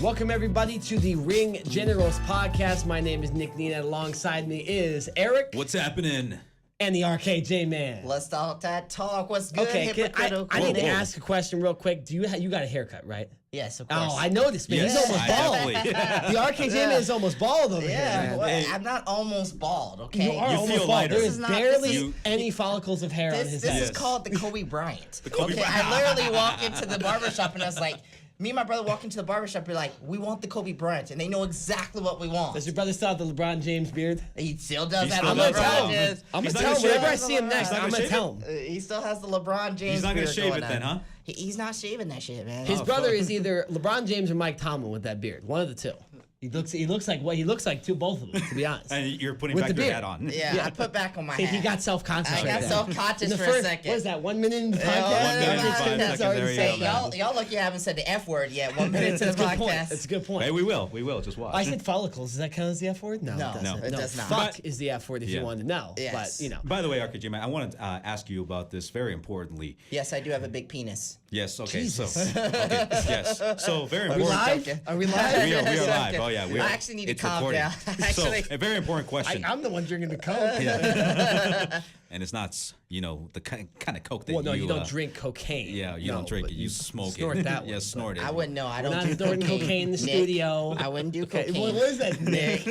Welcome, everybody, to the Ring Generals podcast. My name is Nick Nina. Alongside me is Eric. What's happening? And the RKJ man. Let's talk that talk. What's good? Okay, I need to ask a question real quick. You got a haircut, right? Yes, of course. Oh, I noticed, man. Yes, He's almost bald. definitely. The RKJ man is almost bald over here, man. Well, Hey. I'm not almost bald, okay? You are You almost feel bald. lighter. There This is is not- barely this is- any follicles of hair on his This head. is Yes. called the Kobe Bryant. Kobe Okay, Bryant. I literally walk into the barbershop and I was like, me and my brother walk into the barbershop, we're like, we want the Kobe Bryant, and they know exactly what we want. Does your brother still have the LeBron James beard? He still does He have still the does LeBron have it. James. I'm He's going to not tell him gonna whenever I shave see him it? next. He's not I'm gonna going to tell shave him. He still has the LeBron James. He's not gonna beard shave it going then, on. huh? He's not shaving that shit, man. His Oh, brother fuck. is either LeBron James or Mike Tomlin with that beard. One of the two. He looks like both of them, to be honest. And you're putting With back the your beard. hat on. Yeah, I put back on my See, hat. he got self-conscious I right got there. self-conscious In the for first, a second. What is that, 1 minute in the podcast? Yeah, 1 minute and 5 That's seconds, already there you saying, go, man. Y'all lucky I haven't said the F word yet. 1 minute to the That's a good point. podcast. That's a good point. Hey, we will. Just watch. I said follicles. Does that count as the F word? No, No, it doesn't. no, it does not. Fuck is the F word if you Yeah. wanted to know. Yes. But, you know. By the way, RKJ man, I want to ask you about this very importantly. Yes, I do have a big penis. Yes. Okay. Jesus. So. Okay, yes. So very Are we important. live? Are we live? We are live. Oh yeah. We are. I actually need to it's calm recording. down. So Actually- a very important question. I'm the one drinking the Coke. And it's not, the kind of coke that Well, no, you don't uh, drink cocaine. Yeah, you No, don't drink but it. You smoke snort it. that one. Yeah, snort it. I wouldn't know. I don't not do snorting cocaine in the Nick, studio. I wouldn't do Okay, cocaine. what is that, Nick?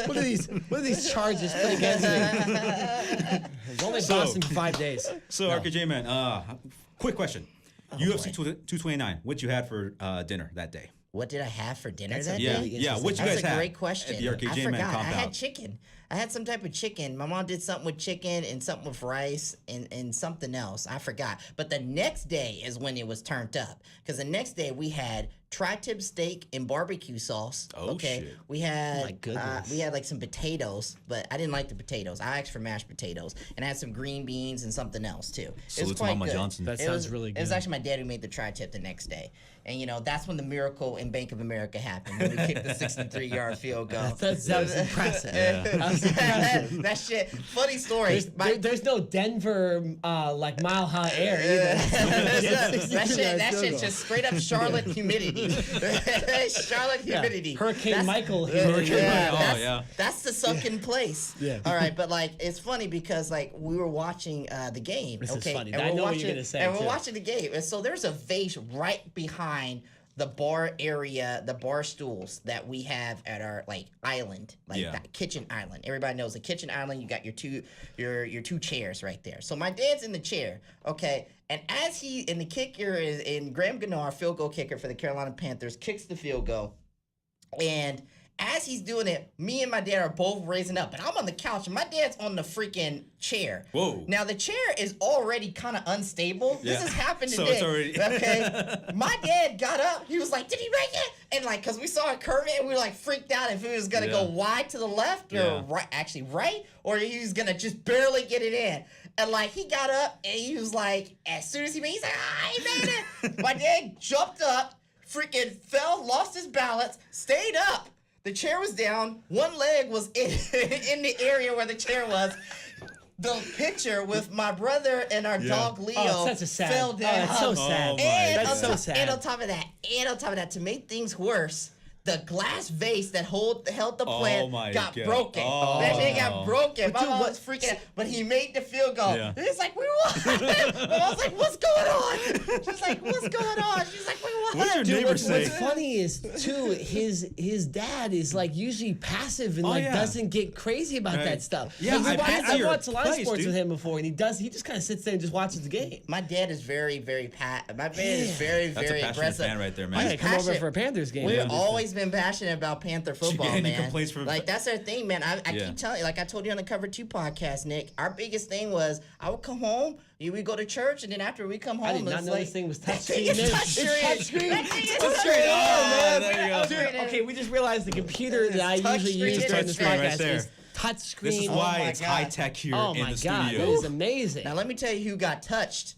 What are these charges put against me? It's only Boston for 5 days. So, RKJ man, quick question. UFC 229. What you had for dinner that day? What did I have for dinner That's that a Yeah, day? yeah. What you That's guys a had? great question. At the RKJ I man forgot. I compound. had chicken. I had some type of chicken. My mom did something with chicken and something with rice and something else. I forgot. But the next day is when it was turned up. Because the next day we had tri-tip steak and barbecue sauce. Oh, okay. shit. We had My goodness. we had like some potatoes, but I didn't like the potatoes. I asked for mashed potatoes. And I had some green beans and something else too. It Salute was to quite Mama good. Johnson. That It sounds was- really It was good. actually my dad who made the tri-tip the next day. And, that's when the miracle in Bank of America happened. When we kicked the 63-yard field goal. That was impressive. That was impressive. That shit. Funny story. There's no Denver like mile high air either. that shit just straight up Charlotte humidity. Charlotte humidity. Hurricane That's- Michael. Yeah, Oh, that's, yeah. that's the sunken place. Yeah. All right, but it's funny because we were watching the game. This is okay, funny. and I we're know what watching, you're gonna say, and too. we're watching the game, and so there's a vase right behind the bar area, the bar stools that we have at our island, Yeah. that kitchen island. Everybody knows the kitchen island. You got your two chairs right there. So my dad's in the chair, okay, and as the kicker is in Graham Gano, field goal kicker for the Carolina Panthers, kicks the field goal, and as he's doing it, me and my dad are both raising up, and I'm on the couch, and my dad's on the freaking chair. Whoa. Now, the chair is already kind of unstable. This Yeah. has happened So today. it's already- Okay? My dad got up. He was like, did he make it? And, because we saw it curving, and we were, freaked out if he was going to go Yeah. wide to the left or Yeah. right, or he was going to just barely get it in. And, he got up, and he was like, as soon as he made it, he's like, he made it. My dad jumped up, freaking fell, lost his balance, stayed up. The chair was down. One leg was in the area where the chair was. The picture with my brother and our dog Leo Oh, it's such a sad. fell Oh, down. that's so sad. my And That's on so top- sad. And on top of that, to make things worse, the glass vase that held the plant my got God. broken. Oh. That thing got broken. My dude, mom what- was freaking out, but he made the field goal. Yeah. He's like, we won. And I was like, what's going on? She's like, what's going on? She's like, we won. What's your Dude, neighbor what's say? funny is too his dad is usually passive and yeah. doesn't get crazy about Right. that stuff. Yeah, Like, I I've watched a lot of place, sports dude. with him before, and he just kind of sits there and just watches the game. My dad is very, very my dad is very, That's very a passionate aggressive. fan right there, I man. gotta come over passionate. for a Panthers game. We've man. always been passionate about Panther football, Any man. complaints from- That's our thing, man. I Yeah. keep telling you, like I told you on the Cover 2 podcast, Nick, our biggest thing was I would come home, we go to church, and then after we come home, I did not it's know like, this thing was That touchscreen. thing is It's touchscreen. touchscreen. That thing is It's touchscreen. touchscreen. Oh, there you go. Dude, okay, we just realized the computer that I Touchscreen. usually use It's during this touchscreen right podcast there. is touchscreen. This is why my it's God. high tech here Oh in my the god, studio. that is amazing. Now let me tell you who got touched.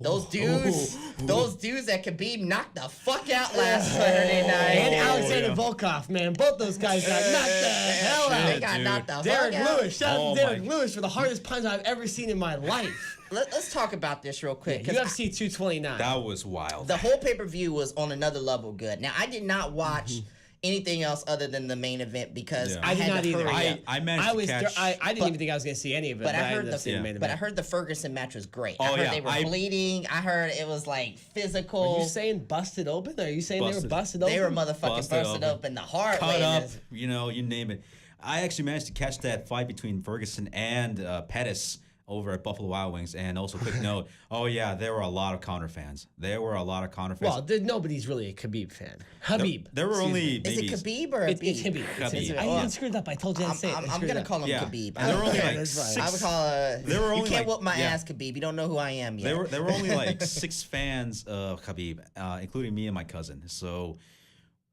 Those dudes that Khabib knocked the fuck out last Saturday night. And Oh, Alexander yeah. Volkov, man. Both those guys got knocked the hell They out. got dude. knocked the Derek fuck out. Lewis. Shout out Oh to Derek my- Lewis for the hardest punch I've ever seen in my life. let's talk about this real quick. 'Cause UFC 229. That was wild. the whole pay-per-view was on another level good. Now, I did not watch anything else other than the main event because Yeah. I I did had not to either. hurry up. I managed to catch. I didn't even think I was going to see any of it. But I ended heard up seeing the main but I event. heard the Ferguson match was great. Oh, I heard yeah, they were I- bleeding. I heard it was like physical. Are you saying busted open? Or are you saying they were Busted. busted open? They were motherfucking Busted busted open. open the hard Cut way. up, you know, you name it. I actually managed to catch that fight between Ferguson and Pettis over at Buffalo Wild Wings. And also, quick note, oh yeah, there were a lot of Conor fans. There were a lot of Conor fans. Well, nobody's really a Khabib fan. Habib. there were Excuse only me. Is it maybe Khabib or It's Habib? Habib. It's Khabib. Habib. I even screwed up. I told you to say it. I I'm screwed gonna up. call him Yeah. Khabib. And there were only Yeah, like that's fine. I would six. call There were you only can't like- whoop my yeah. ass, Khabib. You don't know who I am yet. There were only like 6 fans of Khabib, including me and my cousin. So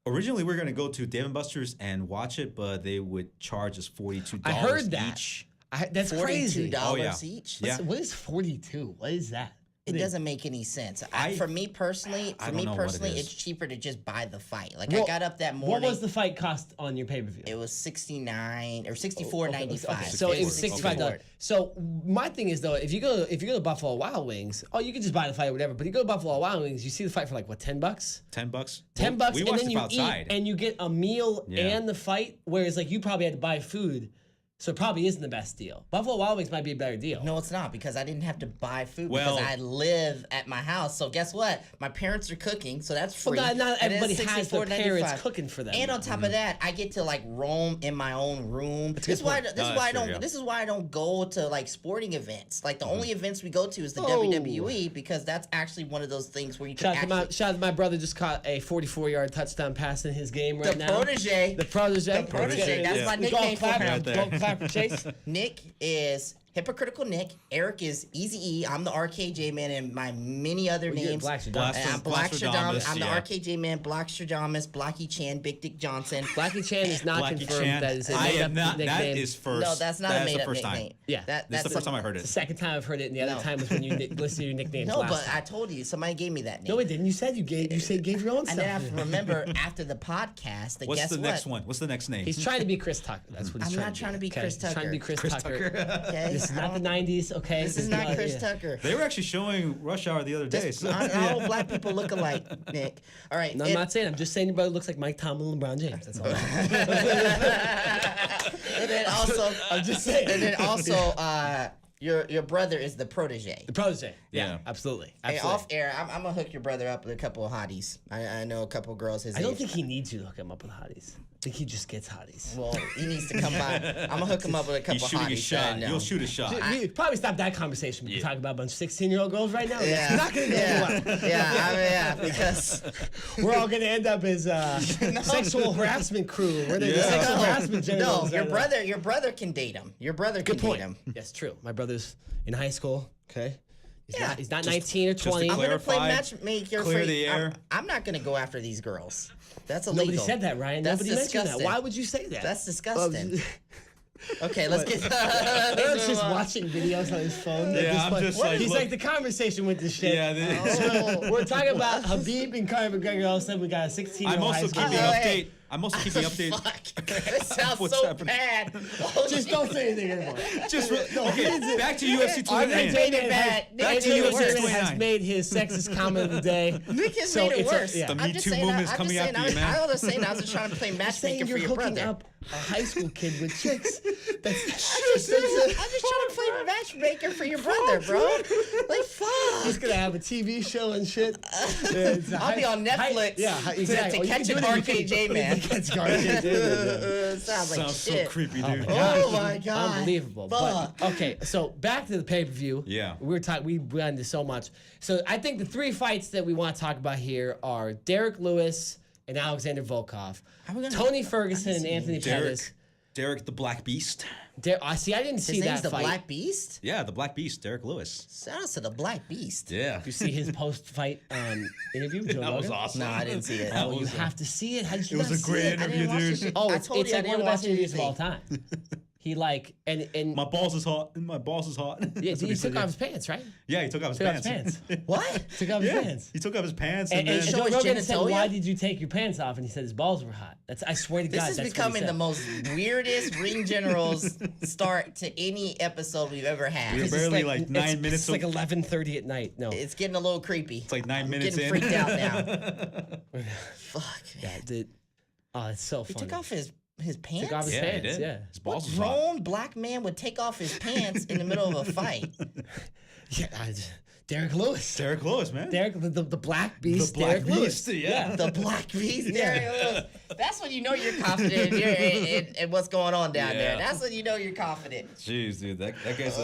originally we were gonna go to Dave & Buster's and watch it, but they would charge us $42 I heard that. each. That's crazy. $42 Oh, yeah. each. Yeah. What is 42? What is that? It doesn't make any sense. I- For me personally, I don't know what it is. it's cheaper to just buy the fight. Like Well, I got up that What morning. was the fight cost on your pay-per-view? It was 69 or 64.95. Okay, so it was $65. $64. So my thing is though, if you go to Buffalo Wild Wings, you can just buy the fight or whatever. But you go to Buffalo Wild Wings, you see the fight for like what, $10? $10. $10, We and watched then it you outside. eat and you get a meal Yeah. and the fight. Whereas like you probably had to buy food, so it probably isn't the best deal. Buffalo Wild Wings might be a better deal. No, it's not because I didn't have to buy food Well- because I live at my house. So guess what? My parents are cooking, so that's free. Well, not And it's everybody has their parents $64.95. cooking for them. And on top of that, I get to like roam in my own room. This is why. No, that's true, yeah. This is why I don't go to like sporting events. Like the only events we go to is the Oh. WWE because that's actually one of those things where you can Shout out, to actually. shout out to my brother just caught a 44-yard touchdown pass in his game right The now. protege. The protege. The protege, that's my We go nickname for clap him. Right there. Go clap for Chase. Nick is Hypocritical Nick. Eric is Easy E. I'm the RKJ man and my many other Well, you're names. Black Stradamus. And I'm Black Stradamus. Blackstradamus, I'm the yeah. RKJ man, Black Stradamus, Blackie Chan, Big Dick Johnson. Blackie Chan is not Blackie confirmed. Chan. That is a I made-up am not. That nickname. is first. No, that's not that a is made the up first nickname. time. Yeah. This is that's the first time I heard the it. second time I've heard it, and the other No. time was when you listed your nicknames No, last but time. I told you somebody gave me that name. No, it didn't. You said you gave your own and stuff. then I have to remember after the podcast that What's guess the what? next one? What's the next name? He's trying to be Chris Tucker. That's what he's I'm trying not to trying to be okay? Chris He's trying to be Tucker. Chris Tucker. Okay? This is not the 90s, okay? This is not Chris yeah. Tucker. They were actually showing Rush Hour the other day. Just, So, all black people look alike, Nick. All right. No, I'm not saying. I'm just saying your brother looks like Mike Tomlin and LeBron James. That's all. And then also, I'm just saying. And then also, your brother is the protege. The protege. Yeah, Yeah. absolutely. Hey, Absolutely. off air, I'm gonna hook your brother up with a couple of hotties. I know a couple of girls his I don't age. think he needs you to hook him up with hotties. I think he just gets hotties. Well, he needs to come by. I'm gonna hook him up with a couple he's of shooting hotties. a shot. No. You'll shoot a shot. We probably stop that conversation. We're talking about a bunch of 16-year-old girls right now. Yeah, It's not going to go well. yeah, because We're all going to end up as sexual harassment crew. We're the Yeah. sexual harassment no, generals. your brother can date him. Your brother can Good point. date him. Yes, true. My brother's in high school. Okay. Yeah. He's not Just- 19 or just to 20. I'm gonna play Clarify, matchmaker clear for the you. air. I'm not gonna go after these girls. That's illegal. Nobody said that, Ryan. That's Nobody mentioned that. disgusting. Why would you say that? That's disgusting. Okay, let's get. Eric's just watching videos on his phone. Yeah, Just I'm like- just like, he's look- like the conversation with this shit. Yeah, Oh. We're talking about Habib and Conor McGregor. All of a sudden, we got a 16-year-old I'm high also school. keeping Oh, update. hey. I'm also keeping update. Fuck. This sounds What's so happening? bad. Oh, Just don't say anything anymore. Just okay. Back to UFC Andre 289. J- bad. Back to Nick UFC Nick 289. has made his sexist comment of the day. Nick has So made it it's a- worse. yeah. The I'm Me just Too saying, movement I'm is just coming saying, after you, man. I was saying I was just trying to play Saying matchmaker for you're your hooking brother. up a high school kid with chicks. That's I'm just trying to play matchmaker for your brother, bro. Like, He's fuck. gonna have a TV show and shit. I'll be on Netflix exactly. to catch an RKJ man. Catch RKJ man. Sounds like Sounds so shit. creepy, dude. Oh my god. Unbelievable. Fuck. But okay, so back to the pay-per-view. Yeah. We went into so much. So I think the three fights that we want to talk about here are Derek Lewis and Alexander Volkov, Are we gonna- Tony Ferguson and Anthony Pettis. Derek the Black Beast. I see. I didn't His see name's that the fight. Black Beast? Yeah, the Black Beast, Derek Lewis. Shout out to the Black Beast. Yeah. You see his post-fight interview, Joe That was Rogan? awesome. No, I didn't see it. Oh, you have to see it. How did you It was not a see great it? I interview, didn't watch dude. the shit. Oh, I it's told you I like one didn't of the best watch interviews of anything. all time. He like and My balls is hot. My balls is hot. yeah, That's what he said, took off his pants, right? Yeah, he took off his Took off pants. his pants. What? Took off his pants. He took off his pants and, And then show Joe his Rogan said, genitalia? "Why did you take your pants off?" And he said his balls were hot. I swear to This God, is that's becoming what the he most weirdest Ring Generals start to any episode we've ever had. We're said. barely It's like 9 minutes. It's like 11:30 at night. No, It's getting a little creepy. It's like 9 I'm minutes getting in. freaked out now. Fuck, yeah, man. dude. Oh, it's so He funny. took off his pants? Took off his Yeah, pants. he did. Yeah. His What balls was hot. grown black man would take off his pants in the middle of a fight? Yeah, Derek Lewis. Derek Lewis, man. Derek, the Black Beast. The Black Derek Lewis. Beast, yeah. The black beast, Derek Lewis. That's when you know you're confident in what's going on down there. Yeah. That's when you know you're confident. Jeez, dude, that guy's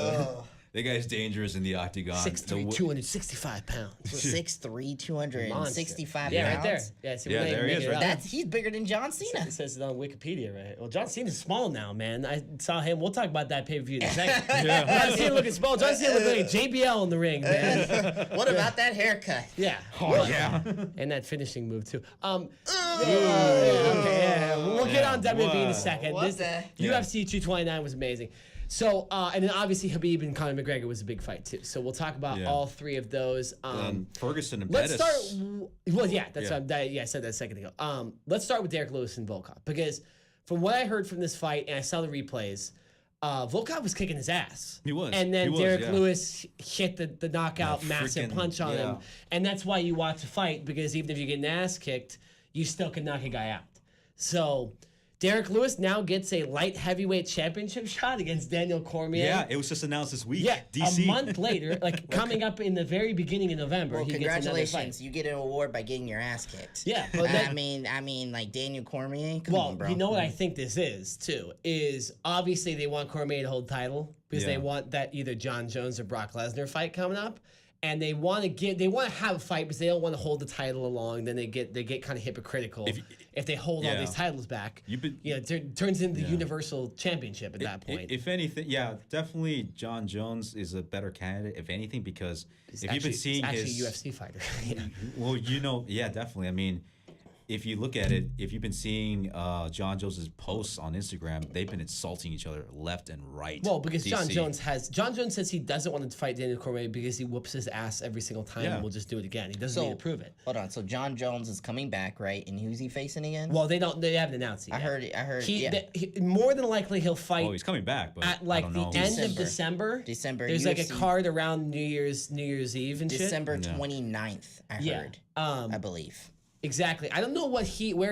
that guy's dangerous in the octagon. 6'3", 265 pounds. 6'3", 265 Yeah, pounds. right there. Yeah, see, Yeah, we're not there he making is, it right up. there. He's bigger than John Cena. It says it on Wikipedia, right? Well, John Cena's small now, man. I saw him. We'll talk about that pay-per-view in a second. John Cena looking small. John Cena looking like JBL in the ring, man. What about that haircut? Yeah. Oh yeah. And that finishing move, too. Okay, we'll get on WWE in a second. What the- UFC 229 was amazing. So, and then obviously Habib and Conor McGregor was a big fight, too. So we'll talk about Yeah. all three of those. And Ferguson and Let's Pettis. start. Well, yeah, that's Yeah. what I said that a second ago. Let's start with Derek Lewis and Volkov because from what I heard from this fight and I saw the replays, Volkov was kicking his ass. He was. And then He was, Derek yeah. Lewis hit the knockout That massive freaking- punch on him, yeah. and that's why you watch a fight because even if you get an ass kicked, you still can knock a guy out. So. Derek Lewis now gets a light heavyweight championship shot against Daniel Cormier. Yeah, it was just announced this week. Yeah, DC. a month later, like coming up in the very beginning of November, Well, he gets another congratulations. fight. You get an award by getting your ass kicked. Yeah, but I that- mean, like Daniel Cormier. Come Well, on, bro. you know what I think this is too is obviously they want Cormier to hold the title because they Yeah. want that either John Jones or Brock Lesnar fight coming up, and they want to have a fight because they don't want to hold the title along. Then they get kind of hypocritical if they hold all Yeah. these titles back. You've been- it turns into the Universal Championship at that point. If anything, yeah, definitely John Jones is a better candidate, if anything, because if you've been seeing he's his actually a UFC fighter. Yeah. Well, yeah, definitely. I mean, if you look at it, if you've been seeing John Jones's posts on Instagram, they've been insulting each other left and right. Well, because John DC. Jones says he doesn't want to fight Daniel Cormier because he whoops his ass every single time Yeah. and will just do it again. He doesn't need to prove it. Hold on. So John Jones is coming back, right? And who's he facing again? Well, they haven't announced it I yet. heard. He, Yeah. more than likely he'll fight Oh, he's coming back, but at I like don't the know. end of December. December. December, There's like a UFC. card around New Year's Eve and December Yeah. 29th, I Yeah. heard. Um, I believe. shit. Exactly. I don't know where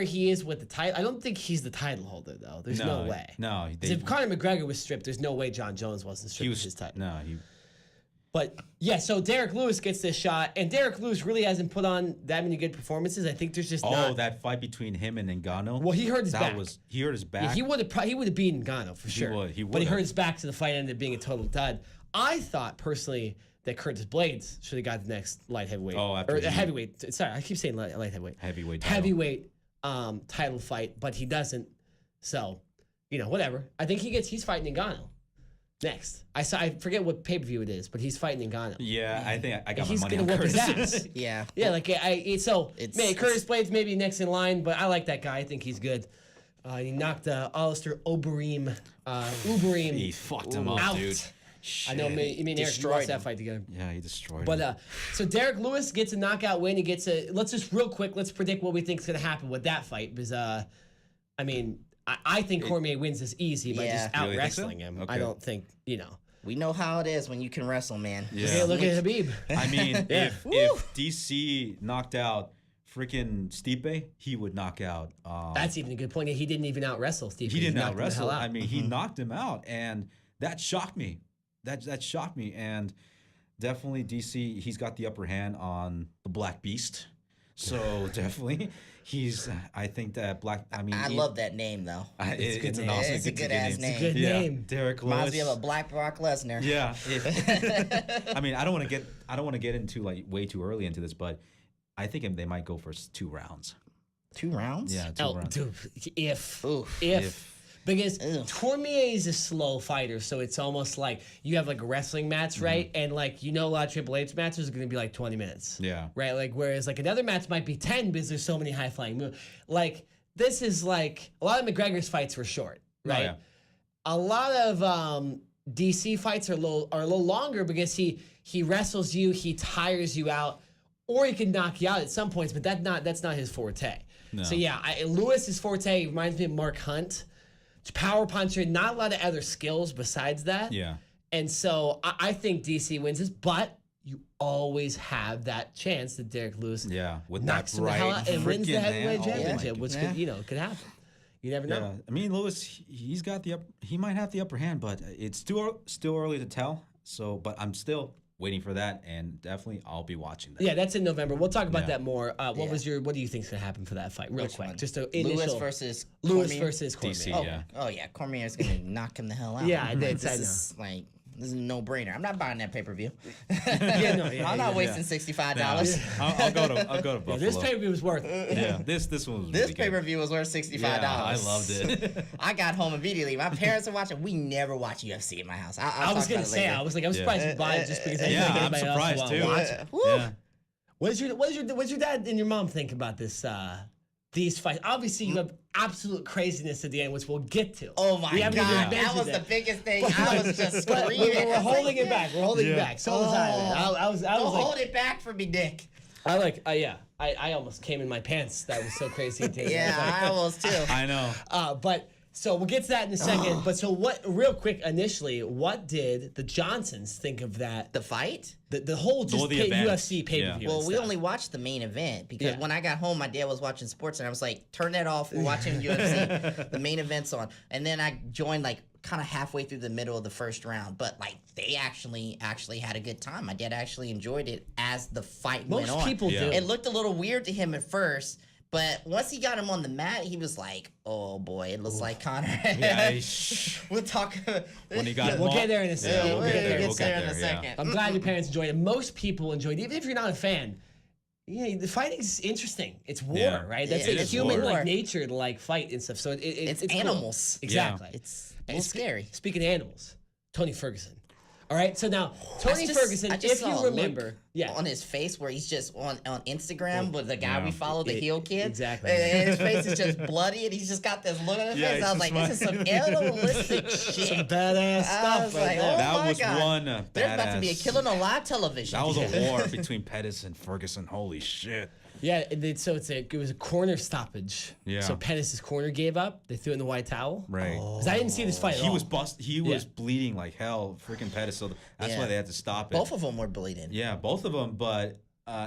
he is with the title. I don't think he's the title holder though. There's no way. No, 'Cause if Conor McGregor was stripped, there's no way John Jones wasn't stripped he of was his title. no, he. But yeah, so Derek Lewis gets this shot, and Derek Lewis really hasn't put on that many good performances. I think there's just Oh, not. that fight between him and Ngannou. Well, he hurt his that back. He hurt his back. Yeah, he would have beaten Ngannou for sure. would, he But he would've. hurt his back, so the fight ended up being a total dud. I thought personally that Curtis Blades should have got the next light heavyweight. Oh, after or he- heavyweight. Sorry, I keep saying light heavyweight. Heavyweight title. Heavyweight title fight, but he doesn't. So, whatever. I think he's fighting Ngannou next. I forget what pay-per-view it is, but he's fighting Ngannou. Yeah, I think I got He's my money gonna on whoop his Curtis. ass. Yeah. Yeah, like It's- Curtis Blades maybe next in line, but I like that guy. I think he's good. He knocked Alistair Uberim He fucked him up, out. dude. I know. Me and Eric Destroyed watched that him. fight together. Yeah, he destroyed But him. so Derek Lewis gets a knockout win. He gets let's just real quick. Let's predict what we think is going to happen with that fight because I mean I think Cormier wins this easy by Yeah. just You out really think so? wrestling him. I Okay. don't think We know how it is when you can wrestle, man. Yeah. Hey, look at Habib. I mean, Yeah. if DC knocked out freaking Stipe, he would knock out. That's even a good point. He didn't even out wrestle Steve. he didn't knocked out him the wrestle. hell out. I mean, he knocked him out, and that shocked me. That shocked me, and definitely DC. He's got the upper hand on the Black Beast. So definitely, I think that Black. I mean, I love that name though. It's an name. awesome. It's a good ass name. Good Yeah, name. Derek Lewis. Reminds me of a Black Brock Lesnar. Yeah. I mean, I don't want to get into like way too early into this, but I think they might go for 2 rounds. 2 rounds? Yeah, 2 Oh, rounds. dude, if If. because Ugh. Cormier is a slow fighter, so it's almost like you have like a wrestling match, right? And like a lot of Triple H matches are going to be like 20 minutes. Yeah. Right? Like whereas like another match might be 10 because there's so many high flying moves. Like this is like a lot of McGregor's fights were short, right? yeah. a lot of DC fights are a little longer because he wrestles you, he tires you out, or he can knock you out at some points, but that's not his forte. No. So yeah, Lewis's forte reminds me of Mark Hunt. Power puncher, not a lot of other skills besides that. Yeah. And so I think DC wins this, but you always have that chance that Derek Lewis with knocks that him the hell out and wins the freaking heavyweight hand. Oh my championship, which could happen. You never know. Yeah, I mean Lewis, he's got he might have the upper hand, but it's still early to tell. So, but I'm still waiting for that, and definitely I'll be watching that. Yeah, that's in November. We'll talk about Yeah. that more. What do you think's gonna happen for that fight, real Which quick? one? Just a Lewis initial versus Lewis Cormier? versus Cormier. DC, Oh, yeah. oh yeah, Cormier's gonna knock him the hell out. Yeah, I did. This I know. is like this is a no brainer. I'm not buying that pay per view. Yeah, I'm not wasting $65. I'll go to Buffalo. This pay-per-view was worth it. Yeah, this one was This really pay good. per view was worth $65. Yeah, I loved it. I got home immediately. My parents are watching. We never watch UFC in my house. I was gonna say, I'm surprised you buy it just because I Yeah, think I'm anybody else surprised will too. watch it. Yeah. What does your dad and your mom think about this? These fights. Obviously, you have absolute craziness at the end, which we'll get to. Oh my We god, haven't even that mentioned was it. the biggest thing. I was just But screaming. we're holding it back. We're holding it Yeah. back. So was I. I was Don't like, hold it back for me, Dick. I almost came in my pants. That was so crazy. Yeah, I almost too. I know. But so we'll get to that in a second. But so real quick, initially, what did the Johnsons think of that? The fight? The whole just the event. UFC pay-per-view. Well, and we stuff. only watched the main event because Yeah. when I got home, my dad was watching sports, and I was like, "Turn that off. We're watching UFC. The main event's on." And then I joined like kind of halfway through the middle of the first round, but like they actually had a good time. My dad actually enjoyed it as the fight went on. Most people Yeah. do. It looked a little weird to him at first. But once he got him on the mat, he was like, "Oh boy, it looks like Connor." Yeah, We'll talk. when he got We'll get there in a second. Yeah, we'll we'll get get there. there. We'll get in a there. Yeah. second. I'm glad your parents enjoyed it. Most people enjoyed it, even if you're not a fan. Yeah, the fighting's interesting. It's war, Yeah. right? That's Yeah, a it is human war. like nature to like fight and stuff. So It's cool. animals. Exactly. It's a little scary. Speaking of animals, Tony Ferguson. All right, so now Tony Ferguson, I just if saw you a look remember, on his face where he's just on Instagram with the guy Yeah. we follow, the heel kid. Exactly. And his face is just bloody, and he's just got this look on his Yeah, face. I was he's like, just this is some animalistic shit. badass I stuff was right like, there. oh That my was God. one There's about to be a badass- killing on live television. That was a war between Pettis and Ferguson. Holy shit. Yeah, so it was a corner stoppage. Yeah. So Pettis' corner gave up. They threw in the white towel. Right. 'Cause I didn't see this fight at He all. was He was Yeah. bleeding like hell, freaking Pettis. So that's Yeah. why they had to stop it. Both of them were bleeding. Yeah, both of them. But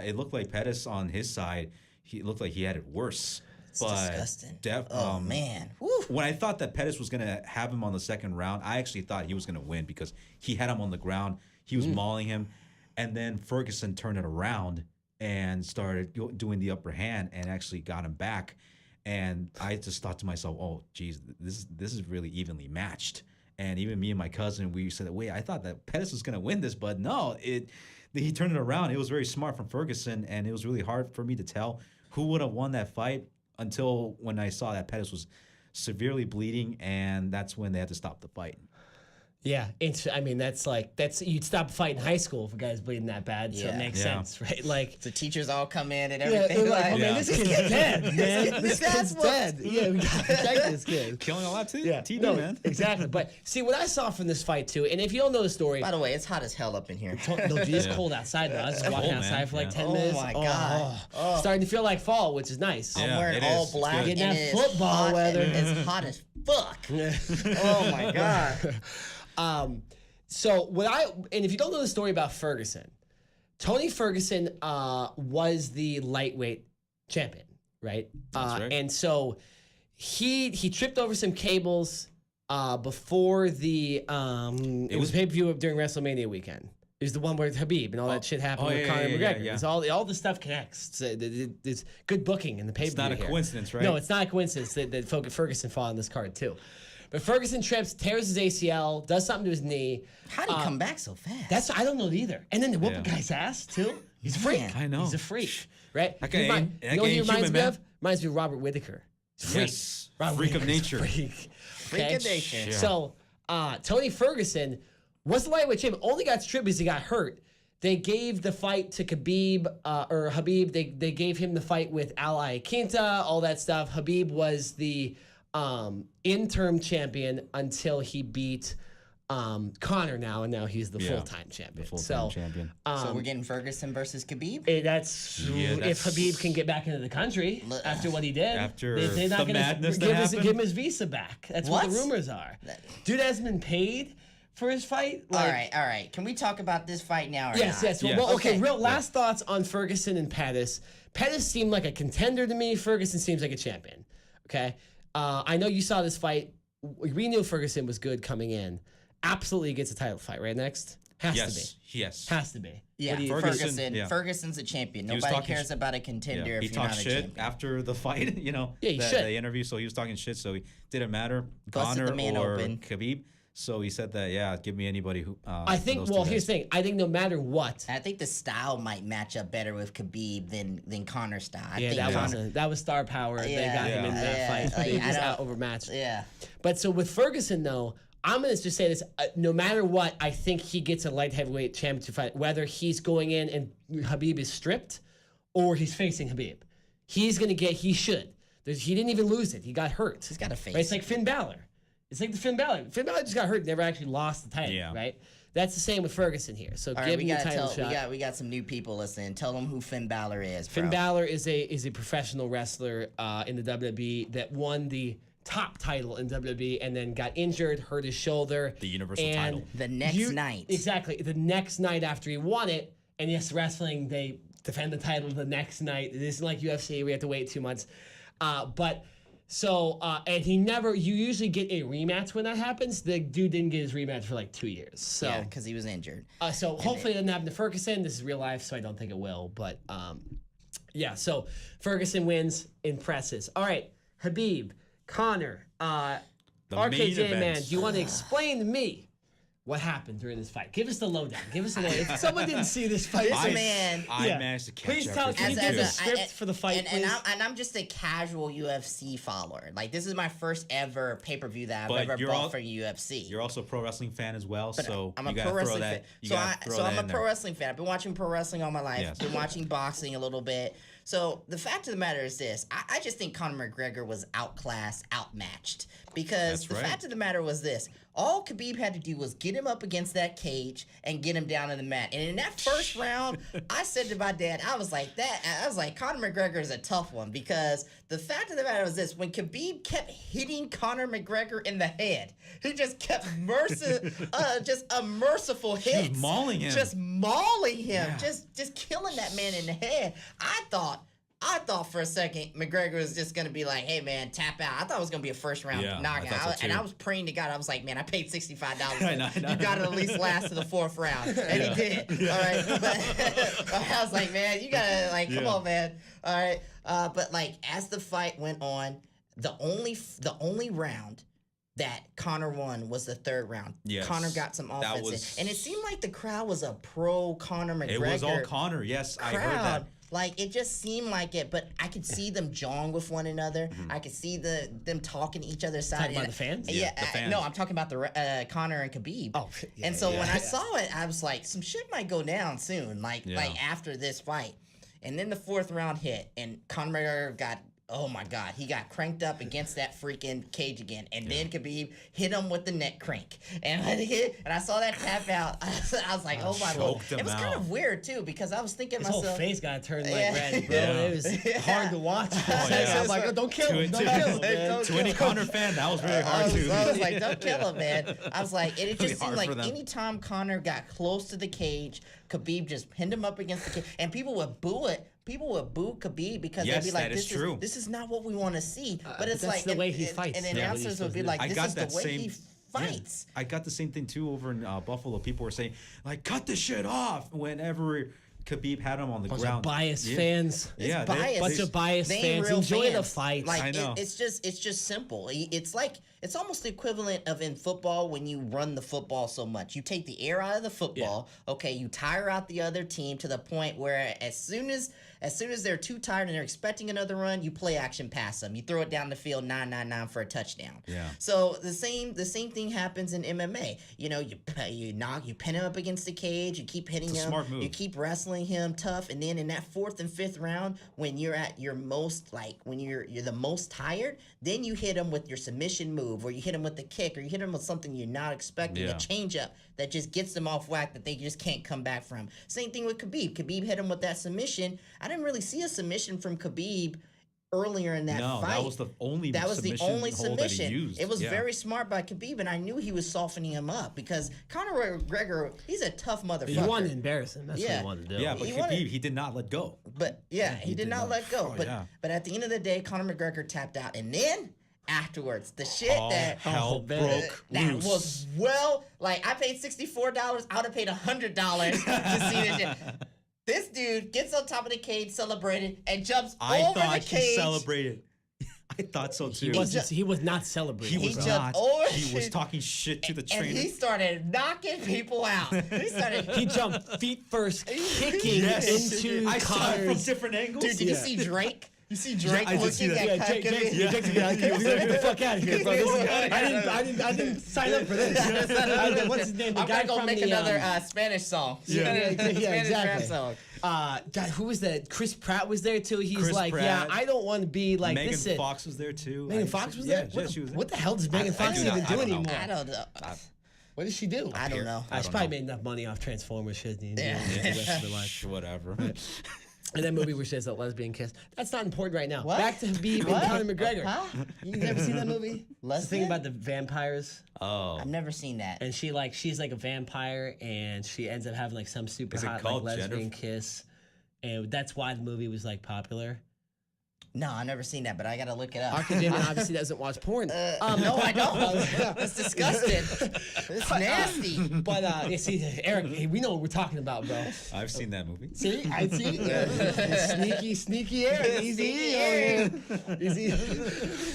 it looked like Pettis on his side. He looked like he had it worse. It's disgusting. Def, Oh man. Woo. When I thought that Pettis was gonna have him on the second round, I actually thought he was gonna win because he had him on the ground. He was mauling him, and then Ferguson turned it around and started doing the upper hand and actually got him back. And I just thought to myself, "Oh, geez, this is really evenly matched." And even me and my cousin, we said, "Wait, I thought that Pettis was gonna win this, but no, he turned it around. It was very smart from Ferguson, and it was really hard for me to tell who would have won that fight until when I saw that Pettis was severely bleeding, and that's when they had to stop the fight." Yeah, that's you'd stop a fight in high school if a guy's bleeding that bad, so it Yeah. makes Yeah. sense, right? Like, The teachers all come in and yeah, everything. they're like, oh like, man, this kid's dead, man. This That's kid's what- dead. Yeah, we gotta protect this kid. Killing a lot too. Yeah, TV, no, man. exactly. But see, what I saw from this fight too, and if you don't know the story, By the way, it's hot as hell up in here. no, dude, it's Yeah. cold outside though. I was just walking cold, outside man. for like Yeah. 10 Oh minutes. my God. Oh. Starting to feel like fall, which is nice. I'm Yeah, wearing it all is. It's black good. and Getting that it is football hot weather. and it's hot as fuck. Oh my God. So and if you don't know the story about Ferguson, Tony Ferguson was the lightweight champion, right? That's right. And so he tripped over some cables before it was pay-per-view during WrestleMania weekend. It was the one where Habib and all that shit happened with Conor McGregor. yeah. It's all the stuff connects. It's good booking in the pay-per-view. It's not a here. coincidence, right? No, it's not a coincidence that Ferguson fought on this card too. But Ferguson trips, tears his ACL, does something to his knee. How did he come back so fast? I don't know either. And then they whoop a Yeah. guy's ass too. He's a freak. Man. I know. He's a freak, right? That guy You know ain't- what that he guy ain't reminds human, me man. of? Reminds me of Robert Whittaker. He's a freak. Yes. Robert Freak of Whittaker's a nature. Freak. Freak of nature. Yeah. So Tony Ferguson was the lightweight champion. Only got stripped because he got hurt. They gave the fight to Habib. They gave him the fight with Al Iaquinta, all that stuff. Habib was the interim champion until he beat Connor now, and now he's the full-time champion. Full-time champion. So we're getting Ferguson versus Khabib? That's if Khabib can get back into the country after what he did. After they're not the gonna madness give, that his, happened? give him his visa back. That's what the rumors are. Dude hasn't been paid for his fight. All right. Can we talk about this fight now or Yes, not? yes. Well, okay, last thoughts on Ferguson and Pettis. Pettis seemed like a contender to me. Ferguson seems like a champion. Okay? I know you saw this fight. We knew Ferguson was good coming in. Absolutely gets a title fight, right? Next? Has to be. Yes. Has to be. Yeah, Ferguson's a champion. Nobody cares about a contender if he you're not a talked champion. shit after the fight, the interview. So he was talking shit. So he didn't matter, Busted Conor the man or open. Khabib. So he said that, give me anybody who. I think. Well, here's the thing. I think no matter what. I think the style might match up better with Khabib than Conor's style. I think that was star power. They got him in that fight. He was out overmatched. Yeah. But so with Ferguson though. I'm going to just say this. No matter what, I think he gets a light heavyweight championship fight, whether he's going in and Khabib is stripped or he's facing Khabib. He's going to get, he should. He didn't even lose it. He got hurt. He's got to face It's like Finn Balor. It's like the Finn Balor. Finn Balor just got hurt, never actually lost the title, right? That's the same with Ferguson here. So give him the title shot. We got some new people listening. Tell them who Finn Balor is, bro. Finn Balor is a professional wrestler in the WWE that won the top title in WWE and then got injured, hurt his shoulder. The Universal title. The next night. Exactly. The next night after he won it, and yes, wrestling, they defend the title the next night. It isn't like UFC, we have to wait 2 months. And he never, you usually get a rematch when that happens. The dude didn't get his rematch for like 2 years. So, yeah, because he was injured. So hopefully it doesn't happen to Ferguson. This is real life, so I don't think it will. But so Ferguson wins, impresses. All right, Khabib. Connor, RKJ man, do you want to explain to me what happened during this fight? Give us the lowdown. If someone didn't see this fight, I managed to catch Please up. tell. Can you give the script for the fight, please? And I'm just a casual UFC follower. Like this is my first ever pay-per-view that I've ever bought for UFC. You're also a pro wrestling fan as well, so I'm a pro wrestling fan. I'm a pro wrestling fan. I've been watching pro wrestling all my life. Yes. Been watching boxing a little bit. So the fact of the matter is this: I just think Conor McGregor was outclassed, outmatched. Because the fact of the matter was this: all Khabib had to do was get him up against that cage and get him down in the mat. And in that first round, I said to my dad, I was like, Conor McGregor is a tough one, because the fact of the matter was this: when Khabib kept hitting Conor McGregor in the head, he just kept just a merciful hit, just mauling him, just killing that man in the head. I thought for a second McGregor was just gonna be like, "Hey man, tap out." I thought it was gonna be a first round knockout, and I was praying to God. I was like, "Man, I paid $65. You got to at least last to the fourth round," and he did. All right, but I was like, "Man, you gotta come on, man." All right, but as the fight went on, the only round that Conor won was the third round. Yes. Conor got some offense, and it seemed like the crowd was a pro Conor McGregor. It was all Conor. Yes, I heard that. It just seemed like it, but I could see them jawing with one another. Mm-hmm. I could see them talking to each other's side. Talking about the fans? Yeah, the fans. No, I'm talking about the Conor and Khabib. Oh, yeah, and so when I saw it, I was like, some shit might go down soon, like after this fight. And then the fourth round hit, and Conor McGregor got. Oh my God, he got cranked up against that freaking cage again. And then Khabib hit him with the neck crank. And I saw that tap out. I was like, oh my God. It was kind of weird too, because I was thinking his myself. His whole face got turned red, bro. It was hard to watch. I was like, don't kill him. Don't kill him. To any Conor fan, that was really hard too. I was like, don't kill him, man. I was like, and it just seemed like anytime Conor got close to the cage, Khabib just pinned him up against the cage. And people would boo it. People would boo Khabib because they'd be like, this is not what we want to see. But it's that's the way he fights. And the announcers would be like, this is the way he fights. I got the same thing too over in Buffalo. People were saying, like, cut the shit off whenever Khabib had him on the ground. Biased fans. Bunch of biased fans. Enjoy the fight. I know. It's just simple. It's like it's almost the equivalent of in football when you run the football so much. You take the air out of the football, okay, you tire out the other team to the point where as soon as they're too tired and they're expecting another run, you play action pass them. You throw it down the field 9-9-9 for a touchdown. Yeah. So the same thing happens in MMA. You know, you pin him up against the cage, you keep hitting him, smart move. you keep wrestling him tough, and then in that 4th and 5th round, when you're at your most when you're the most tired, then you hit him with your submission move, or you hit him with the kick, or you hit him with something you're not expecting, a change up that just gets them off whack that they just can't come back from. Same thing with Khabib. Khabib hit him with that submission. I didn't really see a submission from Khabib earlier in that fight. No, that was the only submission that he used. It was very smart by Khabib, and I knew he was softening him up because Conor McGregor, he's a tough motherfucker. He wanted to embarrass him. That's what he wanted to do. Yeah, but Khabib, he did not let go. But he did not let go. But at the end of the day, Conor McGregor tapped out, and then afterwards, the shit hell broke that loose. was I paid $64. I would have paid $100 to see this shit. This dude gets on top of the cage, celebrated, and jumps over the cage. He celebrated. I thought so too. He was not celebrating. He was not. He was talking shit to the trainer. And he started knocking people out. He jumped feet first, kicking into I saw it from Conor's. different angles. Dude, did you see Drake? You see Drake I did see looking that. at Jake, get the fuck out of here, bro. I didn't sign up for this. What's his name? The I'm guy gonna go from make another Spanish song. Spanish rap exactly. song. God, who was that? Chris Pratt was there too. He's Chris like, Pratt. yeah, I don't want to be like Megan this. Fox was there too. Megan Fox was there. Yeah, she was there. What the hell does Megan Fox even do anymore? I don't know. What does she do? I don't know. She probably made enough money off Transformers shit. The rest of her life. Whatever. And that movie where she has that lesbian kiss. That's not important right now. What? Back to Habib and Conor McGregor. Huh? You never seen that movie? It's the thing about the vampires. Oh. I've never seen that. And she's like a vampire, and she ends up having like some super Is it hot called lesbian Jennifer? kiss, and that's why the movie was like popular. No, I've never seen that, but I gotta look it up. Arkin Damon obviously doesn't watch porn. No, I don't. It's disgusting. It's nasty. But you see, Eric, hey, we know what we're talking about, bro. I've seen that movie. See, I see. Sneaky Eric, easy.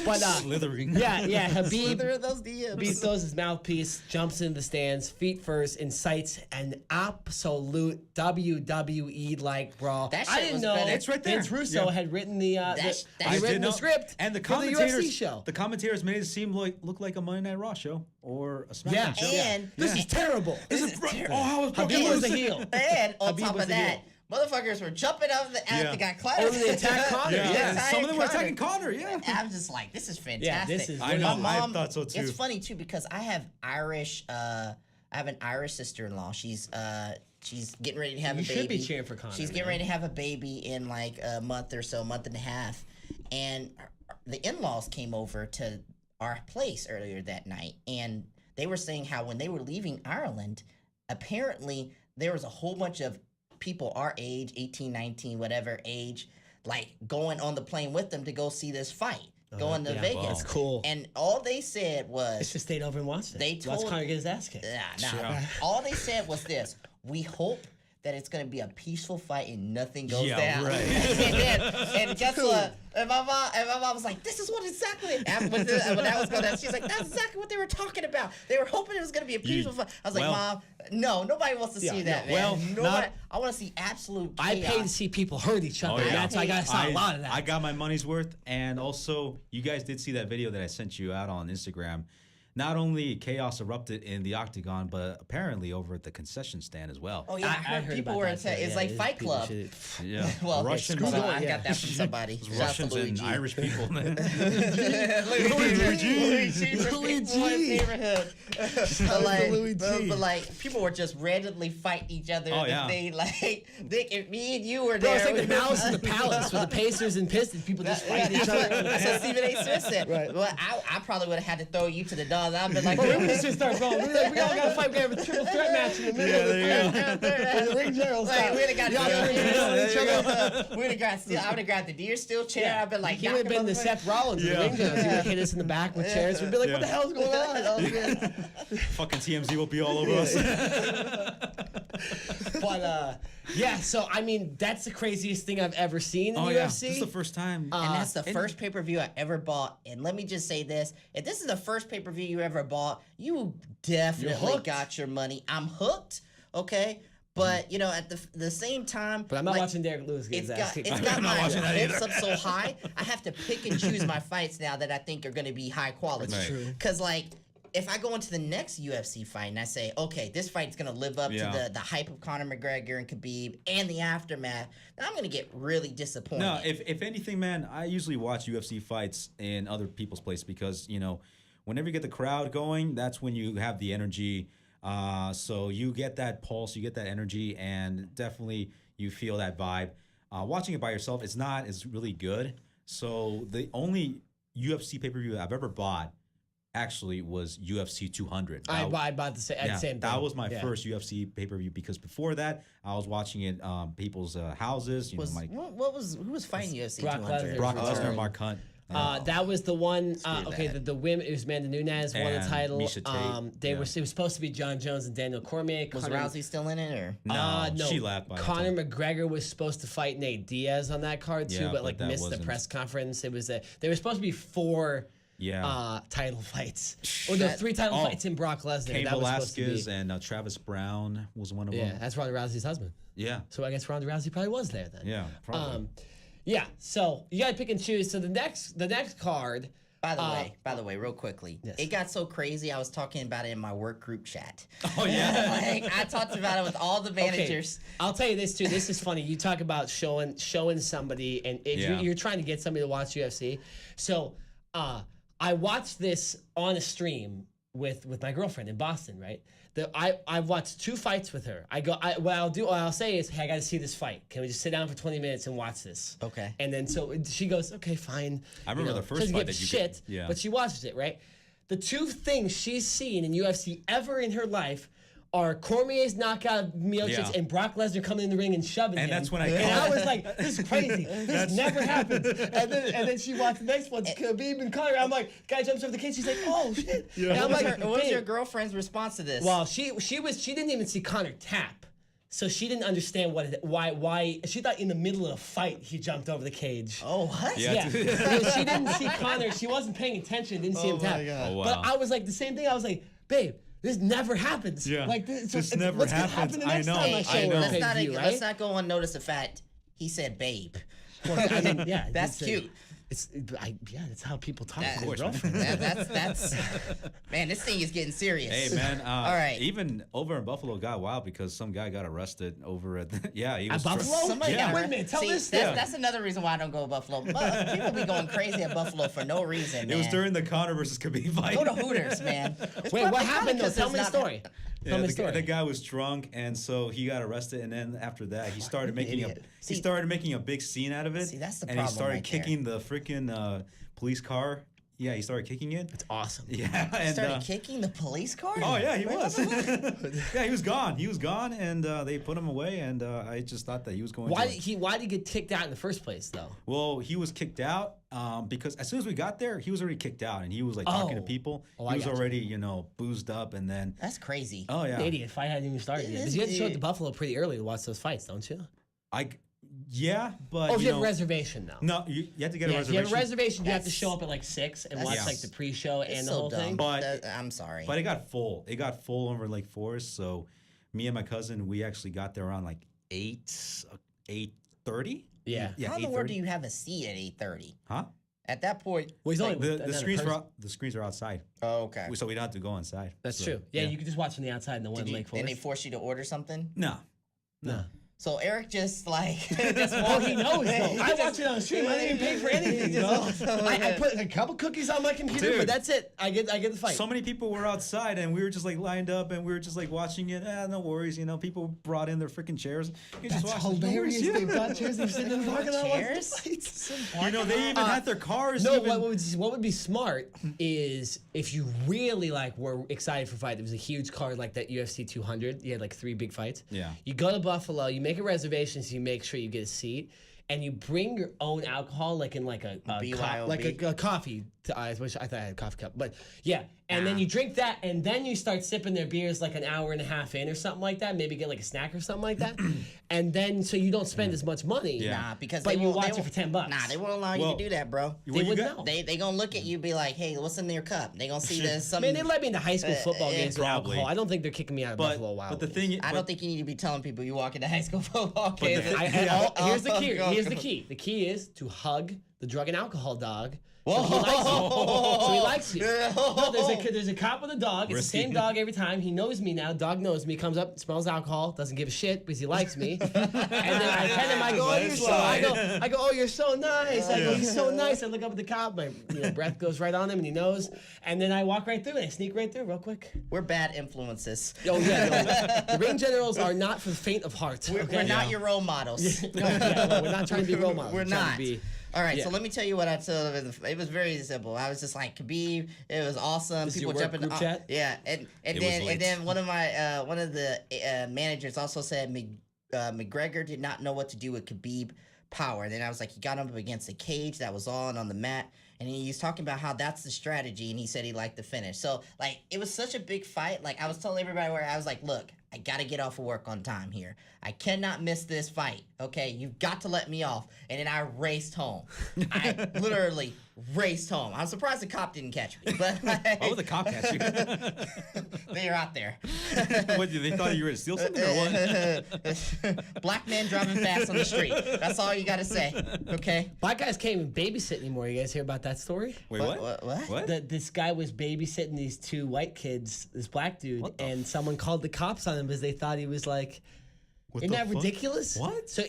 But Slithering. yeah, Habib. Slither those DMs. Habib throws his mouthpiece, jumps in the stands, feet first, incites an absolute WWE like brawl. That shit I didn't was know better. It's right there. Vince Russo Yeah. had written the I written the script and the for the commentators. UFC show. The commentators made it seem look like a Monday Night Raw show or a SmackDown Yeah, show. And this is terrible. this is terrible. Oh, how was Habib was a heel. And on Habib top was of the that, heel. motherfuckers were jumping up Yeah. the guy climbing. Oh, they attacked Conor, yeah. Some of them were attacking Conor. Yeah. I'm just like, this is fantastic. Yeah, this is- I know. I thought so too. It's funny too because I have an Irish sister-in-law. She's getting ready to have You a baby. should be cheering for Conor, She's getting man. ready to have a baby in like a month or so, month and a half, and the in-laws came over to our place earlier that night, and they were saying how when they were leaving Ireland, apparently there was a whole bunch of people our age, 18, 19, whatever age, like going on the plane with them to go see this fight, going to yeah, Vegas. that's cool. And all they said was, It's just stayed over and watched it. They Watched told- Conor get his ass kicked. nah. All they said was this: we hope that it's gonna be a peaceful fight and nothing goes Yeah, down. right. and guess what? And my mom was like, "This is what exactly." When that was going down, she's like, "That's exactly what they were talking about. They were hoping it was gonna be a peaceful fight." I was like, well- "Mom, no, nobody wants to see that, man. well, Nobody, I want to see absolute chaos." I pay to see people hurt each other. Oh, yeah. That's why I gotta saw a lot of that. I got my money's worth, and also you guys did see that video that I sent you out on Instagram. Not only chaos erupted in the octagon, but apparently over at the concession stand as well. Oh yeah, I heard people about were. that, so, It's yeah, like it is Fight people Club. should- Yeah, Well, Russians, hold on, going, I yeah. got that from somebody. Shout out to Russians Louis and G. Irish people. Louis G from Louis People in G. Neighborhood. out to Louis G. But like people were just randomly fighting each other. Oh, yeah. They like if me and you were Bro, there. it's like the we- Malice in the Palace with the Pacers and Pistons. People just fighting each That's other. what Stephen A. Smith said. Right. Well, I probably would have had to throw you to the dogs. I've been like, Bro, we just start going. We all gotta fight. We have a triple threat match in the middle of the ring general Like, style. we'd have got Y'all gotta the each other. We'd have got steel. I would have grabbed the deer steel chair. I've been like, He would have been the Seth Rollins of the ring generals. He would have hit us in the back with chairs. We'd be like, what the hell's going on? Oh, man. Fucking TMZ will be all over us. But yeah, so I mean, that's the craziest thing I've ever seen in Yeah, UFC. this is the first time. And that's the first pay-per-view I ever bought. And let me just say this. If this is the first pay-per-view you ever bought, you definitely hooked. got your money. I'm hooked, okay? But, you know, at the same time... But I'm not watching Derek Lewis get his ass kicked. It's got my hopes up so high, I have to pick and choose my fights now that I think are going to be high quality. That's true. Because, like, if I go into the next UFC fight and I say, okay, this fight's going to live up to the hype of Conor McGregor and Khabib and the aftermath, then I'm going to get really disappointed. No, if anything, man, I usually watch UFC fights in other people's place because, you know, whenever you get the crowd going, that's when you have the energy. So you get that pulse, you get that energy, and definitely you feel that vibe. Watching it by yourself, it's really good. So the only UFC pay-per-view I've ever bought actually was UFC 200. I bought the same thing. That was my first UFC pay-per-view because before that, I was watching it people's houses. Who was fighting UFC Brock 200? Brock Lesnar, Mark Hunt. That was the one. The women. It was Amanda Nunes won the And title. Miesha Tate, It was supposed to be John Jones and Daniel Cormier. Was Rousey still in it, or? No, she left by the Conor time. McGregor was supposed to fight Nate Diaz on that card too, Yeah, but like that missed the wasn't. press conference. It was there were supposed to be 4 title fights, or the 3 title fights in Brock Lesnar. Cain That was supposed to Velasquez be. and Travis Brown was one of Yeah, them. that's Ronda Rousey's husband. Yeah. So I guess Ronda Rousey probably was there then. Yeah, probably. Yeah. So you gotta pick and choose. So the next card. By the way, real quickly, it got so crazy. I was talking about it in my work group chat. Oh yeah. Like, I talked about it with all the managers. Okay, I'll tell you this too. This is funny. You talk about showing somebody, and if you're trying to get somebody to watch UFC. So I watched this on a stream with my girlfriend in Boston, right? I've watched 2 fights with her. What I'll say is, hey, I got to see this fight. Can we just sit down for 20 minutes and watch this? Okay. And then so she goes, okay, fine. I remember the first doesn't fight give that you shit, yeah. but she watches it, right? The 2 things she's seen in UFC ever in her life are Cormier's knockout of Miocic and Brock Lesnar coming in the ring and shoving him. And that's when And I was like, this is crazy. This never happens. And then she watched the next one, Khabib and Conor. I'm like, guy jumps over the cage. She's like, oh shit. Yeah. And I'm like, what was your babe. girlfriend's response to this? Well, she didn't even see Conor tap. So she didn't understand why she thought in the middle of a fight he jumped over the cage. Oh, what? Yeah. Because she didn't see Conor. She wasn't paying attention. Didn't see him tap. God. Oh, wow. But I was like the same thing. I was like, babe, this never happens. Yeah. Like this never what's gonna happens. happen the next I know. time I show her a pay-per-view, right? Let's not go unnoticed the fact he said babe. Well, I mean, yeah, That's cute. That's how people talk to their course, girlfriends. That's man, this thing is getting serious. Hey man, all right. Even over in Buffalo got wild because some guy got arrested over at he was Buffalo? Somebody Yeah. got Wait a minute, tell this. That's another reason why I don't go to Buffalo. People be going crazy at Buffalo for no reason. It was man. during the Conor versus Khabib fight. Go to Hooters, man. Wait, what happened though? Tell me the story. Tell me the story. The guy was drunk, and so he got arrested. And then after that, he started making idiot. he started making a big scene out of it. See, that's the and he problem started right there. kicking the freaking police car. Yeah, he started kicking it. It's awesome. Yeah, and Started kicking the police car? oh yeah, he Wait, was. what the fuck? Yeah, he was gone. He was gone, and they put him away. And I just thought that he was going. Why to, did he get kicked out in the first place though? Well, he was kicked out because as soon as we got there, he was already kicked out, and he was like talking to people. Oh, he I was got you. already boozed up, and then That's crazy. oh yeah, Idiot, fight hadn't even started yet. Because you have to show up to Buffalo pretty early to watch those fights, don't you? Yeah, but Oh, if you have a know, reservation though. no, you have to get a Yeah, if reservation. you have a reservation, you have to That's- show up at like 6 and watch that's- like the pre-show It's and so the whole dumb. thing. But- I'm sorry. But it got full. It got full over Lake Forest. So me and my cousin, we actually got there around like 8:30. Yeah. Yeah. How in the world 8:30. do you have a seat at 8:30? Huh? At that point, Well, he's only The screens the screens are outside, oh, okay. so we don't have to go inside. That's So, true. Yeah, you can just watch from the outside and the one in Lake Then they Forest. force you to order something? No. So Eric just like Oh, he knows though. I watch it on the stream. I didn't even pay for anything. You know? I put a couple cookies on my computer, Dude. but that's it. I get the fight. So many people were outside, and we were just like lined up, and we were just like watching it. No worries, people brought in their freaking chairs. You just That's watch it. No worries, hilarious. yeah. They brought chairs. They're sitting in the parking lot watching the Chairs? fights. They even had their cars. No, even, what would be smart is if you really were excited for a fight. There was a huge card like that UFC 200. You had like 3 big fights. Yeah. You go to Buffalo. You make a reservation, so you make sure you get a seat. and you bring your own alcohol, like in like a BYOB. a coffee. I wish I thought I had a coffee cup, but yeah. And then you drink that, and then you start sipping their beers like an hour and a half in or something like that. Maybe get like a snack or something like that, and then so you don't spend as much money. Yeah. Nah, because But they you won't- watch they it for $10. Nah, they won't allow you to do that, bro. They would know. They gonna look at you, be like, "Hey, what's in your cup?" They gonna see there's something. Man, they let me into high school football games with probably. alcohol. I don't think they're kicking me out of Buffalo Wild But the Wings. thing, I don't think you need to be telling people you walk into high school football games. Here's the key. Here's the key. The key is to hug the drug and alcohol dog. So he likes you. No, there's a cop with a dog. It's the same dog every time. He knows me now. Dog knows me. Comes up, smells alcohol, doesn't give a shit because he likes me. And then I pet him. I go, oh, you're so. I go, oh, you're so nice. I go, he's so nice. I look up at the cop. My breath goes right on him, and he knows. And then I walk right through. And I sneak right through, real quick. We're bad influences. Oh yeah, no, the ring generals are not for the faint of heart. We're not your role models. We're not trying to be role models. We're not. All right, Yeah. so let me tell you what I told him. It was very simple. I was just like, Khabib, it was awesome. This is People your work jumping group chat? Yeah, and then one of my one of the managers also said McGregor did not know what to do with Khabib power. Then I was like, he got him up against a cage that was on the mat, and he was talking about how that's the strategy, and he said he liked the finish. So like, it was such a big fight. Like I was telling everybody where I was like, look, I gotta get off of work on time here. I cannot miss this fight. Okay, you've got to let me off. And then I raced home. I literally raced home. I'm surprised the cop didn't catch me. But why would the cop catch you? they were out there. What, they thought you were to steal something or what? Black men driving fast on the street. That's all you gotta say. Okay. Black guys can't even babysit anymore. You guys hear about that story? Wait, what? What? This guy was babysitting these two white kids, this black dude, and someone called the cops on him because they thought he was like. Isn't that ridiculous? What? So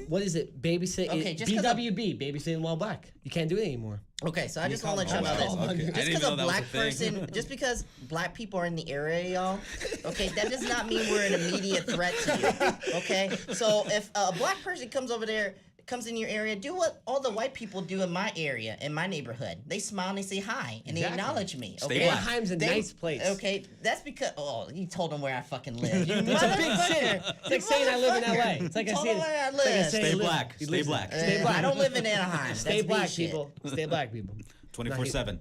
what is it? Babysit. Okay, just 'cause BWB, babysitting while black. You can't do it anymore. Okay, so I just want to let you know this. Okay. I Just didn't because know a that was black a thing. person, just because black people are in the area, y'all, okay, that does not mean we're an immediate threat to you. Okay, so if a black person comes over there, comes in your area, do what all the white people do in my area, in my neighborhood. They smile and they say hi and they acknowledge me. Stay Okay, black. Anaheim's a nice place. Okay, that's because you told them where I fucking live. You It's a big motherfucker. city. It's like saying I live in LA. It's like I Told say. them where I it's like I live. say Stay live- black. he Stay lives- black. Stay black. I don't live in Anaheim. Stay That's black, me shit. people. Stay black, people. 24/7.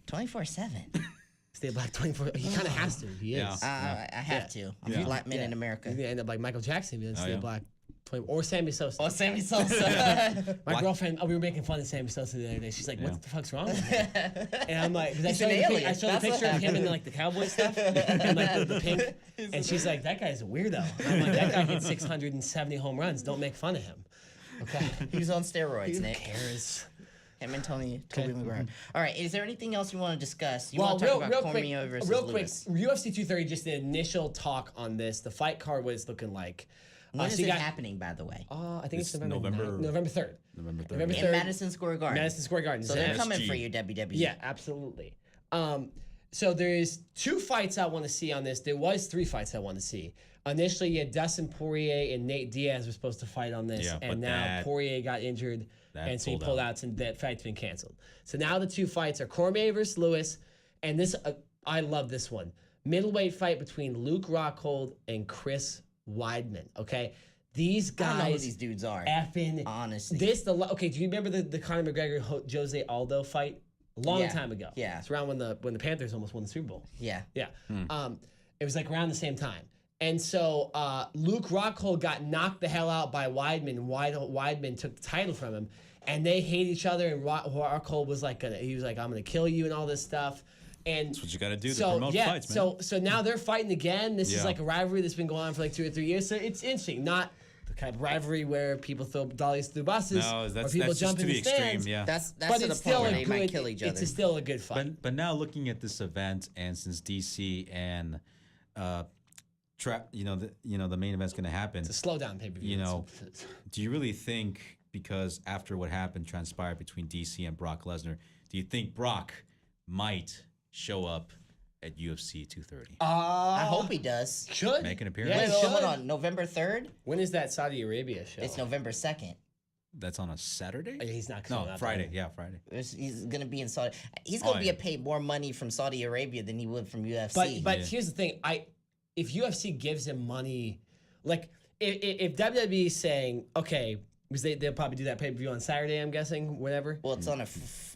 24/7. Stay black 24. He kind of has to. He is. Yeah. I have to. I'm Yeah. a black man in America. You're gonna end up like Michael Jackson. You're gonna stay yeah. black. Or Sammy Sosa. Oh, Sammy Sosa. My Black- girlfriend, we were making fun of Sammy Sosa the other day. She's like, Yeah. "What the fuck's wrong with him?" And I'm like, 'cause I He's showed an the pic- alien. I showed the That's what picture of him happened. in like the cowboy stuff and like the pink. And she's like, "That guy's a weirdo." And I'm like, "That guy hit 670 home runs. Don't make fun of him." Okay. He was on steroids, Who Nick. cares? Him and Toby McGuire. All right, is there anything else you want to discuss? You Well, want to talk real about quick, Cormier versus real quick. Lewis? UFC 230. Just the initial talk on this. The fight card was looking like. When is so you it got- happening, by the way? I think it's It's November November- 9th. November 3rd. November 3rd. November In 3rd. Madison Square Garden. Madison Square Garden. So they're Zach. coming MSG. for you, WWE. Yeah, absolutely. So there's 2 fights I want to see on this. There was 3 fights I want to see. Initially, you had Dustin Poirier and Nate Diaz were supposed to fight on this, Yeah, but and now that- Poirier got injured, that and so he pulled pulled out. out, and that fight's been canceled. So now the 2 fights are Cormier versus Lewis, and this I love this one. Middleweight fight between Luke Rockhold and Chris Weidman. Okay, these I don't know who guys these dudes are. effing Honestly. Do you remember the Conor McGregor Jose Aldo fight? A long Yeah, time ago. yeah. It's around when the Panthers almost won the Super Bowl. Yeah. Yeah. It was like around the same time. And so Luke Rockhold got knocked the hell out by Weidman. Weidman took the title from him, and they hate each other. And Rockhold was like, I'm gonna kill you and all this stuff. And That's what you got to do to so promote fights, man. so now they're fighting again. This is Yeah. like a rivalry that's been going on for like 2 or 3 years. So it's interesting. Not the kind of rivalry where people throw dollies through buses No, or that's people just jump to in the the extreme, stands. yeah. That's But to the it's point still where a they good. might kill each other. It's still a good fight. But now looking at this event, and since DC and the main event's going to happen, It's a slow down pay per view. You know, do you really think, because after what happened transpired between DC and Brock Lesnar, do you think Brock might show up at UFC 230? I hope he does. should Make an appearance? Yeah, Wait, he hold should. on. November 3rd? When is that Saudi Arabia show? It's November 2nd. That's on a Saturday? He's not coming No, out Friday. there. Yeah, Friday. He's going to be in Saudi. He's going to yeah. be paid more money from Saudi Arabia than he would from UFC. But Yeah. here's the thing: if UFC gives him money, like if WWE is saying, okay, Because they'll probably do that pay-per-view on Saturday, I'm guessing, whatever. Well, it's on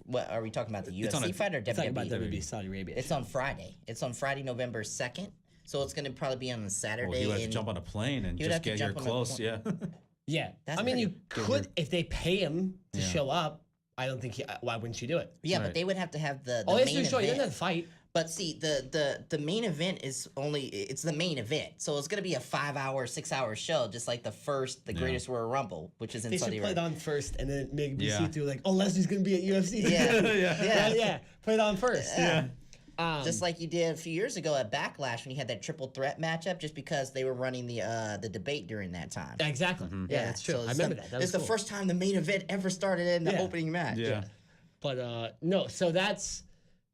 what are we talking about? The UFC fight or WWE? Talking about WWE Saudi Arabia. It's on Friday. It's on Friday, November 2nd. So it's going to probably be on a Saturday. Well, he'll have to jump on a plane and just get here close. Yeah. Yeah. That's I mean, you pretty could, if they pay him to show up, I don't think why wouldn't you do it? Yeah, but they would have to have the Oh, main it's show. You event. don't have to fight. But see, the main event is it's the main event. So it's going to be a 5-hour, 6-hour show, just like the Greatest Royal Rumble, which is in They Saudi should play it Arabia. on first and then maybe be see through like, oh, Leslie's going to be at UFC. Yeah. Play it on first. Yeah. Just like you did a few years ago at Backlash when you had that triple threat matchup, just because they were running the debate during that time. Exactly. Yeah, that's true. So I remember that. It's the first time the main event ever started in the opening match. Yeah. But no, so that's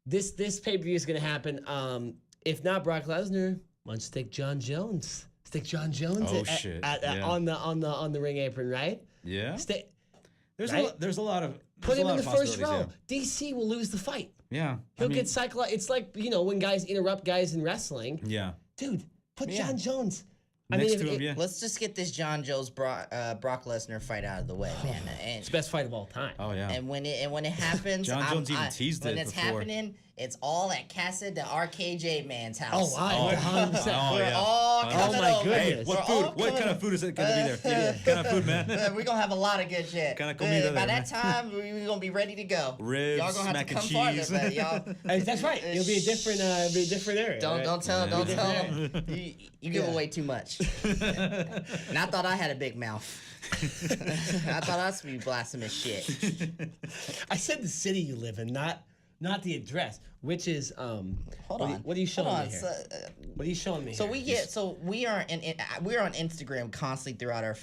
this pay-per-view is going to happen. If not Brock Lesnar, why don't you stick John Jones? Stick John Jones on the ring apron, right? Yeah. There's right? there's a lot of put him in the first possibilities, row. DC will lose the fight. Yeah. He'll get psychologized. It's like, when guys interrupt guys in wrestling. Yeah. Dude, put John Jones. Next to him, Let's just get this John Jones Brock Lesnar fight out of the way, man. And, it's the best fight of all time. Oh yeah. And when it happens, John Jones even teased when it it's before. happening, it's all at Casa de RKJ man's house. Oh, 100%. We're all coming my over. goodness. What food? What kind of food is it gonna be there? What kind of food, man? We're gonna have a lot of good shit. Kind of comida By there, that time, we're gonna be ready to go. Ribs, y'all gonna have mac to and come farther, cheese. but y'all. Hey, that's right. It'll be a different area. Don't tell them. You give away too much. And I thought I had a big mouth. I thought I was be blasphemous shit. I said the city you live in, not the address, which is Hold on. What are you showing me here? So, What are you showing me? So here? we are we're on Instagram constantly throughout our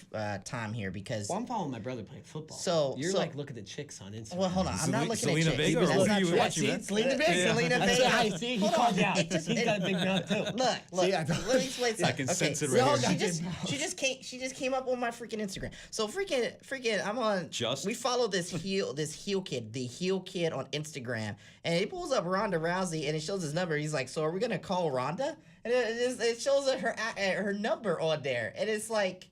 time here because. Well, I'm following my brother playing football. So you're like looking at chicks on Instagram. Well, hold on. I'm not looking Selena at chicks. Vega, or That's what not are you true. watching, See, man? Selena Vega. Selena That's Vega. right. See, he Hold called on. you out. It just- He's got a big mouth too. Look. See, Let me explain something. I can sense it so right here. She just came up on my freaking Instagram. So freaking, I'm on. We follow this heel kid, the heel kid on Instagram, and he pulls up Ronda Rousey and it shows his number. He's like, "So are we gonna call Ronda?" And it shows her number on there, and it's like,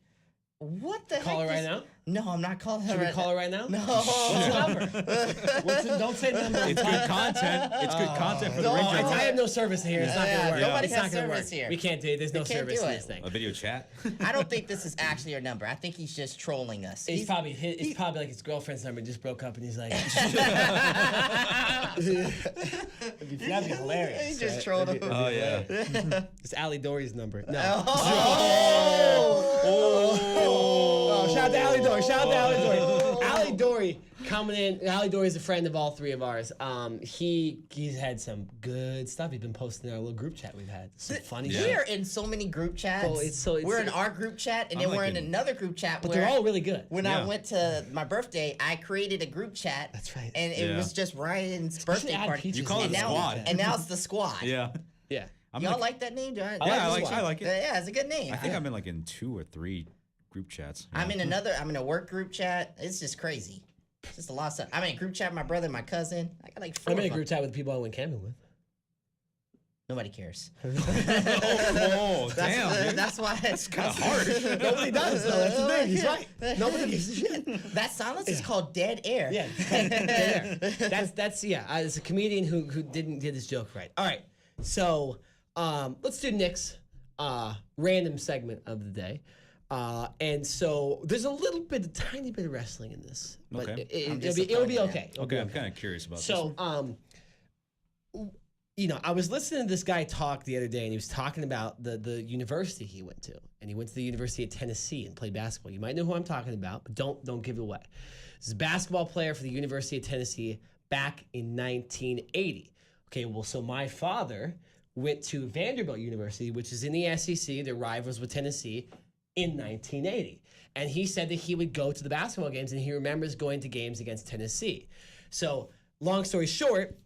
what the Call heck? her right now? No, I'm not calling her. Should we call her right now? No. What's the number? Don't say the number. It's good content. It's good content for the ring I general. have no service here. It's not gonna work. Nobody It's has not gonna service work. here. We can't do it. There's no can't service do in it. this thing. A video chat. I don't think this is actually her number. I think he's just trolling us. It's probably like his girlfriend's number just broke up, and he's like, that'd be hilarious. He just right? trolled him. Oh yeah. It's Ali Dory's number. No. Oh. Shout out to Ali Dory. Shout out to Ali Dory. Ali Dory coming in. Ali Dory is a friend of all three of ours. He's had some good stuff. He's been posting in our little group chat we've had. Some funny We shit. are in so many group chats. it's- we're in our group chat, and then we're in liking- another group chat. But where they're all really good. When I went to my birthday, I created a group chat. That's right. And it was just Ryan's birthday add party. Peaches You call it and the now, squad. And now it's the squad. Yeah. Yeah. Y'all like that name? I like like it. Yeah, it's a good name. I think I'm in like in 2 or 3 group chats. I'm in a work group chat. It's just crazy. It's just a lot of stuff. I'm in a group chat with my brother and my cousin. I got like 4 I'm in a of them. group chat with people I went camping with. Nobody cares. Oh, damn. dude. That's why it's kind of hard. Nobody does, though. That's the thing. He's right. Nobody gives a shit. That silence is called dead air. Yeah. That's as a comedian who did this joke right. All right. So let's do Nick's random segment of the day. And so there's a tiny bit of wrestling in this, but Okay. it'll be okay. Okay, I'm kind of curious about this. So, I was listening to this guy talk the other day, and he was talking about the university he went to, and he went to the University of Tennessee and played basketball. You might know who I'm talking about, but don't give it away. This is a basketball player for the University of Tennessee back in 1980. Okay, well, so my father went to Vanderbilt University, which is in the SEC. They're rivals with Tennessee, in 1980. And he said that he would go to the basketball games, and he remembers going to games against Tennessee. So, long story short,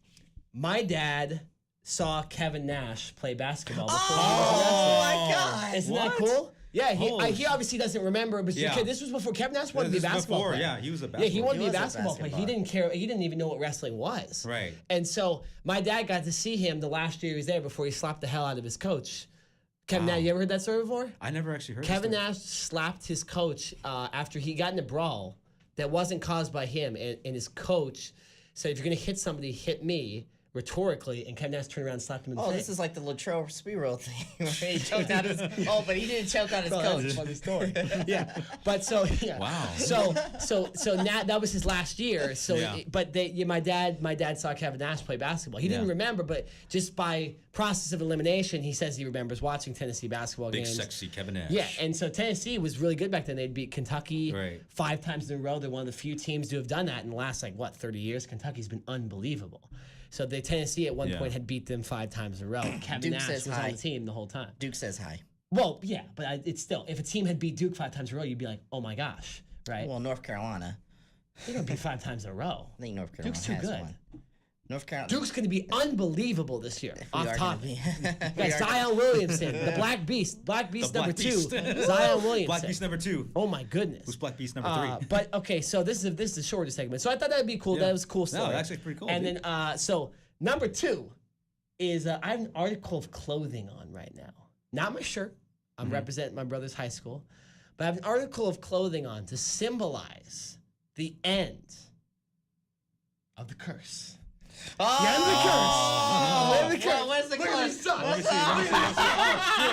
my dad saw Kevin Nash play basketball before he was Oh wrestling. my God! Isn't that cool? Yeah, Holy he obviously doesn't remember, but this was before Kevin Nash wanted to be a This is basketball before, player. yeah, he was a basketball Yeah, he wanted to be a was a basketball player. He basketball. didn't care. He didn't even know what wrestling was. Right. And so my dad got to see him the last year he was there before he slapped the hell out of his coach Kevin Nash, you ever heard that story before? I never actually heard. Kevin Nash slapped his coach after he got in a brawl that wasn't caused by him, and his coach said, "If you're gonna hit somebody, hit me." Rhetorically, and Kevin Nash turned around and slapped him in the face. Oh, this is like the Latrell Sprewell thing where he choked out his. Oh, but he didn't choke out his coach. That's a funny story. Yeah, but Wow. So now that was his last year. So, Yeah. but my dad saw Kevin Nash play basketball. He didn't remember, but just by process of elimination, he says he remembers watching Tennessee basketball Big games. sexy Kevin Nash. Yeah, and so Tennessee was really good back then. They'd beat Kentucky Right. 5 times in a row. They're one of the few teams to have done that in the last 30 years. Kentucky's been unbelievable. So the Tennessee at one point had beat them 5 times in a row. Kevin Duke Nash says was hi. on the team the whole time. Duke says hi. Well, yeah, but it's still, if a team had beat Duke 5 times in a row, you'd be like, oh my gosh, right? Well, North Carolina. They're going to beat 5 times in a row. I think North Carolina Duke's too has good. one. North Carolina. Duke's going to be unbelievable this year. We Off are top. gonna be- Got we are Zion Williamson, the Black Beast. Black Beast The number Black 2. Beast. Zion Williamson. Black Beast number 2. Oh my goodness. Who's Black Beast number 3? But okay, so this is the shorter segment. So I thought that'd be cool. Yeah. That was a cool story. No, actually pretty cool, And dude. then so number 2 is I have an article of clothing on right now. Not my shirt. I'm representing my brother's high school, but I have an article of clothing on to symbolize the end of the curse. Oh, The end of the curse. The end of the curse. Well, where's the Look at curse? these socks. What's up?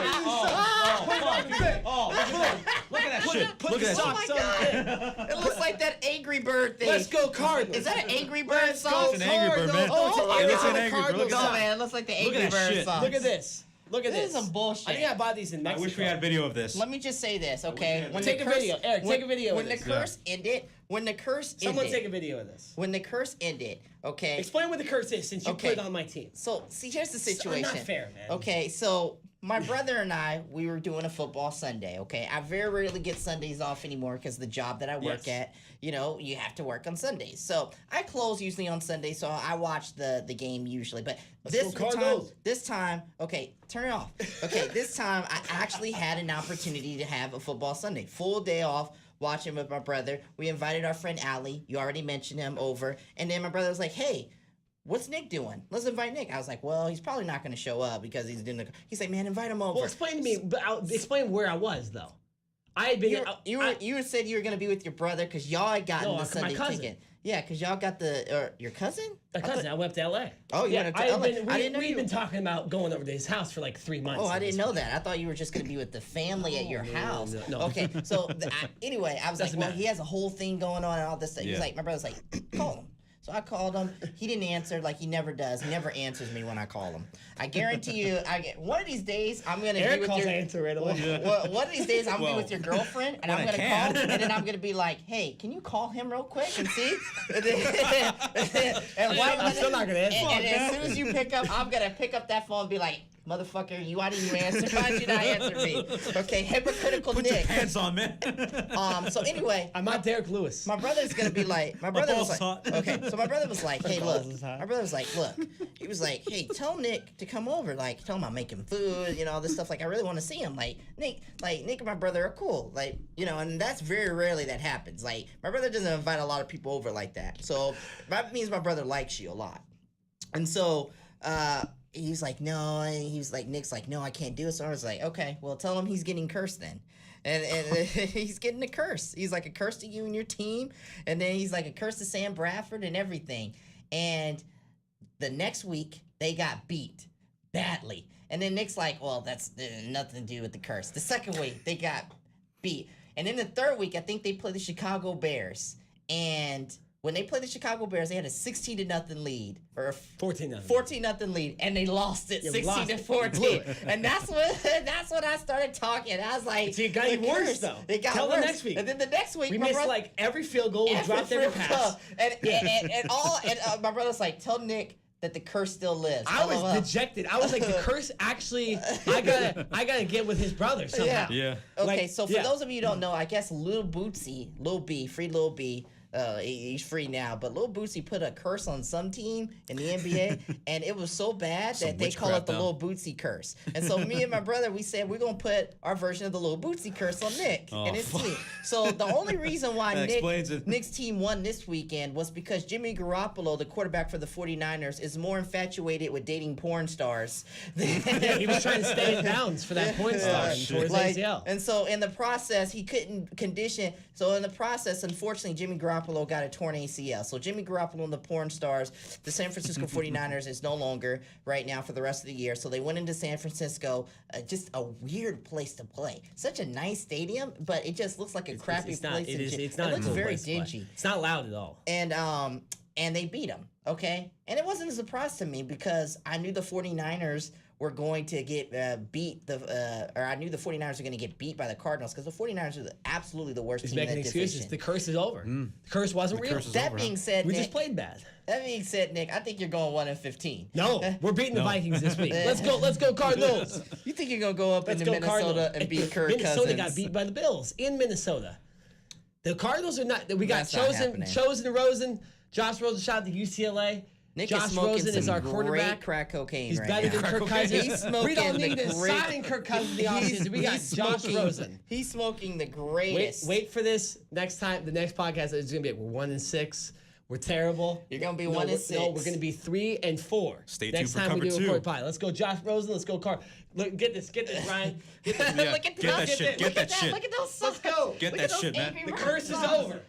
Look at that shit. Put Look the at that Oh socks my shit. God! It looks like that Angry Bird thing. Let's go Cardinals. Is that an Angry Bird song? It's an Angry Bird, man. Oh, It looks my an God. Angry Bird. Look No, at that. man, it looks like the Look at Angry that Bird shit. song. Look at this. Look at This this. is some bullshit. I think I bought these in I Mexico. wish we had video of this. Let me just say this, okay? When Take the a video. Eric, take a video of When the this. curse ended, Someone take a video of this. when the curse ended, okay? Explain what the curse is since you Okay. played on my team. So, see, here's the situation. not fair, man. Okay, so my brother and I, we were doing a football Sunday, okay? I very rarely get Sundays off anymore because the job that I work Yes. at, you have to work on Sundays. So I close usually on Sundays, so I watch the game usually. But go Cardinals. this time, okay, turn it off. Okay, this time I actually had an opportunity to have a football Sunday. Full day off. Watching with my brother. We invited our friend Allie. You already mentioned him over. And then my brother was like, hey, what's Nick doing? Let's invite Nick. I was like, well, he's probably not going to show up because he's doing the... He's like, man, invite him over. Well, explain to me. But explain where I was though. I had been. You said you were going to be with your brother because y'all had gotten No, the my Sunday cousin. ticket. Yeah, because y'all got your cousin? A cousin. I went up to LA. Oh, you went up to I had LA. been- I didn't know we'd you- been talking about going over to his house for like 3 months. Oh, I at didn't this know point. that. I thought you were just going to be with the family at your house. no. Okay, so anyway, I was like, Doesn't well, matter. he has a whole thing going on and all this stuff. He was Yeah. like, my brother's like, call him. So I called him. He didn't answer like he never does. He never answers me when I call him. I guarantee you, one of these days I'm gonna Eric be with calls your. answer right away. One of these days I'm gonna be with your girlfriend and I'm when I gonna can. call and then I'm gonna be like, hey, can you call him real quick and see? And I'm still not gonna answer. And as soon as you pick up, I'm gonna pick up that phone and be like, motherfucker, why didn't you answer? Why did you not answer me? Okay, hypocritical Put your Nick. pants on, man. So anyway, I'm not Derek Lewis. my brother's gonna be like, my brother was balls like, hot. okay, so my brother was like, hey, look, balls is hot. my brother was like, look, he was like, hey, tell Nick to come over, like, tell him I'm making food, all this stuff, like, I really want to see him, like, Nick and my brother are cool, like, and that's very rarely that happens, like, my brother doesn't invite a lot of people over like that, so that means my brother likes you a lot, and so, he's like, no, and he was like, Nick's like, no, I can't do it, so I was like, okay, well, tell him he's getting cursed then. And he's getting a curse. He's like a curse to you and your team. And then he's like a curse to Sam Bradford and everything. And the next week, they got beat badly. And then Nick's like, well, that's nothing to do with the curse. The second week, they got beat. And then the third week, I think they played the Chicago Bears. And when they played the Chicago Bears, they had a 16-0 lead. Or 14-0. 14-0 lead, and they lost it Yeah, we lost it. 16-14. Blew it. And that's when I started talking. I was like, See, it got even the worse, curse. though. It got Tell them worse. next week. And then the next week, We my missed brother, like every field goal. We dropped every pass. And my brother's like, tell Nick that the curse still lives. I was LOL. dejected. I was like, the curse actually. I gotta get with his brother somehow. Yeah. Yeah. Okay, Like, so for yeah. those of you who don't know, I guess Lil B, Free Lil B, He's free now. But Lil Bootsy put a curse on some team in the NBA, and it was so bad that they call it the Lil Bootsy curse. And so me and my brother, we said we're going to put our version of the Lil Bootsy curse on Nick and his team. So the only reason why Nick's team won this weekend was because Jimmy Garoppolo, the quarterback for the 49ers, is more infatuated with dating porn stars. He was trying to stay in bounds for that porn star towards ACL. And so in the process, he couldn't condition. So in the process, unfortunately, Jimmy Garoppolo got a torn ACL. So Jimmy Garoppolo and the porn stars, the San Francisco 49ers is no longer right now for the rest of the year. So they went into San Francisco, just a weird place to play. Such a nice stadium, but it just looks like a crappy place. It's not. It looks very dingy. It's not loud at all. And they beat them, okay? And it wasn't a surprise to me because I knew the 49ers were going to get I knew the 49ers were going to get beat by the Cardinals because the 49ers are absolutely the worst team in that division. He's making excuses. The curse is over. The curse wasn't real. That being said, we just played bad. That being said, Nick, I think you're going 1-15. No, we're beating the Vikings this week. Let's go Cardinals. You think you're going to go up into Minnesota and beat Kirk Cousins? Minnesota got beat by the Bills in Minnesota. The Cardinals are not. We got Chosen Rosen. Josh Rosen shot to UCLA. Nick Josh Rosen is our quarterback. Crack cocaine. He's better than Kirk Cousins. We don't need to sign Kirk Cousins in the offseason. We got Josh Rosen. He's smoking the greatest. Wait for this next time. The next podcast is going to be we're 1-6. We're terrible. You're going to be 1-6. No, we're going to be 3-4. Stay tuned for cover 2. Next time we do a report pie. Let's go Josh Rosen. Let's go Carr. Look, get this, Ryan. Get this. Look at that shit. Get that shit. Look at those. Let's go. Get that shit, man. The curse is over.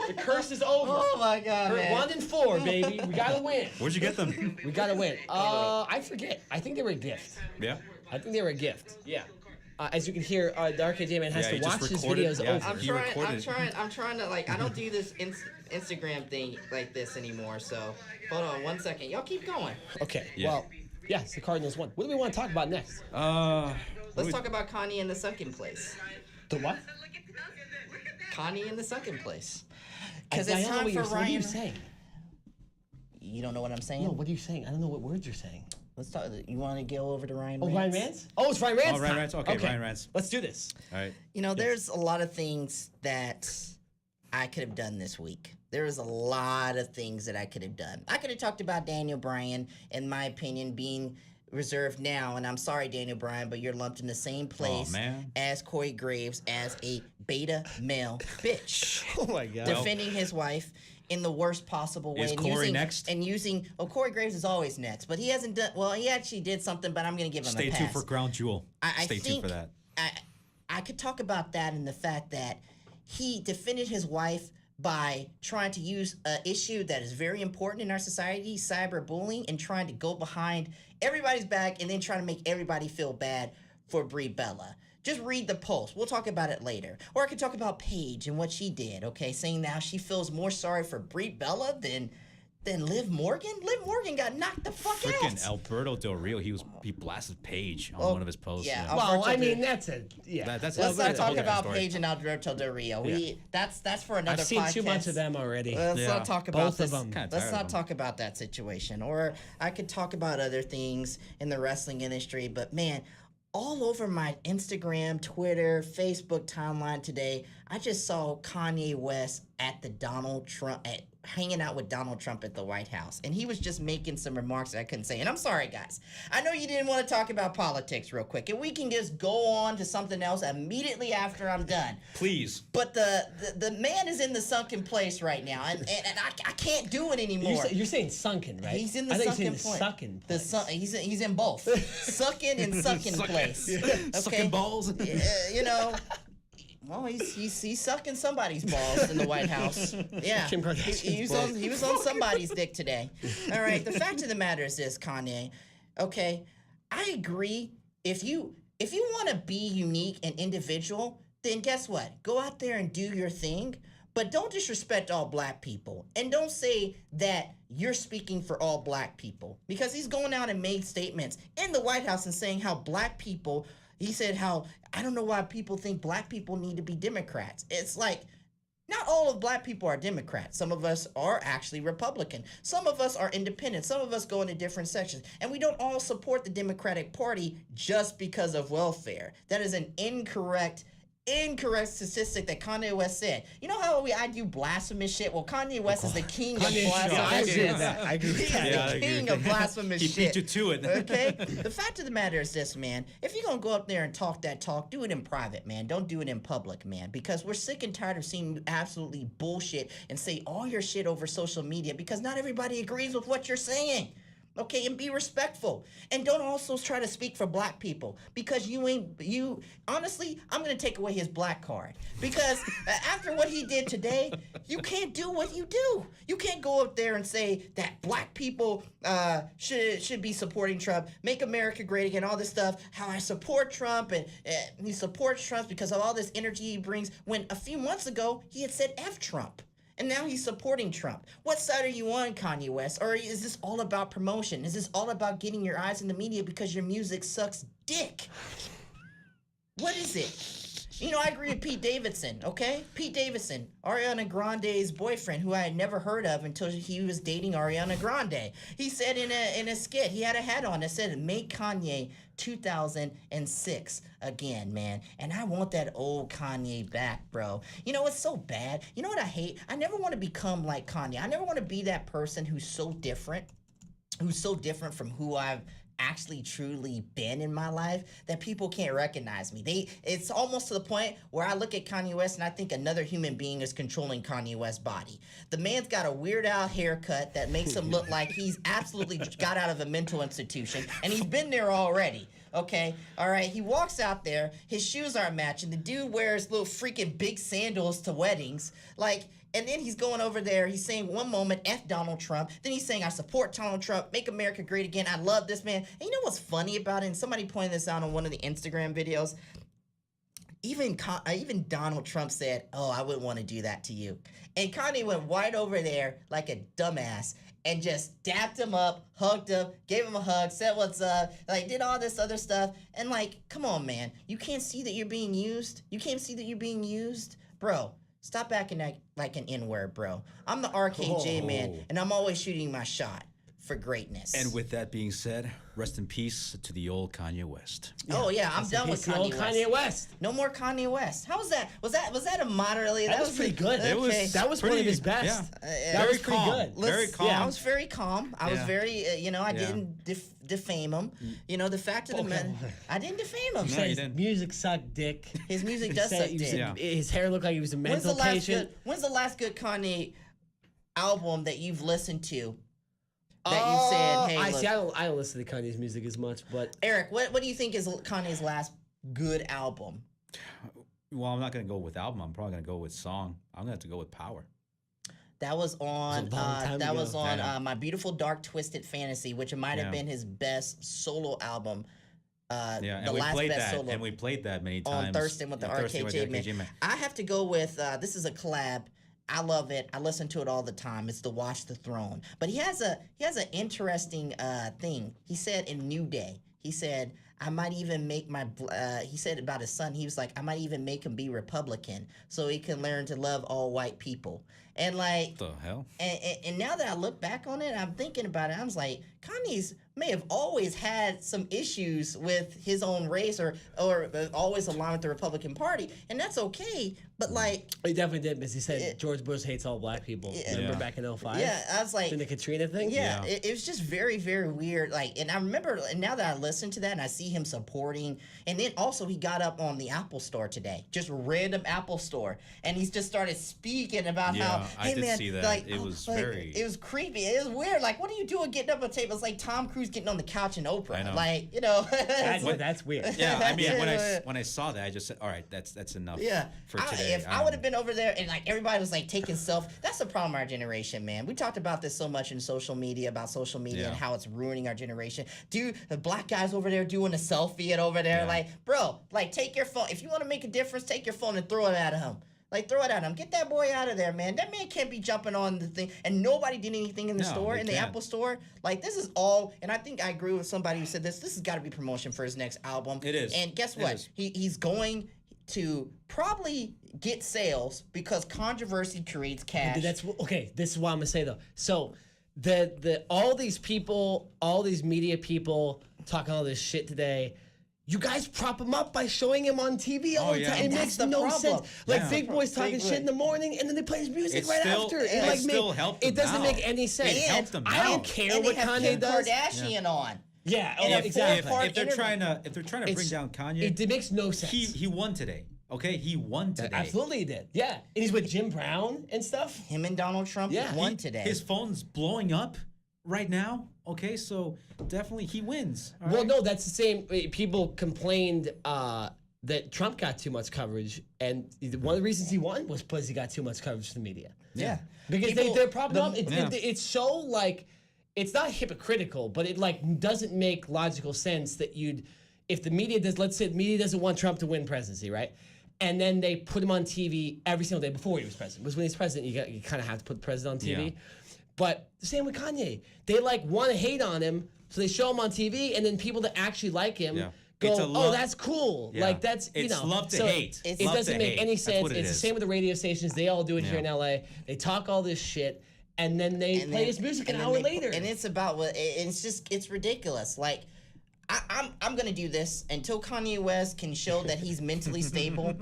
The curse is over. Oh my God, man. 1-4, baby. We gotta win. Where'd you get them? We gotta win. I forget. I think they were a gift. Yeah. I think they were a gift. Yeah. As you can hear, the RKJ man has to watch his videos over. I'm trying to I don't do this Instagram thing like this anymore. So hold on 1 second. Y'all keep going. Okay. Yeah. Well, yes, the Cardinals won. What do we want to talk about next? Let's talk about Kanye in the sunken place. The what? Kanye in the sunken place. Because it's time for Ryan. What are you saying? You don't know what I'm saying? No, what are you saying? I don't know what words you're saying. Let's talk. You want to go over to Ryan Rants? Oh, Ryan Rants? Oh, it's Ryan Rants. Oh, Ryan Rants. Okay, Ryan Rants. Let's do this. All right. There's a lot of things that I could have done this week. There was a lot of things that I could have done. I could have talked about Daniel Bryan, in my opinion, being reserved now. And I'm sorry, Daniel Bryan, but you're lumped in the same place as Corey Graves as a beta male bitch. Oh, my God. Defending his wife in the worst possible way. Is Corey next? Corey Graves is always next, but he hasn't done, he actually did something, but I'm going to give him a pass. Stay tuned for Crown Jewel. Stay tuned for that. I could talk about that and the fact that he defended his wife by trying to use an issue that is very important in our society, cyberbullying, and trying to go behind everybody's back and then trying to make everybody feel bad for Brie Bella. Just read the post. We'll talk about it later. Or I could talk about Paige and what she did, okay? Saying now she feels more sorry for Brie Bella than Liv Morgan. Liv Morgan got knocked the fuck out. Freaking Alberto Del Rio, he blasted Paige on one of his posts. Yeah. Well, I mean, that's a Let's not talk about Paige and Alberto Del Rio. That's for another podcast. I've seen too much of them already. Let's not talk about both of them. Let's not talk about that situation. Or I could talk about other things in the wrestling industry, but man, all over my Instagram, Twitter, Facebook timeline today, I just saw Kanye West at the hanging out with Donald Trump at the White House. And he was just making some remarks that I couldn't say. And I'm sorry, guys. I know you didn't want to talk about politics real quick. And we can just go on to something else immediately after I'm done. Please. But the man is in the sunken place right now. And I can't do it anymore. You're saying sunken, right? He's in the sunken place. He's in both. Sucking and sunken place. Okay? Sucking balls. Well, he's sucking somebody's balls in the White House. Yeah, he was on somebody's dick today. All right. The fact of the matter is this, Kanye. Okay, I agree. If you want to be unique and individual, then guess what? Go out there and do your thing. But don't disrespect all black people. And don't say that you're speaking for all black people. Because he's going out and made statements in the White House and saying how black people, he said how, I don't know why people think black people need to be Democrats. It's like, not all of black people are Democrats. Some of us are actually Republican. Some of us are independent. Some of us go into different sections. And we don't all support the Democratic Party just because of welfare. That is an incorrect incorrect statistic that Kanye West said. You know how I do blasphemous shit? Well, Kanye West is the king of blasphemous I agree shit. with that. I agree with He's that. the king of blasphemous He shit. beat you to it. Okay? The fact of the matter is this, man. If you're going to go up there and talk that talk, do it in private, man. Don't do it in public, man. Because we're sick and tired of seeing you absolutely bullshit and say all your shit over social media because not everybody agrees with what you're saying. Okay, and be respectful. And don't also try to speak for black people because honestly, I'm going to take away his black card. Because after what he did today, you can't do what you do. You can't go up there and say that black people should be supporting Trump, make America great again, all this stuff, how I support Trump, and he supports Trump because of all this energy he brings, when a few months ago, he had said F Trump. And now he's supporting Trump. What side are you on, Kanye West? Or is this all about promotion? Is this all about getting your eyes in the media because your music sucks dick? What is it? You know, I agree with Pete Davidson, okay? Pete Davidson, Ariana Grande's boyfriend, who I had never heard of until he was dating Ariana Grande. He said in a skit, he had a hat on that said, "Make Kanye 2006 again, man." And I want that old Kanye back, bro. You know what's so bad? You know what I hate? I never want to become like Kanye. I never want to be that person who's so different from who I've actually truly been in my life that people can't recognize me. It's almost to the point where I look at Kanye West and I think another human being is controlling Kanye West's body. The man's got a Weird Al haircut that makes him look like he's absolutely got out of a mental institution, and he's been there already. Okay, all right. He walks out there. His shoes aren't matching. The dude wears little freaking big sandals to weddings. And then he's going over there. He's saying one moment, F Donald Trump. Then he's saying, I support Donald Trump. Make America great again. I love this man. And you know what's funny about it? And somebody pointed this out on one of the Instagram videos. Even Donald Trump said, "Oh, I wouldn't want to do that to you." And Kanye went right over there like a dumbass and just dapped him up, hugged him, gave him a hug, said what's up, did all this other stuff. And come on, man. You can't see that you're being used? You can't see that you're being used? Bro, stop acting like an N-word, bro. I'm the RKJ man, and I'm always shooting my shot for greatness. And with that being said, rest in peace to the old Kanye West. Oh yeah, I'm done with Kanye West. No more Kanye West. How was that? Was that a moderately? That was pretty good. Okay. That was one of his best. Yeah. That was pretty good. Very calm. Yeah, I was very calm. I was very, I didn't defame him. You know, the fact of the matter, I didn't defame him. No, you didn't. Music sucked dick. His music does suck dick. His hair looked like he was a mental patient. When's the last good Kanye album that you've listened to? That you said, hey, I don't listen to Kanye's music as much, but Eric, what do you think is Kanye's last good album? Well, I'm not going to go with album. I'm probably going to go with song. I'm going to have to go with Power. That was on My Beautiful Dark Twisted Fantasy, which might have been his best solo album. And we played that many times on Thurston with the RKJ man. I have to go with this is a collab. I love it. I listen to it all the time. It's the Watch the Throne. But he has an interesting thing. He said in New Day, he said, I might even make he said about his son, he was like, I might even make him be Republican so he can learn to love all white people. And the hell? And now that I look back on it, I'm thinking about it. I was like, Kanye's may have always had some issues with his own race or always aligned with the Republican Party, and that's okay. But he definitely did, because he said George Bush hates all black people. Remember back in 2005? Yeah, I was like, in the Katrina thing. Yeah, it was just very, very weird. And I remember, and now that I listen to that and I see him supporting, and then also he got up on the Apple Store today, just random Apple Store, and he's just started speaking about how, hey I did man, see that. It was it was creepy. It was weird. What are you doing getting up on a table? It's like Tom Cruise getting on the couch in Oprah. I know. That's weird. Yeah, I mean, when I saw that, I just said, all right, that's enough. For today. If I would have been over there and everybody was taking that's the problem of our generation, man. We talked about this so much in social media about social media and how it's ruining our generation. Dude, the black guys over there doing a selfie and over there, bro, take your phone. If you want to make a difference, take your phone and throw it at him. Throw it at him. Get that boy out of there, man. That man can't be jumping on the thing. And nobody did anything in the store, in the Apple Store. This is all, and I think I agree with somebody who said this has got to be promotion for his next album. It is. And guess what? He's going to probably get sales because controversy creates cash. This is what I'm going to say, though. So, all these people, all these media people talking all this shit today, you guys prop him up by showing him on TV all the time. It makes the no problem. sense. Like Yeah. Big Boy's talking Big shit Boy. in the morning, and then they play his music right still- after. it like still helped It him doesn't out. make any sense. It helped him I don't out. care And what they have Kanye Kim does. Kardashian on. Yeah, And a exactly. four-part If they're interview. trying to bring down Kanye, It makes no sense. he won today. Okay, he won today. Absolutely did. Yeah, and he's with Jim Brown and stuff. Him and Donald Trump Yeah. won today. His phone's blowing up right now. Okay, so definitely he wins. All Well, right? no, that's the same. People complained that Trump got too much coverage, and one of the reasons he won was because he got too much coverage from the media. yeah. Because People- they're propping up. Yeah. It's so like, it's not hypocritical, but it like doesn't make logical sense that if the media does, let's say the media doesn't want Trump to win presidency, right? And then they put him on TV every single day before he was president. Because when he's president, you kind of have to put the president on TV. Yeah. But the same with Kanye. They like want to hate on him, so they show him on TV, and then people that actually like him Yeah. go, It's a "Oh, love- that's cool." Yeah. Like that's It's you know, love to so hate. It It's love doesn't to make hate. any That's sense. what it It's the is. same with the radio stations. They all do it here in Yeah. LA. They talk all this shit, and then they And play then- his music an and then hour they- later. And it's about what it's ridiculous. Like I'm gonna do this until Kanye West can show that he's mentally stable.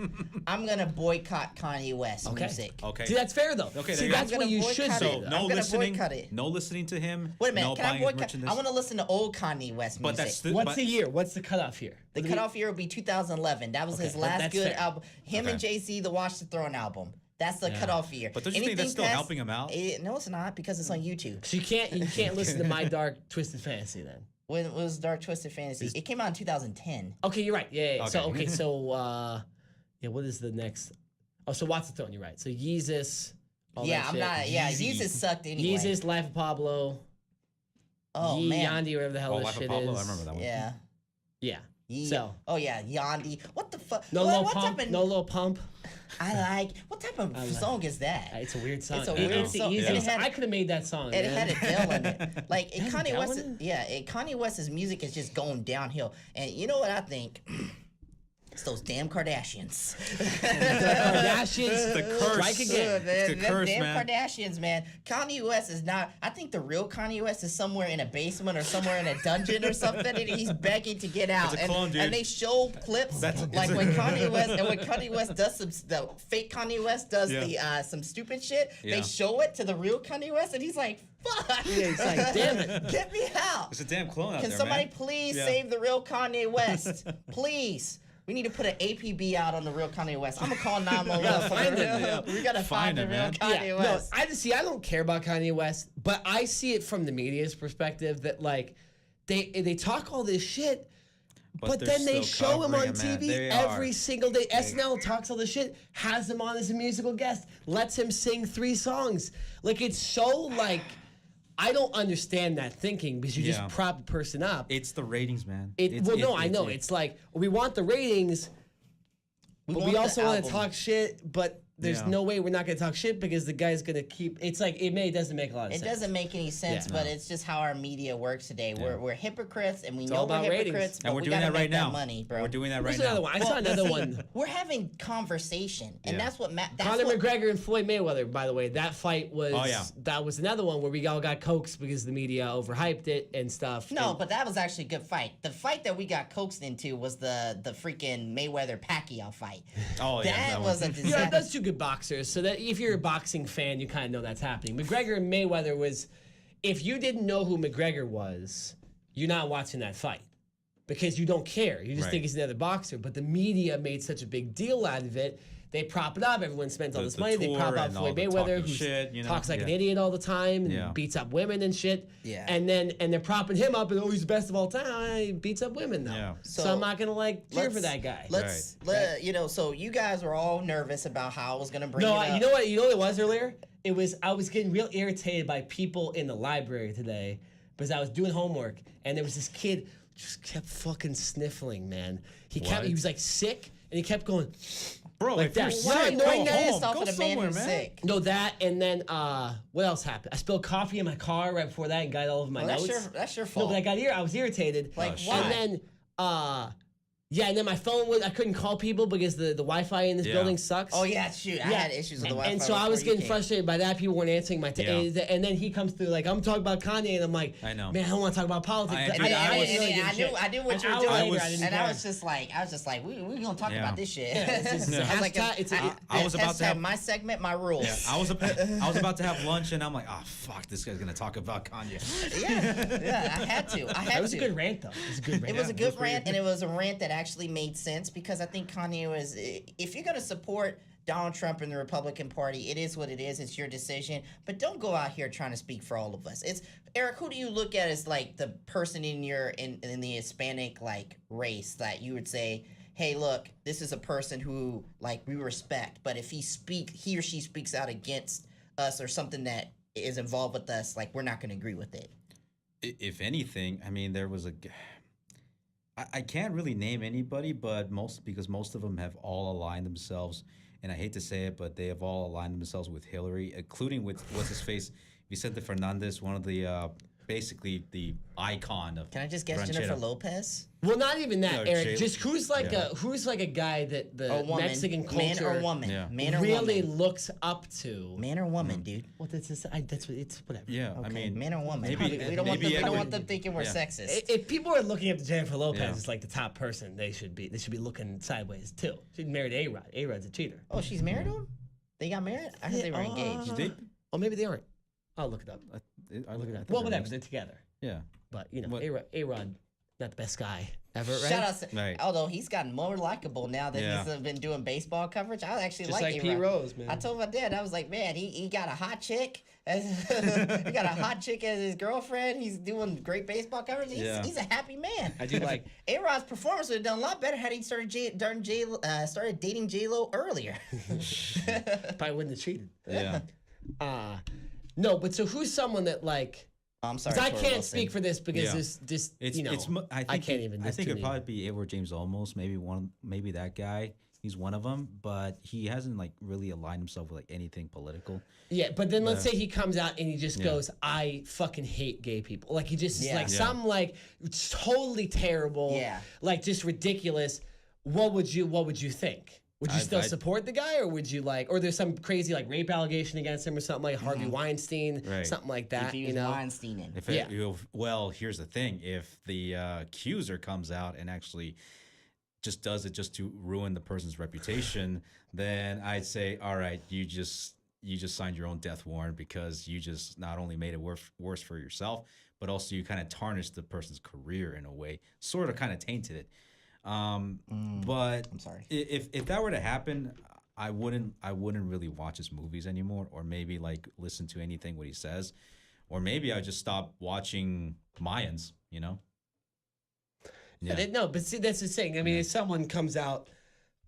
I'm gonna boycott Kanye West music. Okay. See, that's fair though. Okay, See, there you that's go. what you I'm should gonna do. boycott it. No I'm gonna listening. boycott it. No listening to him. Wait a minute, No can I buying his boycott? merchandise. I want to listen to old Kanye West But music. that's the, What's but, the year? What's the cutoff year? The cutoff year will be 2011. That was his Okay, last that's good fair. album. Him and Okay. Jay-Z, the Watch the Throne album. That's the cutoff year. But don't you think that's still helping him out? No, it's not because it's on YouTube. So you can't listen to My Dark Twisted Fantasy then. When it was Dark Twisted Fantasy, it came out in 2010. Okay, you're right. Yeah. So Okay. yeah. What is the next? Oh, so Watch the Throne. You're right. So Yeezus. all Yeah, that I'm shit. not. Yeah, Yeezy. Jesus sucked anyway. Yeezus, Life of Pablo. Oh Yee man. Yandi, whatever the hell Oh, this Life of shit Pablo. is. I remember that one. Yeah. Yeah. Ye- So Oh yeah, Yandi. What the fuck? no what, low what pump. type of, No low pump. I like. What type of song is that? It's a weird song. It's a It- weird it's the song. easiest- And it had- I could have made that song. It man. had Adele in it. Like Had Kanye Adele West. in it? Yeah, Kanye West's music is just going downhill. And you know what I think? It's those damn Kardashians. Kardashians. The curse. Strike again. It's the Them curse, damn man. Kardashians, man. Kanye West is not. I think the real Kanye West is somewhere in a basement or somewhere in a dungeon or something, and he's begging to get out. It's a clone, dude. And they show clips That's- like it's a- when Kanye West does the fake Kanye West does Yeah. the some stupid shit. Yeah. They show it to the real Kanye West, and he's like, "Fuck, he's like, damn it. get me out." It's a damn clone out Can there, somebody man. please Yeah. save the real Kanye West? Please. We need to put an APB out on the real Kanye West. I'm gonna call 911. find him, yeah. We gotta find Find the him, real man. Kanye Yeah, no, West. I don't care about Kanye West, but I see it from the media's perspective that like they talk all this shit, but they're then they still show him on covering him, man. TV They every are. single day. SNL talks all this shit, has him on as a musical guest, lets him sing 3 songs. Like it's so like I don't understand that thinking because you Yeah. just prop a person up. It's the ratings, man. I know. It's like we want the ratings, but want we the also want to album. talk shit. But there's Yeah. no way we're not going to talk shit because the guy's going to keep. It's like it doesn't make a lot of It sense. doesn't make any sense, Yeah. but it's just how our media works today. We're hypocrites, and we all know we're about ratings. hypocrites, but and we're we doing gotta that right make that now. money, bro. We're doing that right There's another now. one. I saw another one. We're having conversation, and Yeah. that's what that's Conor what, McGregor and Floyd Mayweather. By the way, that fight was. Oh, yeah. That was another one where we all got coaxed because the media overhyped it and stuff. No, and, but that was actually a good fight. The fight that we got coaxed into was the freaking Mayweather Pacquiao fight. Oh, yeah, that that was a one. disaster. yeah, that's two good boxers. So that if you're a boxing fan, you kind of know that's happening. McGregor and Mayweather was. If you didn't know who McGregor was, you're not watching that fight because you don't care. You just Right. think he's another boxer. But the media made such a big deal out of it. They prop it up. Everyone spends all this The money. They tour prop up and all Floyd the Mayweather, talking who shit, you know? talks like an Yeah. idiot all the time and Yeah. beats up women and shit. Yeah. And they're propping him up and he's the best of all time. He beats up women though. Yeah. So, So, I'm not gonna like cheer for that guy. So you guys were all nervous about how I was gonna bring No, it up. you know what? You know what it was earlier? It was I was getting real irritated by people in the library today because I was doing homework and there was this kid just kept fucking sniffling, man. He What? was like sick and he kept going. Bro, Like if you're that. sick, Why go annoying that is home. off Go of the man somewhere, who's man. sick. No, that and then what else happened? I spilled coffee in my car right before that and got all over my Well, notes. that's your No, fault. but I was irritated. Like, Oh, shit. why? And then Yeah, and then my phone I couldn't call people because the Wi-Fi in this building sucks. Oh yeah, shoot. I had issues with the Wi-Fi. And so I was before you getting came. frustrated by that. People weren't answering my and then he comes through like, I'm talking about Kanye, and I'm like, I know. man, I don't want to talk about politics. I But mean, I And really I didn't knew care. what you were An doing, hour later, I didn't and care. I was just like, we're gonna talk about this shit. it's a I was like, hashtag- I was about to have my segment, my rules. Yeah, I was about to have lunch, and I'm like, oh fuck, this guy's gonna talk about Kanye. yeah, I had to. That was a good rant, though. It was a good rant. It was a good rant, and it was a rant that actually made sense because I think Kanye was. If you're gonna support Donald Trump and the Republican Party, it is what it is. It's your decision, but don't go out here trying to speak for all of us. It's Eric. Who do you look at as like the person in the Hispanic like race that you would say, hey, look, this is a person who like we respect, but if he or she speaks out against us or something that is involved with us, like we're not gonna agree with it. If anything, I mean, there was I can't really name anybody, but most of them have all aligned themselves, and I hate to say it, but they have all aligned themselves with Hillary, including with what's his face, Vicente Fernandez, one of the basically the icon of. Can I just guess ranchera. Jennifer Lopez? Well, not even that, No, Eric. Just who's like a guy that the Or woman, Mexican man culture or woman, Yeah. man or really woman, looks up to. man or woman, dude. Well, that's it's whatever. Yeah, I Okay, mean, man or woman. maybe- we don't want maybe them every- thinking we're yeah. sexist. If people are looking up to Jennifer Lopez Yeah. as like the top person, they should be looking sideways too. She's married to A-Rod. A-Rod's a cheater. Oh, she's married to him? They got married? I heard they were engaged. They- Oh, maybe they aren't. I'll look it up. I look at that. Well, whatever. They're together. Yeah. But you know, What- A-Rod, not the best guy ever, right? Shout out to, Right. although he's gotten more likable now that Yeah. he's been doing baseball coverage. I actually Just like A-Rod. Pete Rose, man. I told my dad, I was like, man, he got a hot chick. He got a hot chick as his girlfriend. He's doing great baseball coverage. He's a happy man. I do like. A-Rod's performance would have done a lot better had he started dating J-Lo earlier. Probably wouldn't have cheated. Yeah. No, but so who's someone that like? I'm sorry. 'Cause I Tori can't Wilson. speak for this because Yeah. this It's you know I think can't even. I there's think too it'd many. probably be Edward James Olmos, maybe that guy. He's one of them, but he hasn't like really aligned himself with like anything political. Yeah, but then let's say he comes out and he just Yeah. goes, "I fucking hate gay people." Like he just is Yeah. like Yeah. some like totally terrible, Yeah. like just ridiculous. What would you think? Would you still I'd- support the guy, or would you like, or there's some crazy like rape allegation against him or something like Harvey Weinstein, Right. something like If that? he You was know, Weinsteining. If Yeah. well, here's the thing: if the accuser comes out and actually just does it just to ruin the person's reputation, then I'd say, all right, you just signed your own death warrant because you just not only made it worse for yourself, but also you kind of tarnished the person's career in a way, sort of kind of tainted it. But I'm sorry. if that were to happen, I wouldn't really watch his movies anymore, or maybe like listen to anything what he says, or maybe I'd just stop watching Mayans. You know. Yeah. no, but see, that's the thing. I mean, if someone comes out,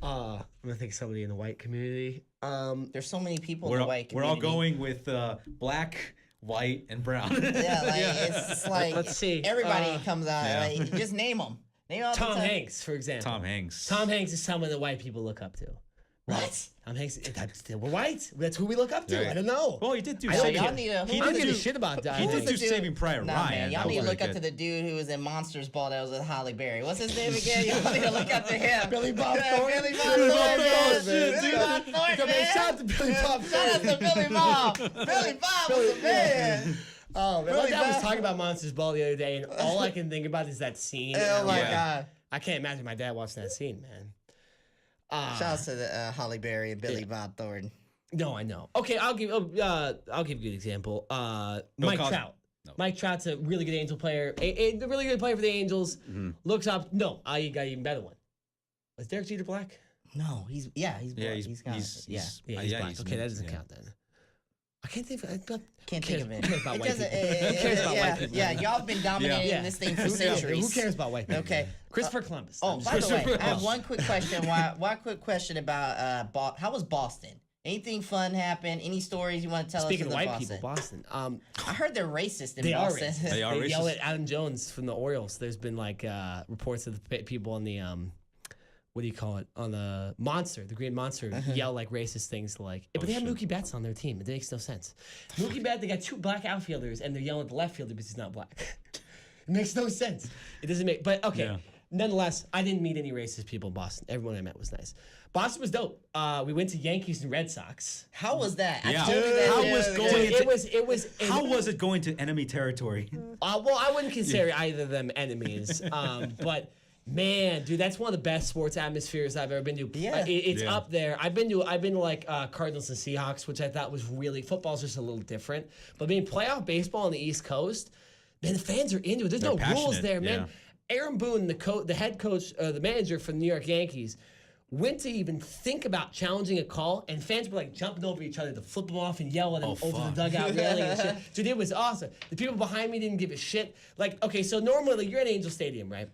I'm gonna think somebody in the white community. There's so many people in We're the all, white we're all community. going with black, white, and brown. Yeah, like it's just like Let's see. everybody comes out. yeah. Like, just name them. Name all the Tom time. Hanks, for example. Tom Hanks. Tom Hanks is someone that white people look up to. What? Tom Hanks, we're white. That's who we look up to. Right. I don't know. Well, he did do. I don't Saving- y'all need a- he I don't did give a do- shit about that. He Who did was do the dude- Saving Private Nah, Ryan. man, y'all That need to was look up really to good. the dude who was in Monsters Ball that was with Holly Berry. What's his name again? Y'all need to look up to him. Billy Bob Yeah, Thornton. Billy Bob Billy Bob Thornton, man. Thornton, man. Billy Bob Thornton, Come man. on, shout out to Billy Bob Shout out to Thornton. Billy Bob. Billy Bob was a man. Oh, man. My Billy dad was Bob. talking about Monsters Ball the other day, and all I can think about is that scene. Oh my Yeah. God. I can't imagine my dad watching that scene, man. Shout out to the Holly Berry and Billy Bob Thornton. No, I know. Okay, I'll give you a good example. Mike Cos- Trout. No. Mike Trout's a really good Angel player. A really good player for the Angels. Mm-hmm. Looks up. No, I got an even better one. Is Derek Jeter black? No, he's black. Yeah, He's he's got Yeah, yeah, he's black. Okay, that mixed, doesn't yeah. count then. I can't think of Can't think of it. Who cares about It white doesn't- people? Who cares about yeah, white people? Yeah, y'all have been dominating Yeah. this thing for Who centuries. cares about white people? Okay. Christopher Columbus. Oh, I'm by just- the way, Christopher I have Columbus. one quick question. One quick question about how was Boston? Anything fun happen? Any stories you want to tell Speaking us of in white Boston? people, Boston. I heard they're racist in They are Boston. racist. They are They yell racist. at Adam Jones from the Orioles. There's been like reports of the people on the what do you call it, on the Monster, the Green Monster, yell like racist things like. But they have shit. Mookie Betts on their team. It makes no sense. Mookie Betts, they got two black outfielders, and they're yelling at the left fielder because he's not black. It makes no sense. It doesn't make. But okay, nonetheless, I didn't meet any racist people in Boston. Everyone I met was nice. Boston was dope. We went to Yankees and Red Sox. How was that? I Yeah. told you that How the was other going day. It was. How was it going to enemy territory? Well, I wouldn't consider either of them enemies. But man, dude, that's one of the best sports atmospheres I've ever been to. Yeah. It's Yeah. up there. I've been to like Cardinals and Seahawks, which I thought was really football's just a little different. But being playoff baseball on the East Coast, man, the fans are into it. There's They're no rules passionate, there, man. yeah. Aaron Boone, the head coach, the manager for the New York Yankees, went to even think about challenging a call, and fans were like jumping over each other to flip them off and yell at him over the fuck. dugout railing and shit. Dude, it was awesome. The people behind me didn't give a shit. Like, okay, so normally you're at Angel Stadium, right?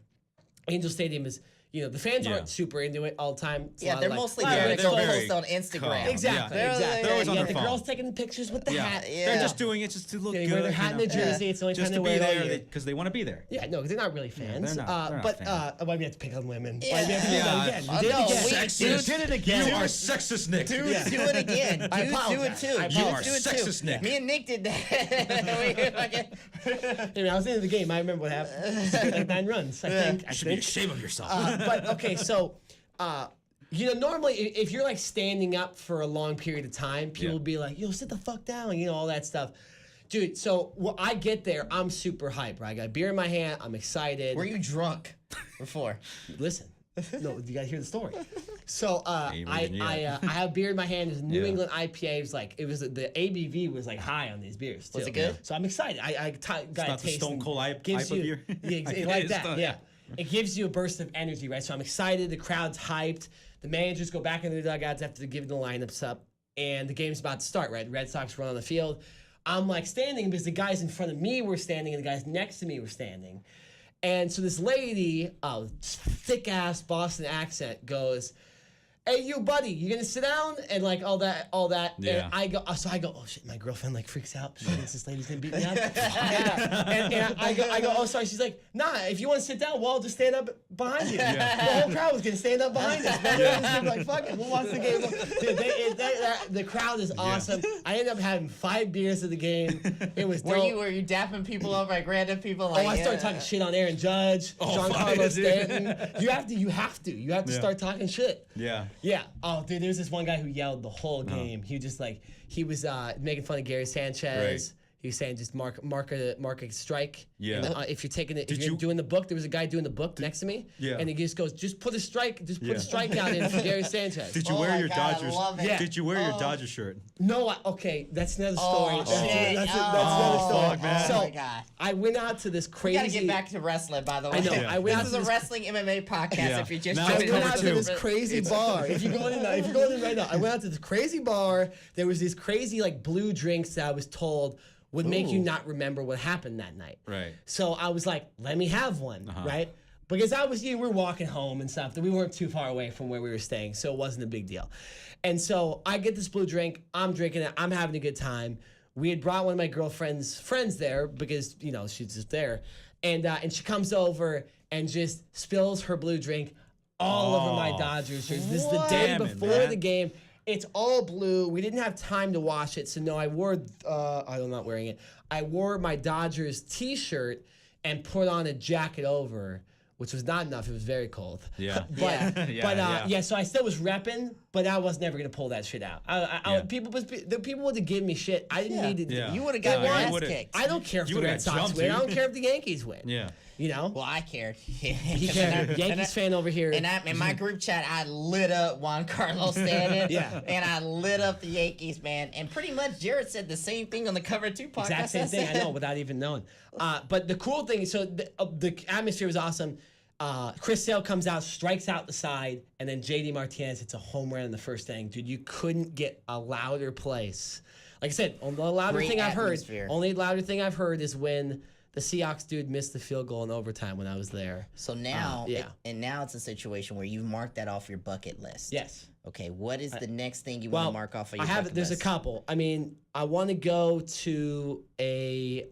Angel Stadium is, the fans Yeah. aren't super into it all the time. It's a Yeah, lot they're of, like, mostly "Wow, there we're to they're go very post on Instagram. calm. Exactly, Yeah. exactly. They're always on You their got the phone. girls taking the pictures with the hat. Yeah. They're just doing it just to look They good. wear their hat and their jersey. It's the only just time to they be wear it all there year. because they want to be there. Yeah, no, they're not really fans. they're not But fans. why do we have to pick on women? Yeah. Why do we have to do that Yeah. again? I We did it know, again. we- Sexist. Did it again. You are sexist, Nick. Dudes Yeah. do it again. Dudes do it apologize. too. I Dudes You are do it sexist, too. Nick. Me and Nick did that. I mean, I was into the game. I remember what happened. Like 9 runs, I think. You should be ashamed of yourself. But okay, so normally if you're like standing up for a long period of time, people will be like, sit the fuck down, all that stuff. Dude, so when I get there, I'm super hyped, right? I got beer in my hand, I'm excited. Were you drunk before? Listen. No, you gotta hear the story. So Ain't I even yet. have beer in my hand. It was New Yeah. England IPA. It was the ABV was like high on these beers too. Was it good? So I'm excited. I got not a the taste. Stone and Cold gives IPA you, beer? Yeah, It like is, that. though. Yeah, it gives you a burst of energy, right? So I'm excited. The crowd's hyped. The managers go back into the dugouts after giving the lineups up, and the game's about to start. Right, Red Sox run on the field. I'm like standing because the guys in front of me were standing and the guys next to me were standing. And so this lady, thick ass Boston accent, goes, "Hey, you buddy, you gonna sit down?" And like all that. Yeah. And I go, oh shit, my girlfriend like freaks out. She thinks this lady's gonna beat me up. and I go, oh sorry. She's like, nah, if you want to sit down, well, just stand up behind you. The whole crowd was gonna stand up behind us. Man. They was gonna be like, fuck it, we'll watch the game. Dude, the crowd is awesome. I ended up having 5 beers of the game. It was dope. Were you dapping people up like random people? Oh, Like, I started talking shit on Aaron Judge, fuck, Giancarlo dude. Stanton. You have to start talking shit. Yeah. Yeah. Oh, dude, there was this one guy who yelled the whole game. He just he was making fun of Gary Sanchez. Right. He was saying just mark a strike. Yeah. And, if you're taking it, if Did you're you- doing the book, there was a guy doing the book next to me. Yeah. And he just goes, just put a strike out in for Gary Sanchez. Did you Oh wear my your God, I Dodgers? love it. Yeah. Did you wear your Dodger shirt? No, okay, that's another story. Oh, That's shit. that's Oh, another story. fuck, man. So Oh my God. I went out to this We crazy. gotta get back to wrestling, by the way. I know. Yeah. I went out This is to a this wrestling MMA podcast. Yeah. If you just Now I it's joined went cover out us. to two. this crazy bar. If you go in right now, I went out to this crazy bar. There was these crazy blue drinks that I was told would make you Ooh. not remember what happened that night. Right. So I was like, let me have one, right? Because we were walking home and stuff. We weren't too far away from where we were staying, so it wasn't a big deal. And so I get this blue drink. I'm drinking it. I'm having a good time. We had brought one of my girlfriend's friends there because she's just there, and she comes over and just spills her blue drink all over my Dodgers shirts. This is the day Damn it, before man. the game. It's all blue. We didn't have time to wash it, so no, I wore. I'm not wearing it. I wore my Dodgers T-shirt and put on a jacket over, which was not enough. It was very cold. Yeah. But so I still was repping, but I was never gonna pull that shit out. Yeah. People would have given me shit. I didn't need to. Yeah. You would have got Yeah, your you ass would've- kicked. I don't care if You the would've Red got Sox jumped, win. I dude. don't care if the Yankees win. Yeah. Well, I cared. You care. Yankees fan over here. And in my group chat, I lit up Juan Carlos Stanton. Yeah. And I lit up the Yankees, man. And pretty much Jared said the same thing on the Cover 2 podcast. Exact same thing. I know, without even knowing. But the cool thing is, so the atmosphere was awesome. Chris Sale comes out, strikes out the side, and then JD Martinez hits a home run in the first inning. Dude, you couldn't get a louder place. Like I said, the louder Great thing atmosphere. only louder thing I've heard is when the Seahawks dude missed the field goal in overtime when I was there. So now, yeah. now it's a situation where you've marked that off your bucket list. Yes. Okay, what is the next thing you want to mark off of your bucket There's list? a couple. I mean, I want to go to a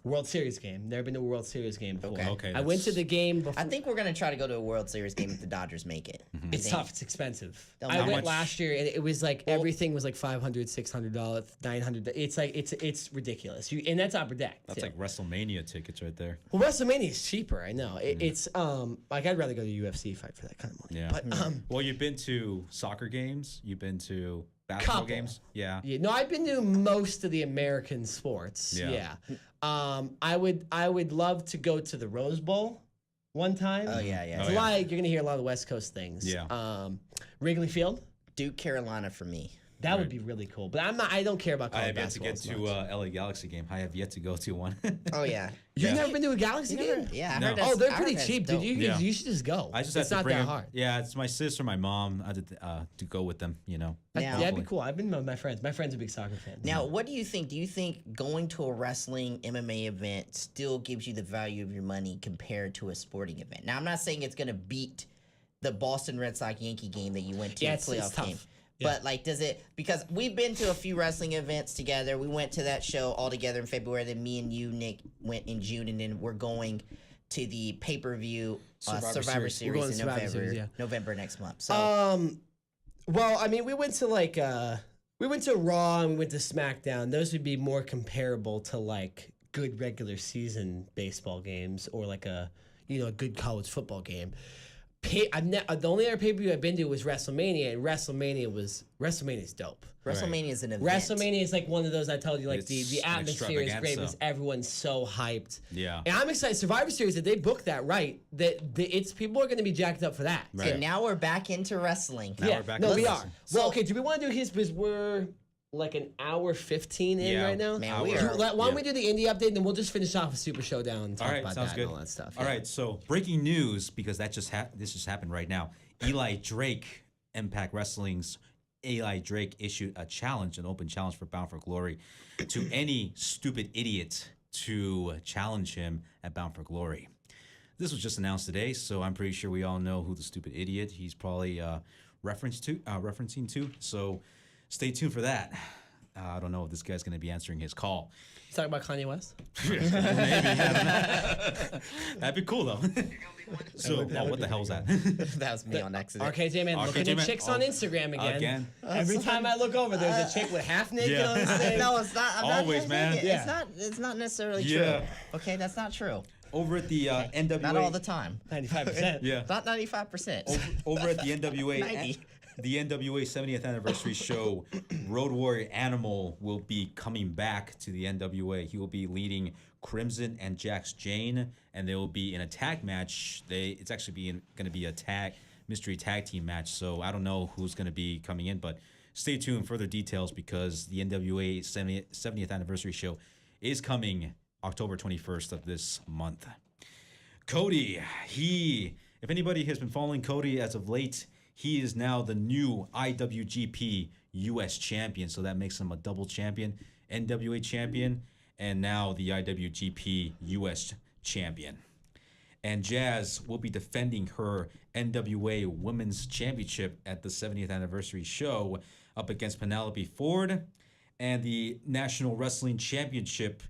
World Series game. Never been to a World Series game before. Okay. I went to the game before. I think we're gonna try to go to a World Series game if the Dodgers make it. It's tough. It's expensive. How I went much- last year, and it was like everything was like $500, $600, $900. It's like it's ridiculous. And that's Upper Deck. That's too. like WrestleMania tickets right there. Well, WrestleMania is cheaper. I know. It's like I'd rather go to a UFC fight for that kind of money. Yeah. But Well, you've been to soccer games. You've been to basketball Couple. games. Yeah. yeah, no, I've been to most of the American sports. Yeah. I would love to go to the Rose Bowl one time. Oh yeah, It's Oh, yeah. like you're gonna hear a lot of the West Coast things. Yeah. Wrigley Field. Duke, Carolina for me. That would be really cool. But I don't care about I college have yet to basketball. get as much. to LA Galaxy game. I have yet to go to one. Oh yeah. You've Yeah. never been to a Galaxy game? Yeah, I No. heard that's, Oh, they're I heard pretty that's cheap, dope. dude. Yeah. You should just go. I just it's have not to bring that them- hard. Yeah, it's my sister, my mom. I did to go with them. Now- Yeah, it'd be Hopefully. cool. I've been with my friends. My friends are big soccer fans. Now, what do you think? Do you think going to a wrestling MMA event still gives you the value of your money compared to a sporting event? Now, I'm not saying it's going to beat the Boston Red Sox Yankee game that you went to, Yeah, a it's playoff tough. game. Yeah. But like, does it? Because we've been to a few wrestling events together. We went to that show all together in February. Then me and you, Nick, went in June, and then we're going to the pay-per-view Survivor Series. We're Series going in to Survivor November. Series, yeah. November next month. So Well, I mean, we went to Raw and we went to SmackDown. Those would be more comparable to like good regular season baseball games or like a good college football game. The only other pay-per-view I've been to was WrestleMania, and WrestleMania's dope. WrestleMania is an event. WrestleMania is like one of those I told you, like It's the an atmosphere is great because extravaganza. everyone's so hyped. Yeah. And I'm excited. Survivor Series, if they book that right, it's people are going to be jacked up for that. Right. And now we're back into wrestling. Now Yeah, we're back no, to we are. wrestling. Well, So- okay, do we want to do his because we're like an hour 15 in Yeah. right now? Man, we Hour. are. Why don't Yeah. we do the indie update and then we'll just finish off with Super Showdown and talk All right, about sounds that good. and all that stuff. All yeah. right, so breaking news because that this just happened right now. Eli Drake, Impact Wrestling's Eli Drake issued a challenge, an open challenge for Bound for Glory, to any stupid idiot to challenge him at Bound for Glory. This was just announced today, so I'm pretty sure we all know who the stupid idiot he's probably referencing to. So stay tuned for that. I don't know if this guy's going to be answering his call. You talking about Kanye West? Maybe. I don't know. That'd be cool though. So, what the hell was that? That was me on accident. RKJ man, looking RKJ at man. chicks on Instagram again. Again. Every time I look over, there's a chick with half naked Yeah. on his thing. No, it's not. I'm Always, not man. saying it. Yeah. It's not necessarily Yeah. true. Okay, that's not true. Over at the NWA. Not all the time. 95%. Yeah. Not 95%. Over at the NWA. 90. The NWA 70th anniversary show, Road Warrior Animal will be coming back to the NWA. He will be leading Crimson and Jax Jane, and they will be in a tag match. It's actually going to be a mystery tag team match. So I don't know who's going to be coming in, but stay tuned for further details because the NWA 70th anniversary show is coming October 21st of this month. Cody, if anybody has been following Cody as of late, he is now the new IWGP US champion. So that makes him a double champion, NWA champion, and now the IWGP US champion. And Jazz will be defending her NWA Women's Championship at the 70th anniversary show up against Penelope Ford. And the National Wrestling Championship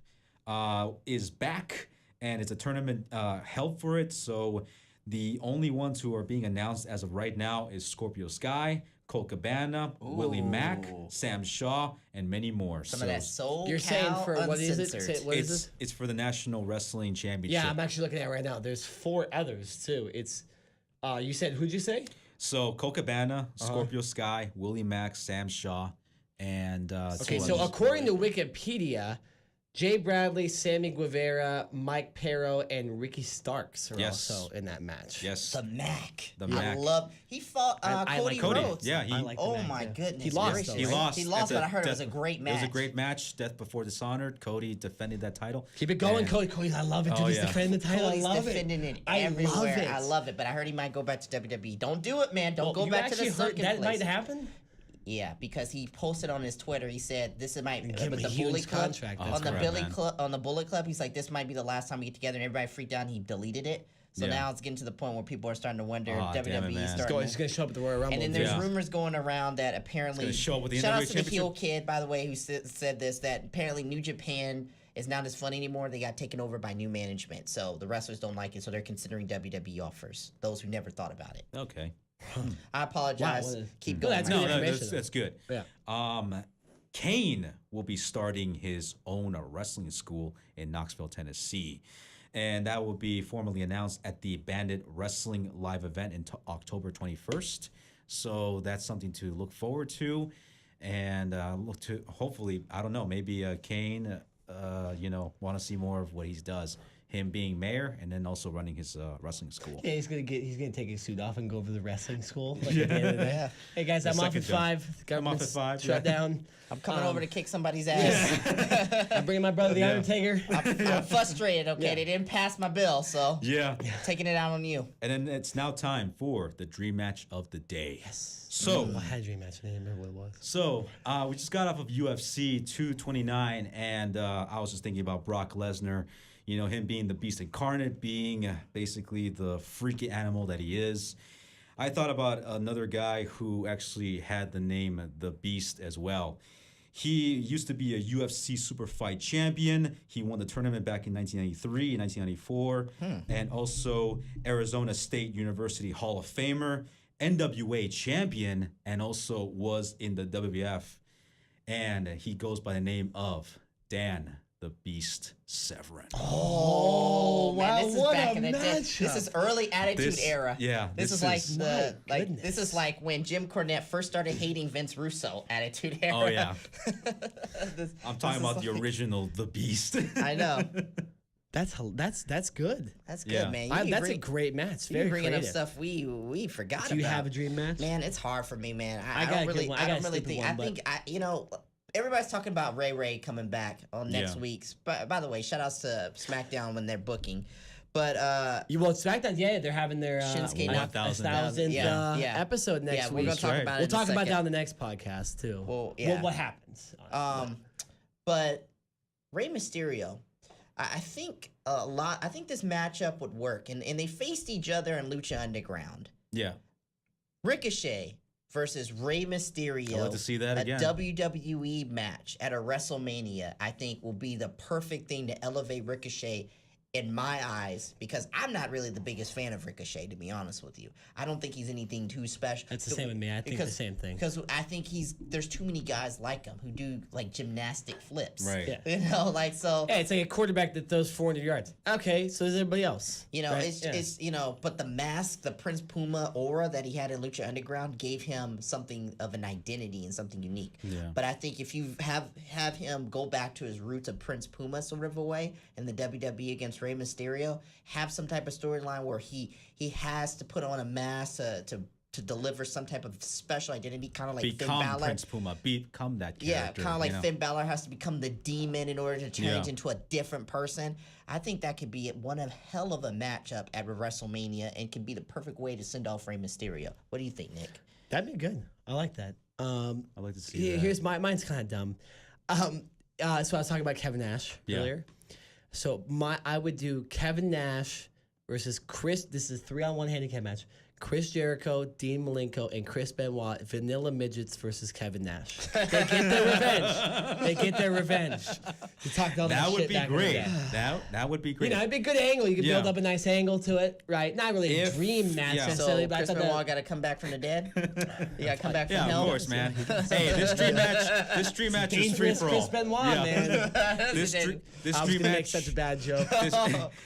is back, and it's a tournament held for it. So the only ones who are being announced as of right now is Scorpio Sky, Colt Cabana, Willie Mack, Sam Shaw, and many more. Some of that soul. You're saying for what is it? Uncensored. What is this? It's for the National Wrestling Championship. Yeah, I'm actually looking at it right now. There's 4 others too. It's you said who'd you say? So Colt Cabana, Scorpio Sky, Willie Mack, Sam Shaw, and Okay, two so others. according to Wikipedia, Jay Bradley, Sammy Guevara, Mike Pero, and Ricky Starks are Yes. also in that match. Yes. The Mac. The I Mac. love. He fought I Cody, like Cody. Rhodes. Yeah, I like the Oh Mac, my yeah. goodness. He lost, gracious. though, He right? lost. He lost, at but I heard it was Death- a great match. It was a great match. Death Before Dishonored. Cody defended that title. Keep it going, And- Cody. I love it. Dude, Oh, he's yeah. defending the title. Cody's I love defending it. it I everywhere. love it. I love it, but I heard he might go back to WWE. Don't do it, man. Don't Well, go you back to actually the heard sunken that place. might happen. Yeah, because he posted on his Twitter. He said this might Give him with a the huge Bullet Club contract. on That's the correct, Billy man. Club on the Bullet Club. He's like, this might be the last time we get together, and everybody freaked out. And he deleted it. So Yeah. now it's getting to the point where people are starting to wonder Aw, if damn it, WWE man. is He's starting. He's going to show up at the Royal Rumble. And then there's Yeah. rumors going around that apparently gonna show up with the shout out NWA to the heel Championship. kid, by the way, who said this, that apparently New Japan it's not as fun anymore. They got taken over by new management, so the wrestlers don't like it. So they're considering WWE offers. Those who never thought about it. Okay. I apologize. Wow, Keep well, going. that's Mike. good No, information, that's good. Yeah. Kane will be starting his own wrestling school in Knoxville, Tennessee. And that will be formally announced at the Bandit Wrestling Live event in October 21st. So that's something to look forward to. And look to, hopefully, I don't know, maybe Kane, want to see more of what he does. Him being mayor and then also running his wrestling school. Yeah, he's gonna take his suit off and go over to the wrestling school. Like, at the end of the day. Yeah. Hey guys, I'm off at 5. I'm off at 5. Shut down. I'm coming over to kick somebody's ass. I'm bringing my brother, the Undertaker. I'm frustrated. Okay, Yeah. they didn't pass my bill, so Yeah. taking it out on you. And then it's now time for the dream match of the day. Yes. So, I had a dream match. I didn't remember what it was. So we just got off of UFC 229, and I was just thinking about Brock Lesnar. You know, him being the beast incarnate, being basically the freaky animal that he is. I thought about another guy who actually had the name The Beast as well. He used to be a UFC super fight champion. He won the tournament back in 1993 and 1994, and also Arizona State University Hall of Famer, NWA champion, and also was in the WWF. And he goes by the name of Dan the Beast Severin. Oh, man, wow, this is what back a in the day. matchup. This is early Attitude This- Era. yeah, This this is like is- the My like this is goodness. like when Jim Cornette first started hating Vince Russo. Attitude Era. Oh, yeah. This- I'm talking this about is the like- original The Beast. I know. That's good. That's good, Yeah. man. That's a great match. You Very bringing creative. up stuff we forgot Do you about. have a dream match? Man, it's hard for me, man. I I got a don't good really, one. I I got don't a really stupid think. one, I think, everybody's talking about Ray coming back on next Yeah. week's. But by the way, shout outs to SmackDown when they're booking. But SmackDown, yeah, they're having their Shinsuke 1000th 1000th Yeah. episode next yeah, week. we're gonna talk right. about it. We'll in a talk about second. that on the next podcast too. Well, yeah. What happens? But Rey Mysterio, I think a lot. I think this matchup would work, and they faced each other in Lucha Underground. Yeah. Ricochet versus Rey Mysterio. I'd like to see that a again. WWE match at a WrestleMania, I think, will be the perfect thing to elevate Ricochet in my eyes, because I'm not really the biggest fan of Ricochet, to be honest with you. I don't think he's anything too special. That's the same with me. I think the same thing. Because I think there's too many guys like him who do like gymnastic flips. Right. Yeah. You know, like so. Yeah, it's like a quarterback that throws 400 yards. Okay, so is everybody else. You know, right? it's but the mask, the Prince Puma aura that he had in Lucha Underground gave him something of an identity and something unique. Yeah. But I think if you have him go back to his roots of Prince Puma sort of a way in the WWE against Rey Mysterio, have some type of storyline where he has to put on a mask to deliver some type of special identity, kind of like Finn Become Balor. Prince Puma. Become that Yeah, character. kind of like you know? Finn Balor has to become the demon in order to change Yeah. into a different person. I think that could be one of hell of a matchup at WrestleMania and could be the perfect way to send off Rey Mysterio. What do you think, Nick? That'd be good. I like that. I'd like to see that. Here's mine's kind of dumb. So I was talking about Kevin Nash earlier. So I would do Kevin Nash versus Chris. This is a 3-on-1 handicap match. Chris Jericho, Dean Malenko, and Chris Benoit, Vanilla Midgets versus Kevin Nash. They get their revenge. They get their revenge. You talked all that, That would shit be back in the great. day. That would be great. You know, it'd be a good angle. You could build Yeah. up a nice angle to it, right? Not really a If- dream match yeah. necessarily, So but I Chris thought Benoit that, got to come back from the dead? You got to come back from Yeah, hell? of course, man. Hey, this dream match is free dangerous for all. Chris Benoit, man. This I dream I was match. gonna make such a bad joke.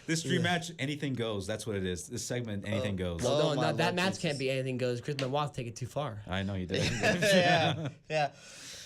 This dream match, anything goes. That's what it is. This segment, anything goes. Well, Oh, no, my that Lord match Jesus. can't be anything goes. Chris Benoit take it too far. I know you did. Yeah.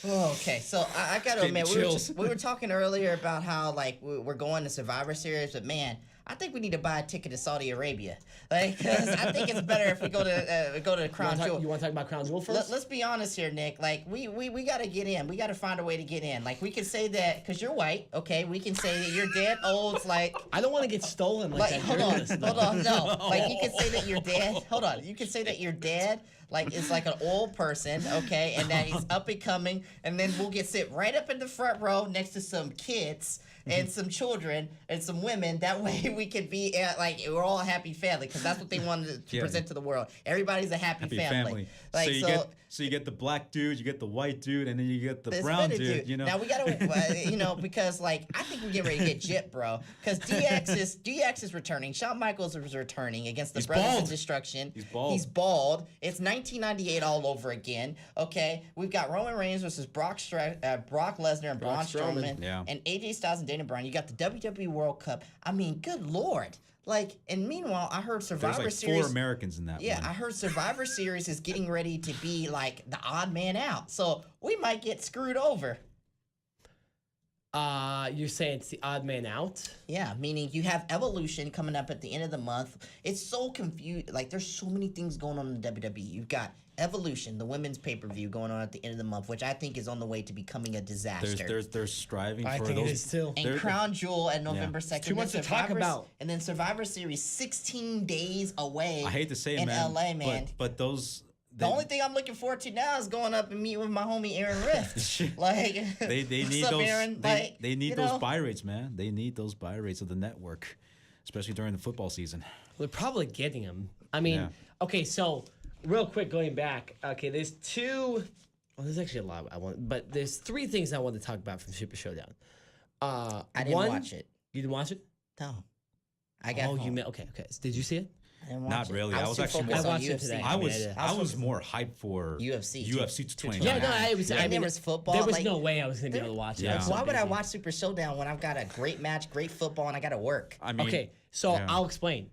Oh, okay, so I got to Getting admit, chills. we were talking earlier about how like we're going to Survivor Series, but man, I think we need to buy a ticket to Saudi Arabia. Like, 'cause I think it's better if we go to Crown Jewel. You want to talk about Crown Jewel first? Let's be honest here, Nick. Like, we got to get in. We got to find a way to get in. Like, we can say that because you're white. Okay, we can say that you're dead. Old, like. I don't want to get stolen like that. Hold during this, though. no. Like, you can say that you're dead. Hold on. You can say that you're dead. Like, it's like an old person, okay, and that he's up and coming, and then we'll sit right up in the front row next to some kids, and some children and some women. That way we could be like we're all a happy family because that's what they wanted to present to the world. Everybody's a happy family. Like so you get the black dude, you get the white dude, and then you get the brown dude. You know. Now we gotta, because like I think we're getting ready to get gypped, bro. Because DX is returning. Shawn Michaels is returning against the Brothers of Destruction. He's bald. It's 1998 all over again. Okay, we've got Roman Reigns versus Brock Lesnar and Braun Strowman, and AJ Styles and Daniel Bryan. You got the WWE World Cup. I mean, good lord. Like, and meanwhile, I heard Survivor Series. 4 Americans in that one. Yeah, I heard Survivor Series is getting ready to be like the odd man out. So we might get screwed over. You're saying it's the odd man out? Yeah, meaning you have Evolution coming up at the end of the month. It's so confused. Like, there's so many things going on in the WWE. You've got Evolution, the women's pay-per-view, going on at the end of the month, which I think is on the way to becoming a disaster. They're striving for I those. think it is too. And Crown Jewel at November 2nd. Too much to talk about. And then Survivor Series 16 days away. I hate to say it, in man. LA, man. But those. The only thing I'm looking forward to now is going up and meeting with my homie Aaron Rift. Like they need up, those Aaron? they need those buy rates, man. They need those buy rates of the network, especially during the football season. They're probably getting them. I mean, okay, so real quick going back. Okay, there's there's actually a lot I want, but there's 3 things I want to talk about from Super Showdown. I didn't watch it. You didn't watch it? No. I got home. You meant okay. Did you see it? Not really. I was actually more I watched it today. I was more hyped for UFC 229. Yeah, no, there was football. There was no way I was gonna be able to watch it. Yeah. Why would I watch Super Showdown when I've got a great match, great football, and I got to work? I mean, okay, so I'll explain.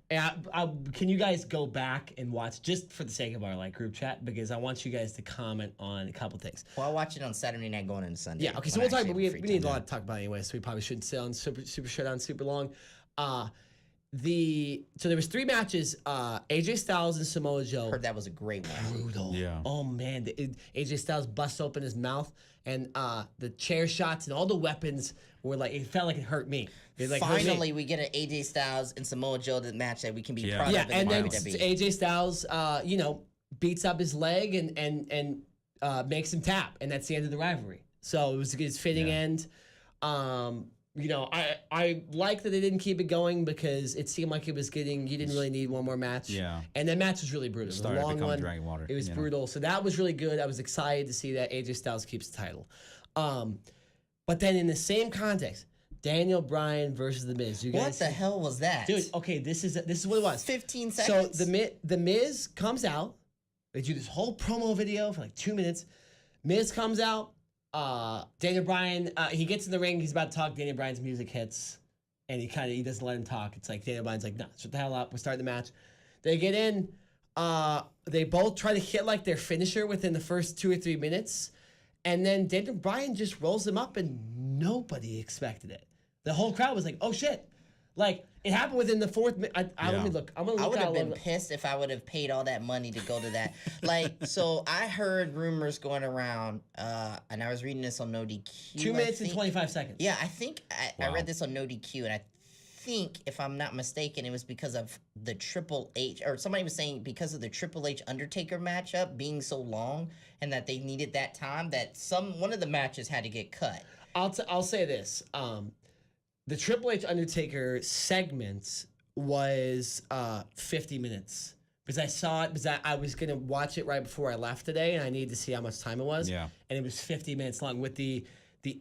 Can you guys go back and watch just for the sake of our group chat because I want you guys to comment on a couple things. Well, I watch it on Saturday night going into Sunday. Yeah. Okay. So we'll talk. But we need a lot to talk about anyway. So we probably shouldn't sit on Super Showdown super long. So there was 3 matches. AJ Styles and Samoa Joe. Heard that was a great one. Brutal. Yeah. Oh man, AJ Styles busts open his mouth, and the chair shots and all the weapons were like it felt like it hurt me. It, like, Finally, we get an AJ Styles and Samoa Joe match that we can be proud of. Yeah, and then WWE. AJ Styles, beats up his leg and makes him tap, and that's the end of the rivalry. So it was his fitting end. I like that they didn't keep it going because it seemed like it was getting. You didn't really need one more match. Yeah. And that match was really brutal. It was a long one. Dragon water. It was brutal. So that was really good. I was excited to see that AJ Styles keeps the title. But then in the same context, Daniel Bryan versus The Miz. What the hell was that? Dude, okay, this is what it was. 15 seconds. So the Miz comes out. They do this whole promo video for like 2 minutes. Miz comes out. Daniel Bryan, he gets in the ring. He's about to talk. Daniel Bryan's music hits, and he doesn't let him talk. It's like Daniel Bryan's like, no, shut the hell up. We're starting the match. They get in. They both try to hit like their finisher within the first 2 or 3 minutes, and then Daniel Bryan just rolls them up, and nobody expected it. The whole crowd was like, oh shit. Like, it happened within the 4th minute. Let me look. I'm going to look. I would have been pissed if I would have paid all that money to go to that. So I heard rumors going around, and I was reading this on No DQ. 2 minutes and 25 seconds. Yeah, I think I read this on No DQ, and I think, if I'm not mistaken, it was because of the Triple H, or somebody was saying because of the Triple H Undertaker matchup being so long, and that they needed that time, that one of the matches had to get cut. I'll say this. The Triple H Undertaker segment was 50 minutes because I saw it because I was going to watch it right before I left today, and I needed to see how much time it was. Yeah. And it was 50 minutes long with the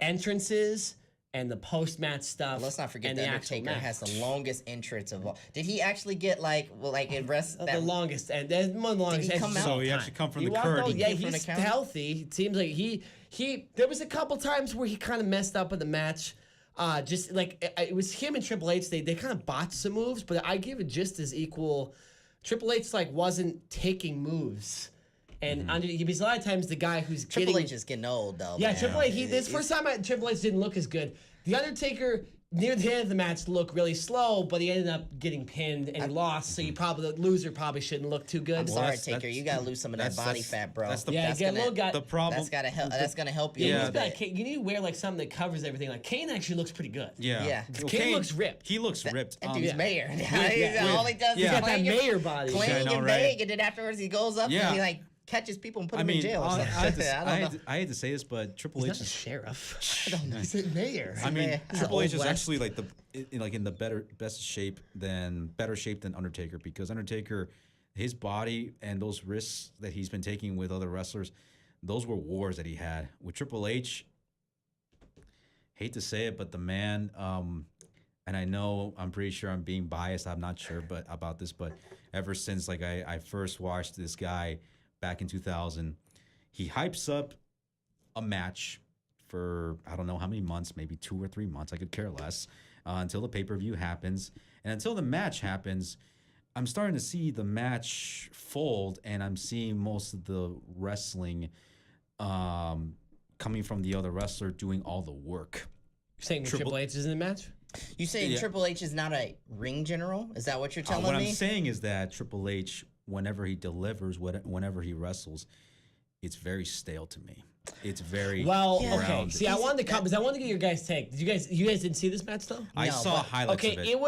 entrances and the post-match stuff. Let's not forget and the Undertaker has the longest entrance of all. Did he actually get in rest? The longest, and there's one of the longest. Did he come out? So he actually come from the walked curtain. out, yeah, he's healthy. It seems like he. There was a couple times where he kind of messed up in the match. Just like it was him and Triple H, they kind of botched some moves, but I give it just as equal. Triple H wasn't taking moves, and because a lot of times the guy who's Triple H is getting old though. Yeah, man. Triple H. This first time Triple H didn't look as good. The Undertaker near the end of the match looked really slow, but he ended up getting pinned and he lost. So the loser probably shouldn't look too good. I'm sorry, Taker. You gotta lose some of that body fat, bro. That's the the problem. That's gotta help. That's gonna help you. Yeah, you need to wear something that covers everything. Like Kane actually looks pretty good. Yeah. Kane looks ripped. He looks ripped. That dude's mayor. All he does is got that mayor body. clang and bang, and then afterwards he goes up and he catches people and put them in jail. Or something. I hate to say this, but Triple He's H not a is sheriff. I don't know. He's a mayor. I mean, Yeah. Triple H is West. actually like in the better shape than Undertaker, because Undertaker, his body and those risks that he's been taking with other wrestlers, those were wars that he had with Triple H. Hate to say it, but the man, and I know I'm pretty sure I'm being biased. I'm not sure, but about this, but ever since like I first watched this guy back in 2000, he hypes up a match for I don't know how many months, maybe 2 or 3 months. I could care less until the pay-per-view happens, and until the match happens, I'm starting to see the match fold, and I'm seeing most of the wrestling coming from the other wrestler doing all the work. You're saying Triple H is in the match? You saying Triple H is not a ring general? Is that what you're telling what me? I'm saying is that Triple H, whenever he delivers, whenever he wrestles, it's very stale to me. It's very okay. rounded. See, I wanted to come because I wanted to get your guys' take. Did you guys didn't see this match though? I saw highlights of it. it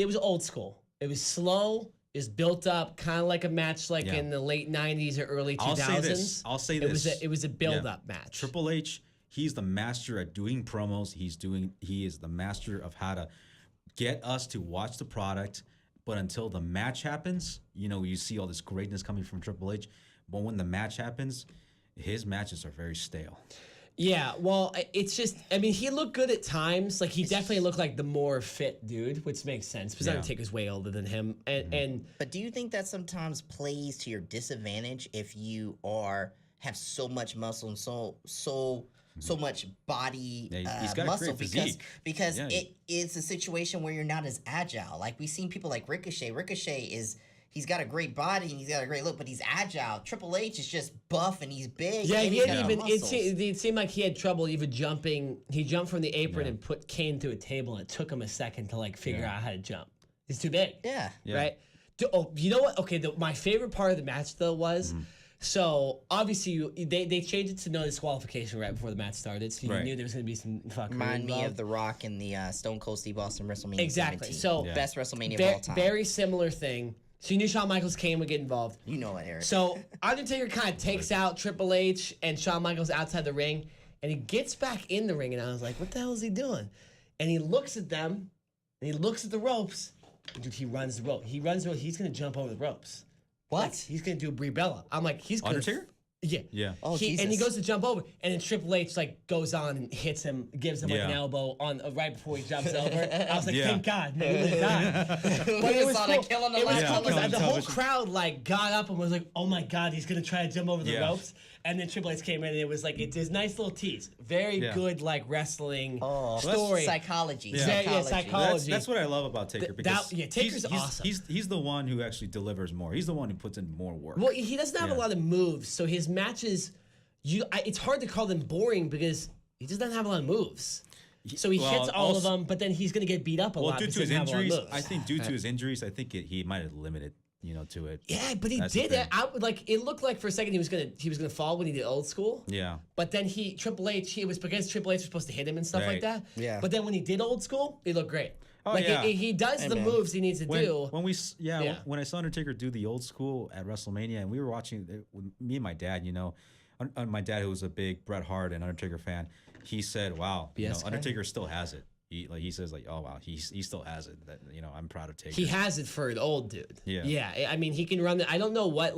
was old school. It was slow. It was built up, kind of like a match like in the late '90s or early 2000s. I'll say this. It was a build-up match. Triple H, he's the master at doing promos. He is the master of how to get us to watch the product. But until the match happens, you see all this greatness coming from Triple H. But when the match happens, his matches are very stale. Yeah, well, it's just, I mean, he looked good at times. Like, he definitely looked like the more fit dude, which makes sense because Undertaker's way older than him. And But do you think that sometimes plays to your disadvantage if you have so much muscle and so much body he's got muscle a great physique. because it is a situation where you're not as agile. Like we've seen people like Ricochet. He's got a great body and he's got a great look, but he's agile. Triple H is just buff and he's big. yeah, and he hadn't even. muscles. It seemed like he had trouble even jumping. He jumped from the apron and put Kane through a table, and it took him a second to like figure out how to jump. He's too big. Yeah. Right. You know what? Okay. My favorite part of the match though was. So obviously they changed it to no disqualification right before the match started, so you knew there was going to be some fucking. Remind me of The Rock and the Stone Cold Steve Austin WrestleMania. Exactly. 17. So best WrestleMania of all time. Very similar thing. So you knew Shawn Michaels Kane would get involved. You know it, Eric. So Undertaker kind of takes out Triple H and Shawn Michaels outside the ring, and he gets back in the ring, and I was like, what the hell is he doing? And he looks at them, and he looks at the ropes. Dude, he runs the rope. He's going to jump over the ropes. What? Like, he's going to do a Brie Bella. I'm like, he's going to... Undertaker? Yeah. Yeah. Oh, and he Jesus. goes to jump over, and then Triple H like goes on and hits him, gives him like an Yeah. elbow on right before he jumps over. I was like, thank God, no, he would have died. But But it was saw cool. that kill on the It was last cool one. because Yeah. the whole Television. crowd like got up and was like, "Oh my God, he's gonna try to jump over the Yeah. ropes." And then Triple H came in, and it was like it's this nice little tease, very good like wrestling story. Psychology. Yeah, psychology. That's what I love about Taker because Taker's awesome. He's the one who actually delivers more. He's the one who puts in more work. Well, he doesn't have a lot of moves, so his matches, it's hard to call them boring because he just doesn't have a lot of moves. So he hits all of them, but then he's going to get beat up a lot. Due because to his he doesn't have a lot of injuries, moves. I think due to his injuries, I think he might have limited, to it. Yeah, but he That's the did thing. it. It looked like for a second he was gonna fall when he did Old School. Yeah. But then Triple H, it was because Triple H was supposed to hit him and stuff like Right. that. Yeah. But then when he did Old School, he looked great. Oh, like yeah. he does the moves he needs to do. When when I saw Undertaker do the Old School at WrestleMania, and we were watching it with me and my dad, my dad who was a big Bret Hart and Undertaker fan, he said, "Wow, BS guy? Undertaker still has it." He says oh wow, he still has it. That I'm proud of Taker. He has it for an old dude. Yeah. Yeah. I mean, he can run. I don't know what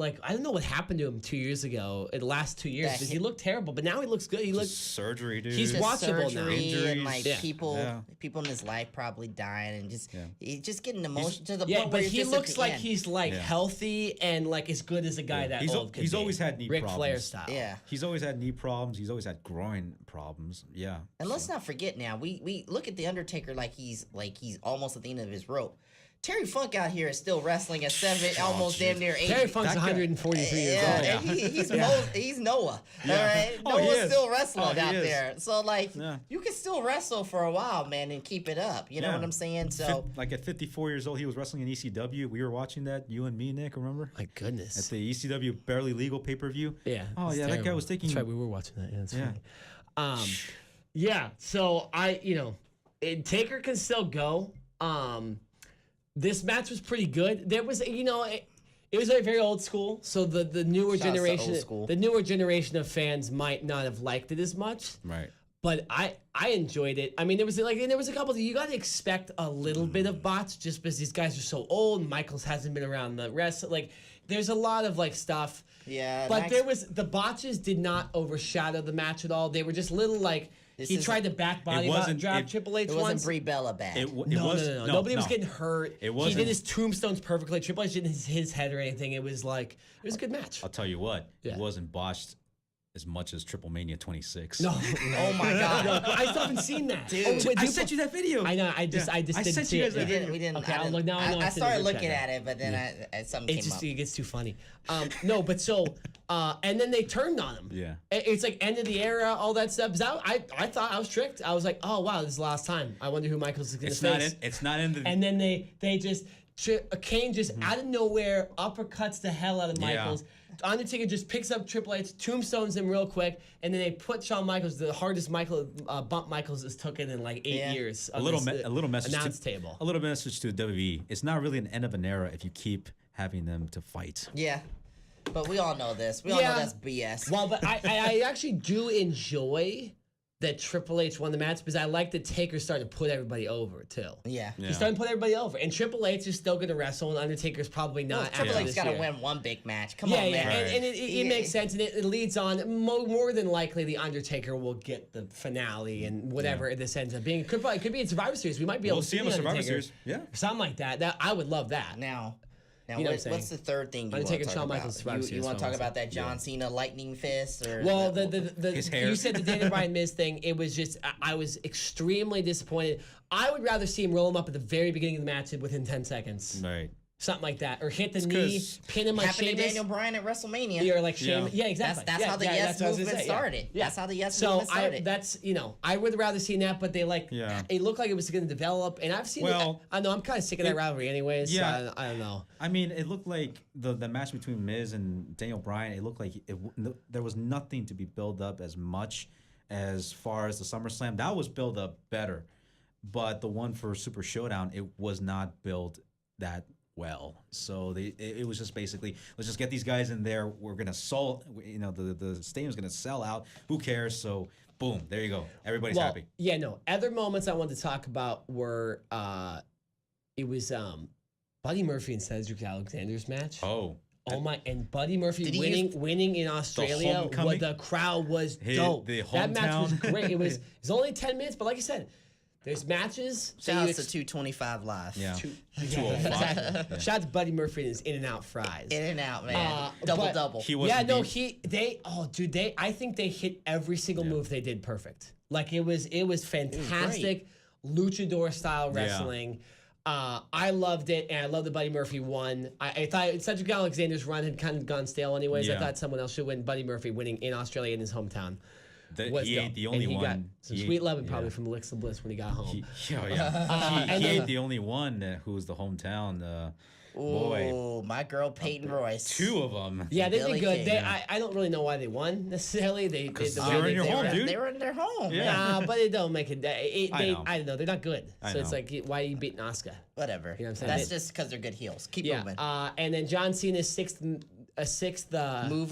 happened to him 2 years ago. In the last 2 years, because he looked terrible, but now he looks good. He looks. surgery, dude. He's Just watchable now. surgery and like Injuries. people in his life probably dying and just getting emotional to the Yeah, point but where he you're just at looks the like end. he's healthy and like as good as a guy that old could He's be. always had knee Ric problems. Flair style. Yeah. He's always had knee problems. He's always had groin problems. Yeah. And let's not forget now, we look at the Undertaker like he's almost at the end of his rope. Terry Funk out here is still wrestling at almost damn near 80. Terry Funk's That guy- 143 years Yeah, old. and he's Noah. Yeah. All right, Oh, he Noah's is. still wrestling Oh, he out is. there. So Yeah. you can still wrestle for a while, man, and keep it up. You know Yeah. what I'm saying? So Like at 54 years old, he was wrestling in ECW. We were watching that, you and me, Nick, remember? My goodness. At the ECW Barely Legal pay-per-view. Yeah. Oh, it's yeah, that guy terrible. was taking... That's right. We were watching that. Yeah, that's Yeah. funny. Yeah. So Taker can still go. This match was pretty good. There was, it It was very old school. So the newer Shouts to generation, old school. the newer generation of fans might not have liked it as much. Right. But I enjoyed it. I mean, there was a couple. You got to expect a little bit of bots just because these guys are so old. Michaels hasn't been around the rest. Like, there's a lot of like stuff. Yeah, But the botches did not overshadow the match at all. They were just little like he tried to back body drop Triple H It once. wasn't Brie Bella bad. No. Nobody was getting hurt. It wasn't. He did his tombstones perfectly. Triple H didn't hit his head or anything. It was a good match. I'll tell you what. Yeah. It wasn't botched as much as Triple Mania 26. No. Oh my God. I still haven't seen that. Dude. Oh, wait, I sent you that video. I know. I just didn't sent see you it. guys that video. We didn't. Okay, I, I'll didn't- look now. I know I it's in the started group looking chat at it, but then something came up. It gets too funny. No, but so and then they turned on him. Yeah. It's like end of the era, all that stuff. I thought I was tricked. I was like, oh wow, this is the last time. I wonder who Michaels is gonna face. It's not in the. And then they just Kane just out of nowhere uppercuts the hell out of Michaels. Undertaker just picks up Triple H, tombstones him real quick, and then they put Shawn Michaels, the hardest bump Michaels has taken in like 8 years. a little message announce to, table. A little message to WWE. It's not really an end of an era if you keep having them to fight. Yeah, but we all know this. We all know that's BS. Well, but I actually do enjoy that Triple H won the match because I like that Taker started to put everybody over too. Yeah. He's starting to put everybody over, and Triple H is still going to wrestle, and Undertaker's probably not. Triple H's got to year. win one big match. Come Yeah, on, yeah, man. and it makes sense, and it leads on. More than likely, the Undertaker will get the finale, and whatever this ends up being. It could be in Survivor Series. We might be able to see him in the Survivor Undertaker. Series. Yeah, Something like that. That I would love that. Now, You know what I'm saying? what's the third thing you want to Undertaker, talk Shawn about? Michaels, Survivor You Series, want to what talk was about that John Cena lightning fist? Or Well, His hair. you said the Daniel Bryan Miz thing. It was just I was extremely disappointed. I would rather see him roll him up at the very beginning of the match within 10 seconds. right. Something like that, or hit the knee, 'cause pin him like happened to Sheamus. Daniel Bryan at WrestleMania. Or like Sheamus. Yeah, exactly. That's how the Yes that's what I was movement gonna say, started. Yeah. That's how the Yes so movement started. that's I would rather seen that, but they it looked like it was going to develop, and I've seen Well, it. I know I'm kind of sick of that rivalry, anyways. yeah. So I don't know. I mean, it looked like the match between Miz and Daniel Bryan. It looked like there was nothing to be built up as much as far as the SummerSlam. That was built up better, but the one for Super Showdown, it was not built that well. So it was just basically, let's just get these guys in there. We're gonna the stadium's gonna sell out. Who cares? So boom, there you go. Everybody's happy. Yeah, no. Other moments I wanted to talk about were it was Buddy Murphy and Cedric Alexander's match. Oh my! And Buddy Murphy Did he winning in Australia. homecoming? The crowd was dope. That match was hometown. great. It was only 10 minutes, but like I said, there's matches. Shout out to 225 Live. Yeah. Yeah, exactly. Shout out to Buddy Murphy and his In-N-Out fries. In and out, man. Double. He was I think they hit every single move they did perfect. Like it was fantastic luchador style wrestling. I loved it, and I love that Buddy Murphy won. I thought Cedric Alexander's run had kind of gone stale anyways. I Yeah. thought someone else should win. Buddy Murphy winning in Australia in his hometown. He ain't the only and he one. got some sweet loving probably from Elixir of Bliss when he got home. He and ain't then- the only one who was the hometown boy. Oh, my girl Peyton Royce. Two of them. Yeah, they Billy did good. King. I don't really know why they won necessarily. They they were in your home, dude. They were in their home. Yeah. Man. but it don't make it. I know. I don't know. They're not good. I So it's know. like, why are you beating Oscar? Whatever. You know what I'm saying? That's just because they're good heels. Keep moving. Yeah. And then John Cena's sixth Move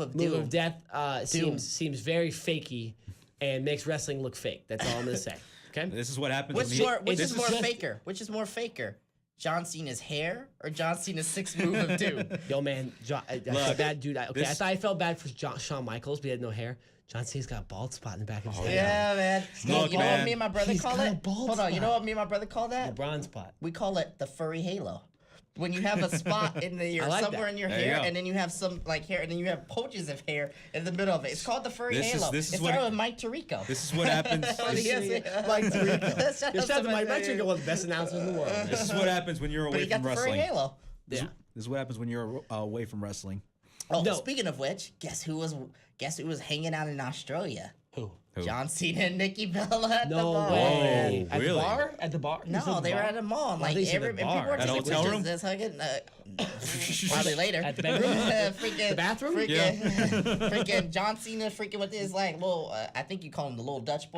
of move doom. of death seems very fakey and makes wrestling look fake. That's all I'm gonna say. Okay. This is what happens. Which is more just- faker? Which is more faker? John Cena's hair or John Cena's sixth move of doom? Yo, man, I felt bad, dude. I thought I felt bad for Shawn Michaels, but he had no hair. John Cena's got a bald spot in the back of his head. Yeah, man. Look, You know man. what me and my brother He's call got a it? bald Hold on. You spot. know what me and my brother call that? Bronze spot. We call it the furry halo. When you have a spot in your I like somewhere that. in your There you hair, go. and then you have some like hair, and then you have poaches of hair in the middle of it. It's called the furry This is- halo. this is it what started it- with Mike Tirico. This is what happens. Mike Tirico. Shout out to Mike Tirico, one of the best announcers in the world. This is what happens when you're But away he got from the furry wrestling. halo. This is what happens when you're away from wrestling. Oh, No. speaking of which, guess who was hanging out in Australia? Who? John Cena and Nikki Bella at the No bar. way. Oh, At really? the bar? At the bar? You said No, the they were bar? at a mall. I Like think you said every the people bar. were At a taking hotel pictures. room? That's hugging. Probably later. At the bedroom? Freaking, The bathroom? Freaking John Cena freaking with his like little, I think you call him the little Dutch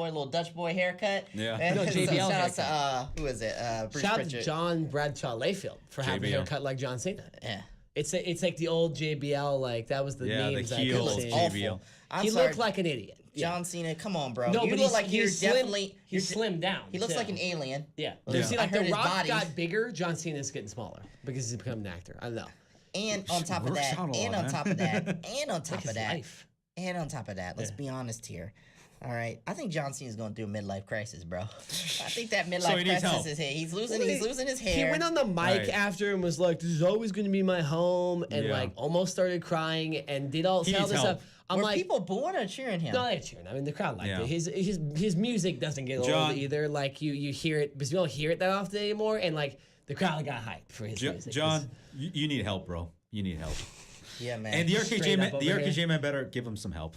boy haircut. Yeah. And No, so JBL shout out to, who is it? Bruce Shout out to Pritchard. John Bradshaw Layfield for having a JBL. haircut like John Cena. Yeah. It's like the old JBL, like that was the memes the I heel kept seeing. JBL. I'm He sorry, looked like an idiot. John Cena. Come on, bro. No, you but look like you're he's slim, definitely. he's slimmed down. He looks too. like an alien. Yeah. Yeah. See, I like heard The his Rock body. got bigger, John Cena's getting smaller because he's become an actor. I don't know. And on top of works that, out a lot, and on man. top of that, and on It's like top of his that, life. and on top of that, let's be honest here. All right, I think John Cena's going through a midlife crisis, bro. I think that midlife he needs crisis help. is here. He's losing his hair. He went on the mic Right. after and was like, "This is always going to be my home," and Yeah. like almost started crying and did all He this needs help. stuff. I'm Were like, people booing or cheering him? no, they're cheering. I mean, the crowd liked Yeah. it. His music doesn't get John- old either. Like you hear it, but you don't hear it that often anymore. And like the crowd got hyped for his music. John, you need help, bro. You need help. Yeah, man. And the Straight RKJ up man, over the here. RKJ man better give him some help.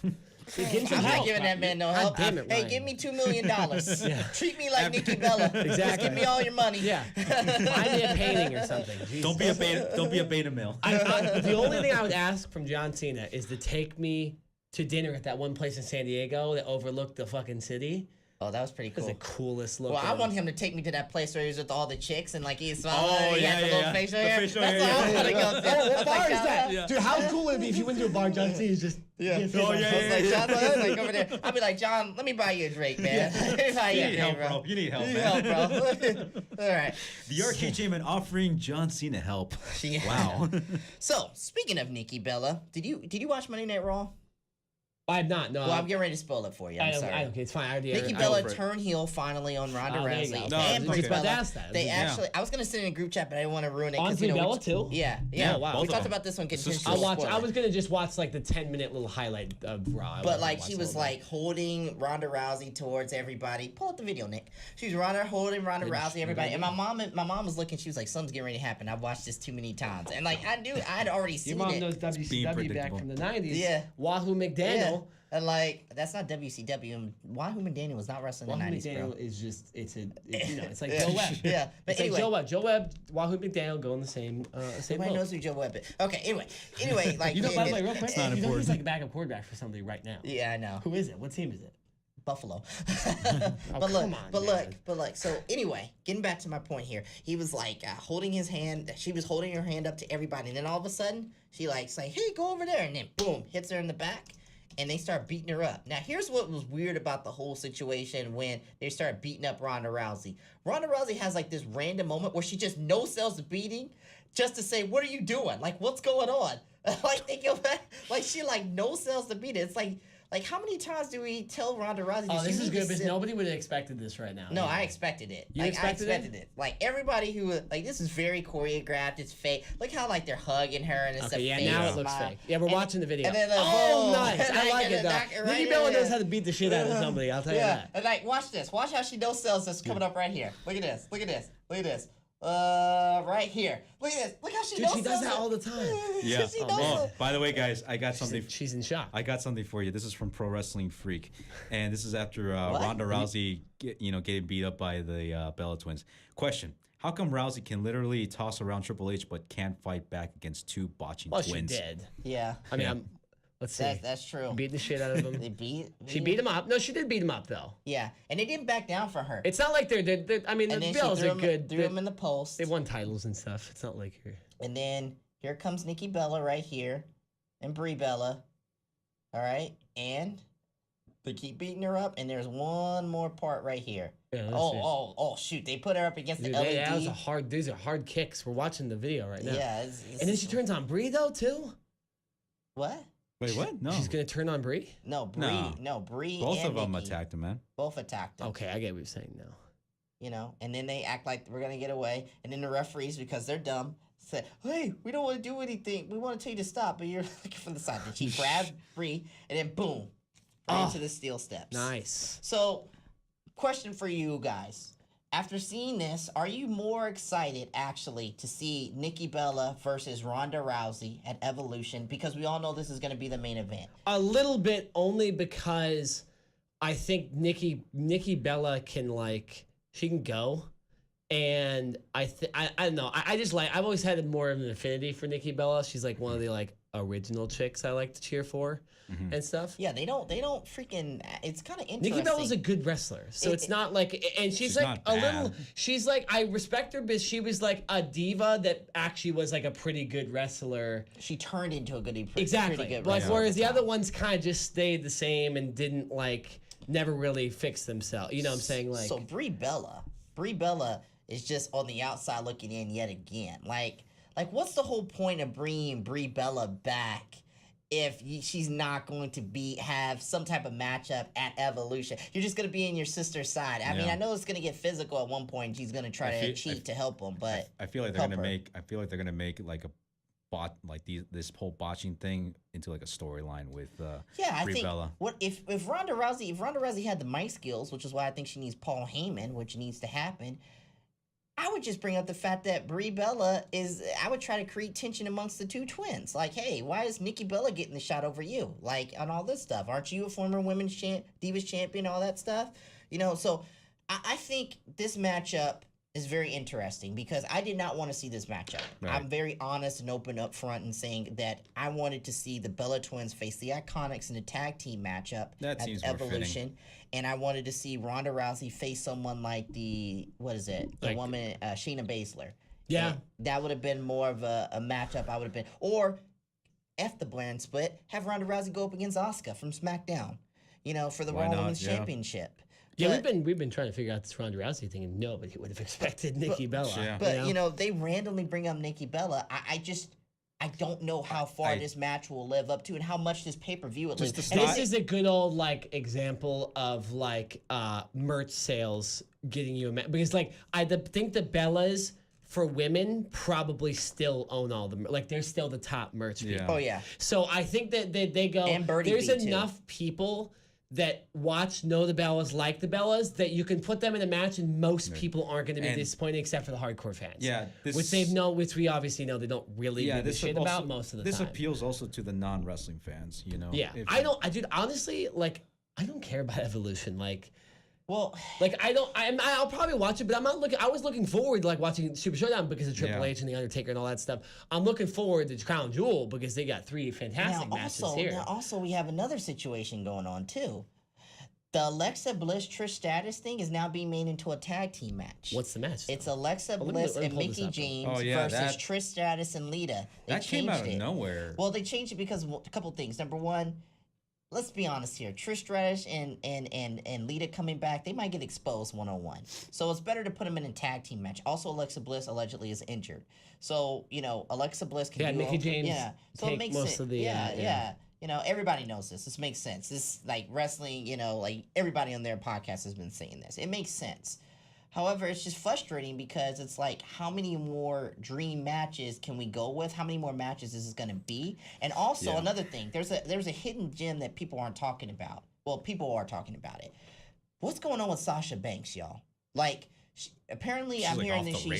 Give him some I'm not help. giving that man no God help. damn it, Hey, Ryan. give me $2 million. Yeah. Treat me like Nikki Bella. Just Exactly. give me all your money. Yeah, buy me a painting or something. Jesus. Don't be a beta male. The only thing I would ask from John Cena is to take me to dinner at that one place in San Diego that overlooked the fucking city. Oh, that was pretty That's cool. the coolest look. Well, I want him to take me to that place where he was with all the chicks and like he's smiling. Oh, and he yeah, had the yeah, little yeah. facial The hair. facial That's hair, all I yeah. want to go to. Oh, what I was bar like, is that? Yeah. Dude, how cool would it be if you went to a bar, John Cena's just... Yeah. Oh, yeah, I was like, yeah, John, I was like over there. I'd be like, John, let me buy you a drink, man. Let me buy You you a need drink, help, bro. You need help, You need man. help, bro. All right. The RKJ man offering John Cena help. Yeah. Wow. So, speaking of Nikki Bella, did you watch Monday Night Raw? I'm not, no. Well, I'm getting ready to spoil it for you. I'm sorry. Okay, it's fine. I already Nikki I- Bella over it. turned heel finally on Ronda Oh, there you Rousey. go. No, and I was Brie about to Bella. ask that. They Yeah. actually, I was gonna send it in a group chat, but I didn't want to ruin it. On 'cause, Brie Bella, we- too? Yeah. Oh, wow. We Both talked of them. about this one. This Getting is I'll cool. watch. I was gonna just watch like the 10-minute little highlight of Raw. I But wasn't like gonna she watch was the whole like holding Ronda Rousey towards everybody. Pull up the video, Nick. She was holding Ronda Rousey, everybody. And my mom was looking. She was like, "Something's getting ready to happen." I've watched this too many times, and like I had already Your seen mom it. knows WCW back predictable. from the 90s. Yeah. Wahoo Yeah. McDaniel. And like that's not WCW. Wahoo McDaniel was not wrestling in Wahoo the 90s, McDaniel bro. is just it's like Yeah. Joe Webb. Yeah, but It's anyway. like Joe Webb. Joe Webb, Wahoo McDaniel go in the same Everybody boat. knows who Joe Webb is. Okay, anyway, like You know, by the way, real and- quick, not you know he's important. like a backup quarterback for somebody right now. yeah, I know. Who is it? What team is it? Buffalo. Oh, but look, come on, but man. look, but look. So anyway, getting back to my point here, he was like holding his hand. She was holding her hand up to everybody, and then all of a sudden, she like say, "Hey, go over there," and then boom, hits her in the back, and they start beating her up. Now, here's what was weird about the whole situation when they start beating up Ronda Rousey. Ronda Rousey has like this random moment where she just no sells the beating, just to say, "What are you doing? Like, what's going on?" Like they go back, like she like no sells the beating. It's like, how many times do we tell Ronda Rousey? Oh, she this is need to good because sit- nobody would have expected this right now. No, Yeah. I expected it. You I expected it? expected it. Like everybody who like this is very choreographed. It's fake. Look how like they're hugging her and it's Okay, a yeah, fake now it looks smile. fake. Yeah, we're And- watching the video. and then, oh, boom, nice. and I like and it, the though. knock it right Nikki in Bella there. knows how to beat the shit out of somebody, I'll tell you Yeah, that. and like watch this. Watch how she no sells this coming up right here. Look at this. Look at this. Look at this. Right here. Look at this. Look how she Dude, no she sells does that it. all the time. Yeah. She Oh, no man. sells- By the way, guys, I got something. She's in shock. I got something for you. This is from Pro Wrestling Freak, and this is after What? Ronda Rousey, getting beat up by the Bella Twins. Question: how come Rousey can literally toss around Triple H but can't fight back against two botching Well, she twins? did. Yeah, I mean, Yeah. let's see. that's true. Beat the shit out of They him. beat. She beat him up. No, she did beat him up, though. Yeah, and they didn't back down for her. It's not like they're I mean, and the then she Bellas threw are him, good. threw him in the post. They won titles and stuff. It's not like you're... And then here comes Nikki Bella right here, and Brie Bella. All right, and they keep beating her up. And there's one more part right here. Yeah, let's see. Oh! Shoot! They put her up against Dude, the LED. that was a hard. These are hard kicks. We're watching the video right now. Yeah. And then she turns on Brie though too. What? Wait, what? No. She's gonna turn on Brie. No, Brie. No. No, Brie. Both and of them Nikki attacked him, man. Both attacked him. Okay, I get what you're saying now. You know, and then they act like we're gonna get away, and then the referees, because they're dumb, said, "Hey, we don't want to do anything. We want to tell you to stop, but you're looking from the side." Then she grabs Brie, and then boom, right Oh. into the steel steps. Nice. So, question for you guys. After seeing this, are you more excited actually to see Nikki Bella versus Ronda Rousey at Evolution? Because we all know this is going to be the main event. A little bit, only because I think Nikki Bella can she can go, and I don't know. I just I've always had more of an affinity for Nikki Bella. She's like one of the original chicks I like to cheer for and stuff. Yeah, they don't freaking. It's kind of interesting. Nikki Bella's a good wrestler, so it's not like, and she's like not a bad. little. She's like, I respect her, but she was like a diva that actually was like a pretty good wrestler. She turned into a pretty Exactly. good Like wrestler whereas at the time. other ones kind of just stayed the same and didn't like never really fix themselves. You know what I'm saying? Like So Brie Bella is just on the outside looking in yet again. Like what's the whole point of bringing Brie Bella back if she's not going to have some type of matchup at Evolution? You're just going to be in your sister's side. I mean, Yeah. I know it's going to get physical at one point. She's going to try to cheat to help him, but I feel like they're help gonna her. make. I feel like they're gonna make like a this whole botching thing into like a storyline with Yeah, I Brie think Bella. what if Ronda Rousey had the mic skills, which is why I think she needs Paul Heyman, which needs to happen. I would just bring up the fact that Brie Bella I would try to create tension amongst the two twins. Like, hey, why is Nikki Bella getting the shot over you? Like, on all this stuff. Aren't you a former women's Divas champion, all that stuff? You know, so I think this matchup is very interesting because I did not want to see this matchup. Right. I'm very honest and open up front in saying that I wanted to see the Bella twins face the Iconics in a tag team matchup That at seems more fitting. Evolution. And I wanted to see Ronda Rousey face someone like the Like- woman, Shayna Baszler. Yeah. And that would have been more of a matchup I would have been. Or, F the brand split, have Ronda Rousey go up against Asuka from SmackDown, for the Why Raw not? Women's Yeah. Championship. yeah, But- we've been trying to figure out this Ronda Rousey thing, and nobody would have expected Nikki Bella. Yeah. But they randomly bring up Nikki Bella. I don't know how far this match will live up to and how much this pay-per-view will live. Just And the This style- is a good old like example of like merch sales getting you because like think the Bellas for women probably still own all the like they're still the top merch people. Yeah. Oh yeah. So I think that they go. And Birdie there's B, too. enough people that know the Bellas, like the Bellas, that you can put them in a match, and most people aren't going to be And- disappointed except for the hardcore fans. Yeah, which we obviously know they don't really give a this shit also- about most of the This time. appeals also to the non-wrestling fans. Yeah, If- dude. Honestly, like I don't care about Evolution. Well, I'll probably watch it, but I'm not looking. I was looking forward to like watching Super Showdown because of Triple Yeah. H and the Undertaker and all that stuff. I'm looking forward to Crown Jewel because they got 3 fantastic matches here. Now also we have another situation going on too. The Alexa Bliss Trish Stratus thing is now being made into a tag team match. What's the match? It's Alexa let me Bliss pull and this Mickey up. James Oh, yeah, versus that- Trish Stratus and Lita. They that came out of changed it. nowhere. Well, they changed it because of a couple things. Number one, let's be honest here. Trish Stratus and Lita coming back, they might get exposed one-on-one. So it's better to put them in a tag team match. Also, Alexa Bliss allegedly is injured. So, Alexa Bliss can Yeah, do Mickey all- James Yeah. So take it makes most sense. of the, yeah. yeah. Everybody knows this. This makes sense. This like wrestling, like everybody on their podcast has been saying this. It makes sense. However, it's just frustrating because it's like, how many more dream matches can we go with? How many more matches is this going to be? And also Yeah. another thing, there's a hidden gem that people aren't talking about. Well, people are talking about it. What's going on with Sasha Banks, y'all? Like, apparently, She's, I'm like, hearing off that the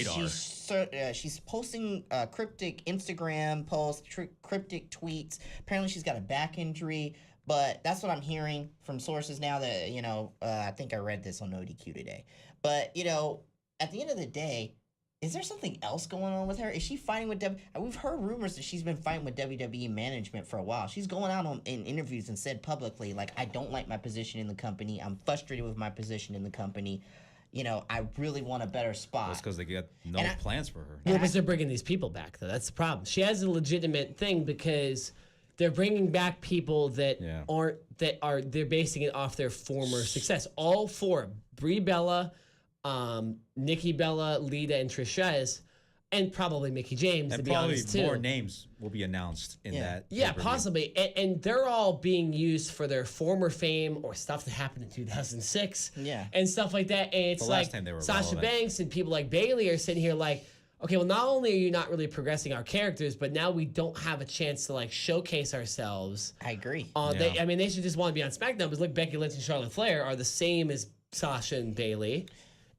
radar. she's posting cryptic Instagram posts, cryptic tweets. Apparently, she's got a back injury. But that's what I'm hearing from sources now that, I think I read this on ODQ today. But, at the end of the day, is there something else going on with her? Is she fighting with we've heard rumors that she's been fighting with WWE management for a while. She's going out in interviews and said publicly, like, I don't like my position in the company. I'm frustrated with my position in the company. I really want a better spot. That's because they got no And I- plans for her. Well, because they're bringing these people back, though. That's the problem. She has a legitimate thing because they're bringing back people that Yeah. they're basing it off their former success. All 4: Brie Bella, Nikki Bella, Lita, and Trish Stratus, and probably Mickey James. And to be probably honest, too. more names will be announced in that. Yeah, pay-per-view. possibly. And they're all being used for their former fame or stuff that happened in 2006. Yeah. And stuff like that. And it's The like last time they were Sasha relevant. Banks and people like Bailey are sitting here like, okay, well, not only are you not really progressing our characters, but now we don't have a chance to like showcase ourselves. I agree. They should just want to be on SmackDown because look, Becky Lynch and Charlotte Flair are the same as Sasha and Bailey.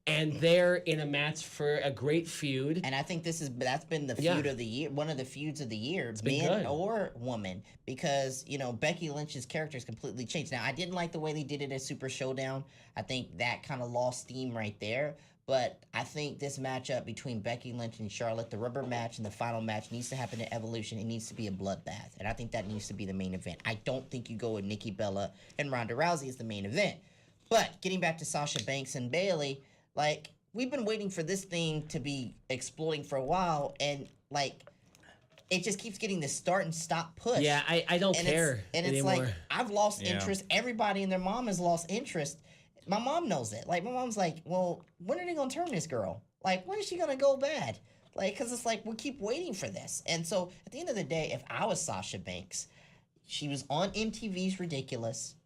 And they're in a match for a great feud. And I think that's been the feud of the year, one of the feuds of the year, been man good. or woman, because Becky Lynch's character has completely changed. Now, I didn't like the way they did it at Super Showdown. I think that kind of lost steam right there. But I think this matchup between Becky Lynch and Charlotte, the rubber match and the final match, needs to happen in Evolution. It needs to be a bloodbath. And I think that needs to be the main event. I don't think you go with Nikki Bella and Ronda Rousey as the main event. But getting back to Sasha Banks and Bayley, like, we've been waiting for this thing to be exploding for a while. And, like, it just keeps getting this start and stop push. Yeah, I don't care anymore. It's like, I've lost interest. Everybody and their mom has lost interest. My mom knows it. Like, my mom's like, well, when are they going to turn this girl? Like, when is she going to go bad? Like, because it's like, we keep waiting for this. And so, at the end of the day, if I was Sasha Banks, she was on MTV's Ridiculous.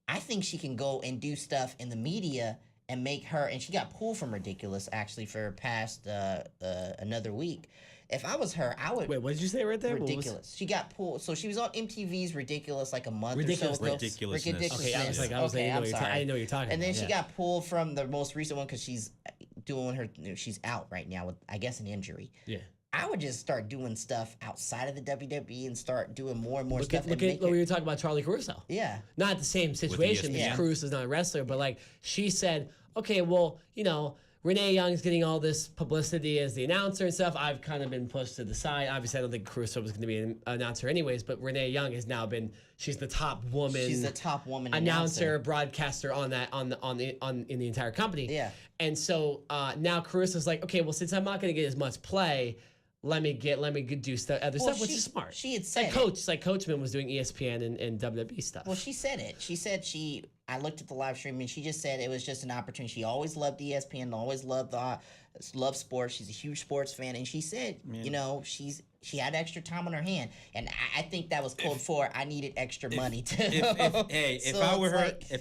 I think she can go and do stuff in the media and make her, and she got pulled from Ridiculous, actually, for past another week. If I was her, I would... Wait, what did you say right there? Ridiculous. She got pulled. So she was on MTV's Ridiculous like a month or so ago. Ridiculousness. Okay, I was like, I didn't know what you're talking about. And then she got pulled from the most recent one because she's doing her... She's out right now with, I guess, an injury. Yeah. I would just start doing stuff outside of the WWE and start doing more and more stuff. Look at what we were talking about, Charlie Caruso. Yeah. Not the same situation because Caruso's not a wrestler, but like she said, okay, well, you know, Renee Young's getting all this publicity as the announcer and stuff. I've kind of been pushed to the side. Obviously, I don't think Caruso was going to be an announcer anyways, but Renee Young has now been. She's the top woman. She's the top woman announcer, broadcaster in the entire company. Yeah. And so now Caruso's like, okay, well, since I'm not going to get as much play, let me do other stuff, which is smart. She had said like Coachman was doing ESPN and WWE stuff. Well, she said it. She said I looked at the live stream and she just said it was just an opportunity. She always loved ESPN, always loved sports. She's a huge sports fan, and she said, you know, she had extra time on her hand, and I think that was code for I needed extra money too. If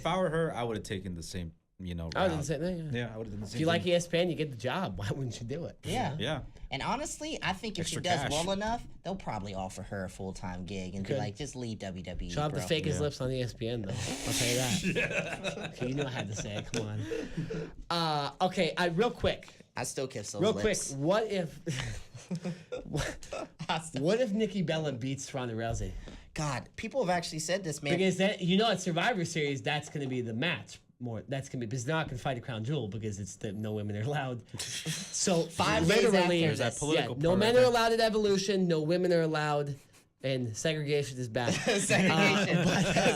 I were her, I would have taken the same. You know, I would have said that. Yeah, I would have done the same. If you like ESPN, you get the job. Why wouldn't you do it? Yeah. Yeah. And honestly, I think if she does well enough, they'll probably offer her a full-time gig and be like, just leave WWE. She'll have to fake his lips on ESPN, though. I'll tell you that. Okay, you know I had to say it. Come on. Okay, real quick. I still kiss those lips. Real quick, what if Nikki Bella beats Ronda Rousey? God, people have actually said this, man. Because at Survivor Series, that's going to be the match. That's gonna be because they're not gonna fight a crown jewel because it's no women are allowed. So 5 days after that political no men are allowed at Evolution, no women are allowed, and segregation is bad. Segregation.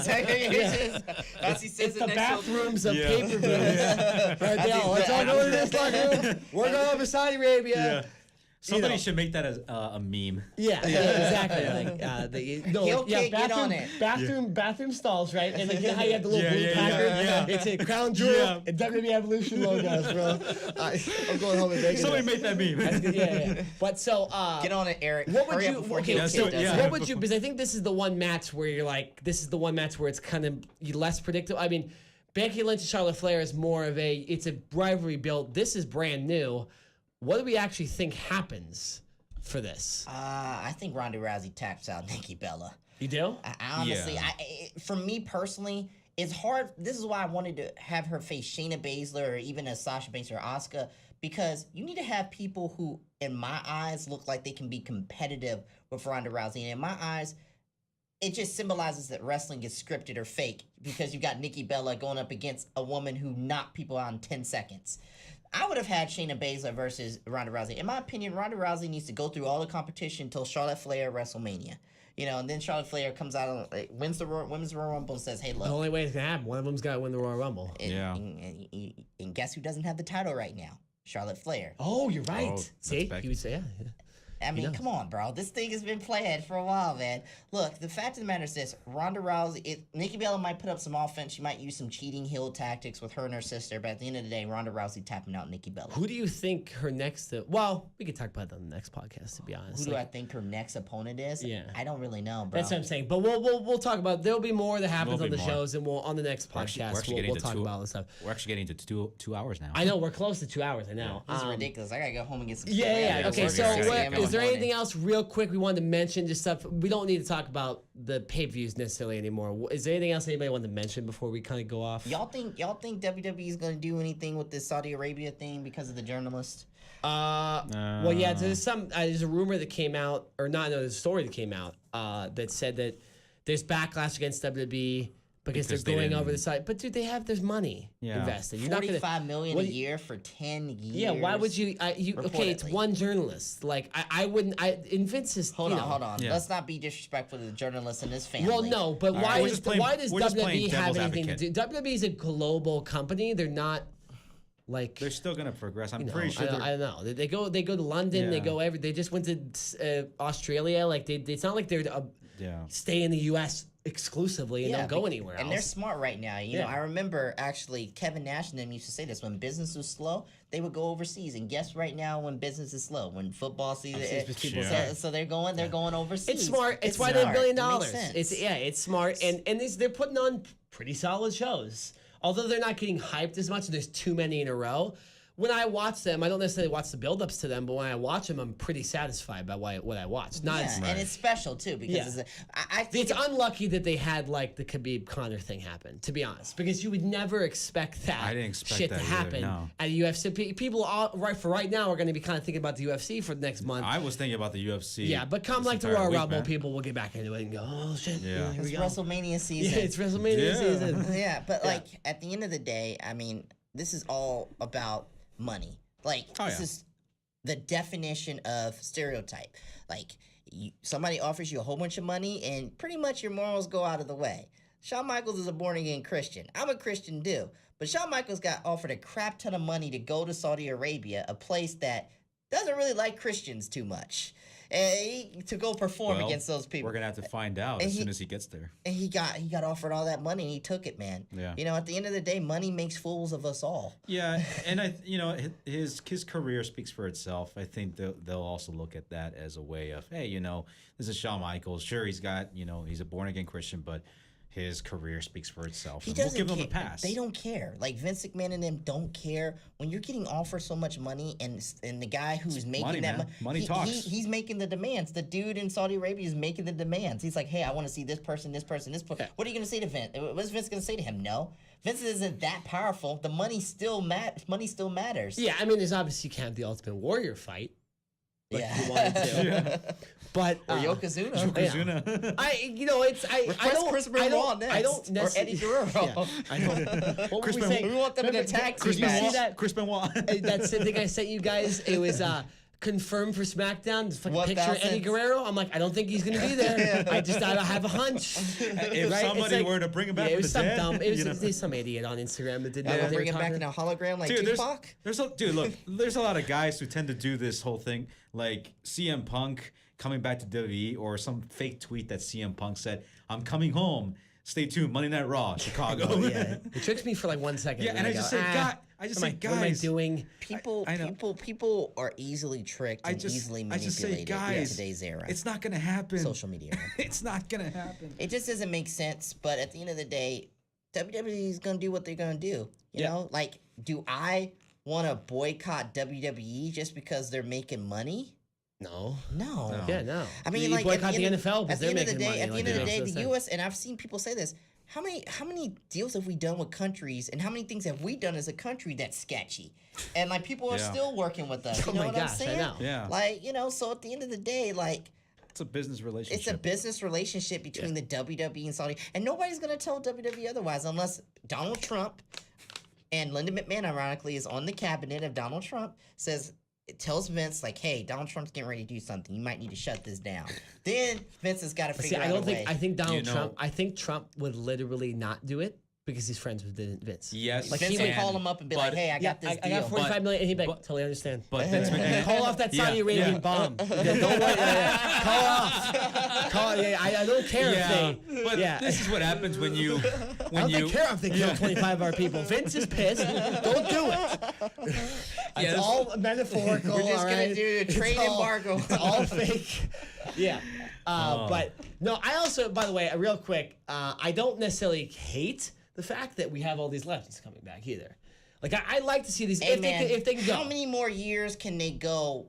Segregation. As he says it's the bathrooms of pay-per-views. Right there. Let's all go to this locker room. We're going over Saudi Arabia. Yeah. Somebody should make that as a meme. Yeah, exactly. Like, get on it. Bathroom stalls, right? And like, you know how you have the little blue placard? It's a crown jewel and WWE Evolution logos, bro. I'm going home and making Somebody make that meme. That's good. Yeah. But so get on it, Eric. What would Hurry you? up before What would you? Because I think this is the one match where you're like, this is the one match where it's kind of less predictable. I mean, Becky Lynch and Charlotte Flair is more of it's a rivalry built. This is brand new. What do we actually think happens for this? I think Ronda Rousey taps out Nikki Bella. You do? I honestly, for me personally, it's hard. This is why I wanted to have her face Shayna Baszler or even a Sasha Banks or Asuka, because you need to have people who, in my eyes, look like they can be competitive with Ronda Rousey. And in my eyes, it just symbolizes that wrestling is scripted or fake because you got Nikki Bella going up against a woman who knocked people out in 10 seconds. I would have had Shayna Baszler versus Ronda Rousey. In my opinion, Ronda Rousey needs to go through all the competition until Charlotte Flair WrestleMania. You know, and then Charlotte Flair comes out, wins the Women's Royal Rumble and says, hey, look. The only way it's going to happen, one of them's got to win the Royal Rumble. And guess who doesn't have the title right now? Charlotte Flair. Oh, you're right. See? He would say, yeah. I mean, come on, bro. This thing has been planned for a while, man. Look, the fact of the matter is this. Ronda Rousey, Nikki Bella might put up some offense. She might use some cheating heel tactics with her and her sister. But at the end of the day, Ronda Rousey tapping out Nikki Bella. Who do you think her next... well, we could talk about that on the next podcast, to be honest. Who do I think her next opponent is? Yeah. I don't really know, bro. That's what I'm saying. But we'll talk about... There'll be more that happens on the shows, and on the next podcast, we'll talk about all this stuff. We're actually getting into 2 hours now. I know. We're close to 2 hours. I know. This is ridiculous. I got to go home and get some... Yeah. Okay, so is there anything else real quick we wanted to mention? Just stuff we don't need to talk about the pay-per-views necessarily anymore. Is there anything else anybody wanted to mention before we kind of go off? Y'all think WWE is going to do anything with this Saudi Arabia thing because of the journalist? Well, yeah. There's a rumor that came out, or not? No, there's a story that came out that said that there's backlash against WWE because they're Because they going didn't- over the side. But dude, there's money invested. You're not gonna. $45 million what a do you- year for 10 years. Yeah, why would you? Okay, it's reportedly. one journalist. Like I wouldn't. In Vince's. Hold you on, know, hold on. Yeah. Let's not be disrespectful to the journalists and his family. Well, no, but All why right? We're is just playing- why does we're just playing WWE have devil's anything to do? WWE is a global company. They're not like. They're still gonna progress. I'm you know, pretty sure. I don't know. They go to London. They Yeah. go They just went to Australia. Like it's not like they're Yeah. stay in the U.S. exclusively and don't go anywhere And else. they're smart right now. You know, Yeah. I remember actually Kevin Nash and them used to say this: when business was slow, they would go overseas. And guess right now, when business is slow, when football season, people so they're going overseas. It's smart. It's why they're $1 billion. It makes sense. It's smart, and they're putting on pretty solid shows. Although they're not getting hyped as much, there's too many in a row. When I watch them, I don't necessarily watch the build-ups to them, but when I watch them, I'm pretty satisfied by what I watch. Not as, and it's special too because I think it's unlucky that they had like the Khabib Conor thing happen, to be honest, because you would never expect that I didn't expect shit that to either, happen no. at a UFC. People right now are going to be kind of thinking about the UFC for the next month. I was thinking about the UFC. Yeah, but come this like the entire Royal week, Rumble, man. people will get back into it and go, oh shit, Yeah. here we it's go. WrestleMania season. Yeah, it's WrestleMania Yeah. season. Yeah, but like at the end of the day, I mean, this is all about money. Like this is the definition of stereotype. Like somebody offers you a whole bunch of money, and pretty much your morals go out of the way. Shawn Michaels is a born again Christian. I'm a Christian too, but Shawn Michaels got offered a crap ton of money to go to Saudi Arabia, a place that doesn't really like Christians too much, to go perform Well, against those people. We're gonna have to find out And as he- soon as he gets there. And he got offered all that money, and he took it, man. Yeah. You know, at the end of the day, money makes fools of us all. Yeah, and his career speaks for itself. I think they'll also look at that as a way of, hey, this is Shawn Michaels. Sure, he's got, he's a born again Christian, but his career speaks for itself. He And we'll doesn't give him a care. pass. They don't care. Like Vince McMahon and them don't care. When you're getting offered so much money, and the guy who's making money, that man. Money talks. he's making the demands. The dude in Saudi Arabia is making the demands. He's like, hey, I want to see this person, this person, this person. What are you gonna say to Vince? What's Vince gonna say to him? No. Vince isn't that powerful. The money still matters. Yeah, I mean, there's obviously you can't have the Ultimate Warrior fight. Like Yeah. you wanted to. But Or Yokozuna. Yokozuna. I Request don't. Chris I Benoit don't. next. I don't Or necessarily. Eddie Guerrero. Yeah, I don't. What Chris were we Benoit. saying? We want them in a tag Did team you see match. that? Chris Benoit. That's the thing I sent you guys. It was confirmed for SmackDown. This fucking What picture of Eddie thousands? Guerrero. I'm like, I don't think he's gonna be there. I have a hunch. If Right? somebody It's like- were to bring him back Yeah, it from was the some dead, dumb. It was you know. there's some idiot on Instagram that did We'll that. They bring were him back in talking- a hologram like Dude, Tupac. look, there's a lot of guys who tend to do this whole thing, like CM Punk coming back to WWE, or some fake tweet that CM Punk said, "I'm coming home. Stay tuned. Monday Night Raw, Chicago." Oh, yeah, it tricks me for like 1 second. Yeah, and I just say, "Ah, I just what say, am I guys, doing? I know. People are easily tricked and easily I manipulated just say, guys, in today's era. It's not gonna happen. Social media era. It's not gonna happen. It just doesn't make sense. But at the end of the day, WWE is gonna do what they're gonna do. You know, like, do I want to boycott WWE just because they're making money? No. No. Yeah, no. I mean, you like boycott at the end NFL of, because at the they're end of the making day, money. at the like, end of the day, that's the thing. U.S. and I've seen people say this. How many deals have we done with countries, and how many things have we done as a country that's sketchy, and like people are Yeah. still working with us? You Oh know my what gosh, I I'm saying? know. Yeah. Like, so at the end of the day, like, It's a business relationship. it's a business relationship between the WWE and Saudi, and nobody's gonna tell WWE otherwise unless Donald Trump and Linda McMahon, ironically, is on the cabinet of Donald Trump, it tells Vince, like, hey, Donald Trump's getting ready to do something. You might need to shut this down. Then Vince has got to See, figure I out don't a think. way. I think Donald You know- Trump. I think Trump would literally not do it because he's friends with Vince. Yes, Like, Vince he would would call him up and be like, but- hey, I got this I deal. got 45 million, and he'd be like, but- totally understand. But Vince McMahon, Call off that Saudi Arabian bomb. Yeah, don't worry. Yeah. Call off. I don't care if they. but yeah. this is what happens when you I don't care if they kill 25 of our people. Vince is pissed. Don't do it. It's this- all metaphorical. We're just all gonna right? do a It's trade all- embargo. It's all fake. Yeah. But no, I also, by the way, real quick, I don't necessarily hate the fact that we have all these legends coming back either. Like I like to see these Hey, if man, they can go. how many more years can they go?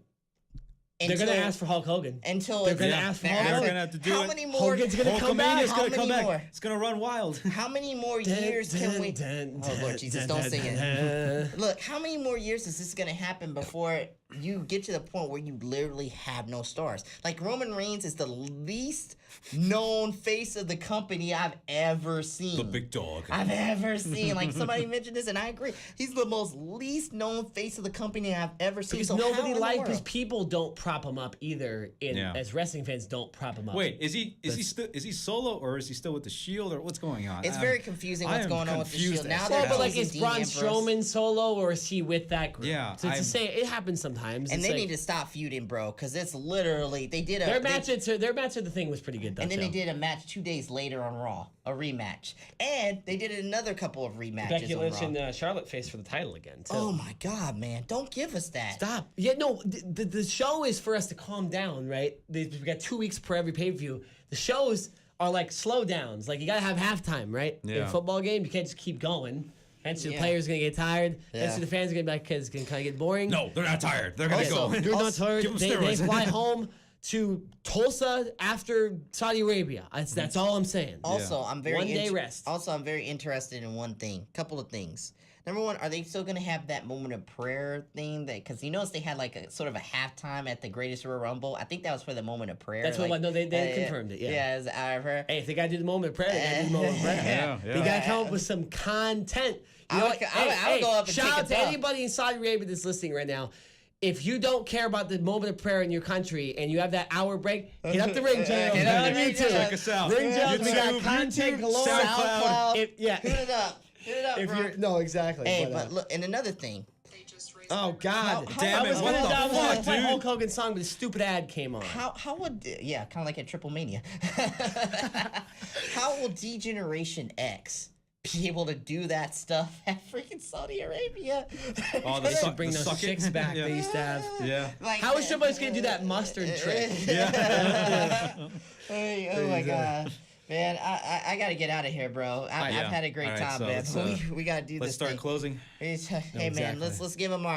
They're gonna ask for Hulk Hogan. until they're it's- gonna ask for they're Hulk They're Hogan. gonna have to do How it. many more? Hogan's gonna come back. Hulkamania's How gonna many come back. more? It's gonna run wild. How many more years can we? Oh Lord Jesus, don't sing it. Look, how many more years is this gonna happen before you get to the point where you literally have no stars. Like Roman Reigns is the least known face of the company I've ever seen. The big dog. I've ever seen. Like somebody mentioned this, and I agree. He's the most least known face of the company I've ever seen. Because so nobody because people don't prop him up either. As wrestling fans don't prop him up. Wait, is he solo or is he still with the Shield or what's going on? It's very confusing what's going on with the Shield now. But like, is Braun Strowman solo or is he with that group? Yeah, so to say it happens sometimes. And they need to stop feuding, bro, because it's literally their match of the thing was pretty good. Though, and then they did a match 2 days later on Raw, a rematch, and they did another couple of rematches. Becky Lynch and Charlotte faced for the title again. Too. Oh my God, man! Don't give us that. Stop. Yeah, no. The show is for us to calm down, right? We've got 2 weeks per every pay-per-view. The shows are like slow downs. Like you gotta have halftime, right? Yeah. In a football game, you can't just keep going. Hence, the players are gonna get tired. Yeah. Hence, the fans are gonna be like, because it's gonna kind of get boring. No, they're not tired. They're gonna go. They're not tired. Give them They steroids. fly home to Tulsa after Saudi Arabia. That's all I'm saying. Also, I'm very one day rest. Also, I'm very interested in one thing. Couple of things. Number one, are they still gonna have that moment of prayer thing? That because you notice they had like a sort of a halftime at the Greatest Royal Rumble. I think that was for the moment of prayer. That's like, what. No, they confirmed it. Yeah. Yeah, as I've heard. Hey, if they gotta do the moment of prayer, they gotta do the moment of prayer. Yeah. You gotta come up with some content. You know what? I would go up and shout take out a to dump. anybody in Saudi Arabia that's listening right now. If you don't care about the moment of prayer in your country and you have that hour break, hit up the ring channel. Hit up the ring channel. Check us out. Ring channel. We got YouTube, content galore. SoundCloud. Hit it up. Hit it up, If bro. you're no, exactly. Hey, but look, and another thing. Oh God! Damn I it, was what gonna the I was gonna fuck, play dude? Hulk Hogan song, but the stupid ad came on. How would kind of like at Triple Mania. How will D-Generation X be able to do that stuff at freaking Saudi Arabia? Oh, They should the bring those suck it. chicks back Yeah. they used to have. Yeah. Like, How is somebody gonna do that mustard trick? Yeah. Hey, oh my God. Man, I gotta get out of here, bro. I've had a great All right, time, so man. let's, We gotta do Let's this start thing. closing. Hey man, exactly. let's give them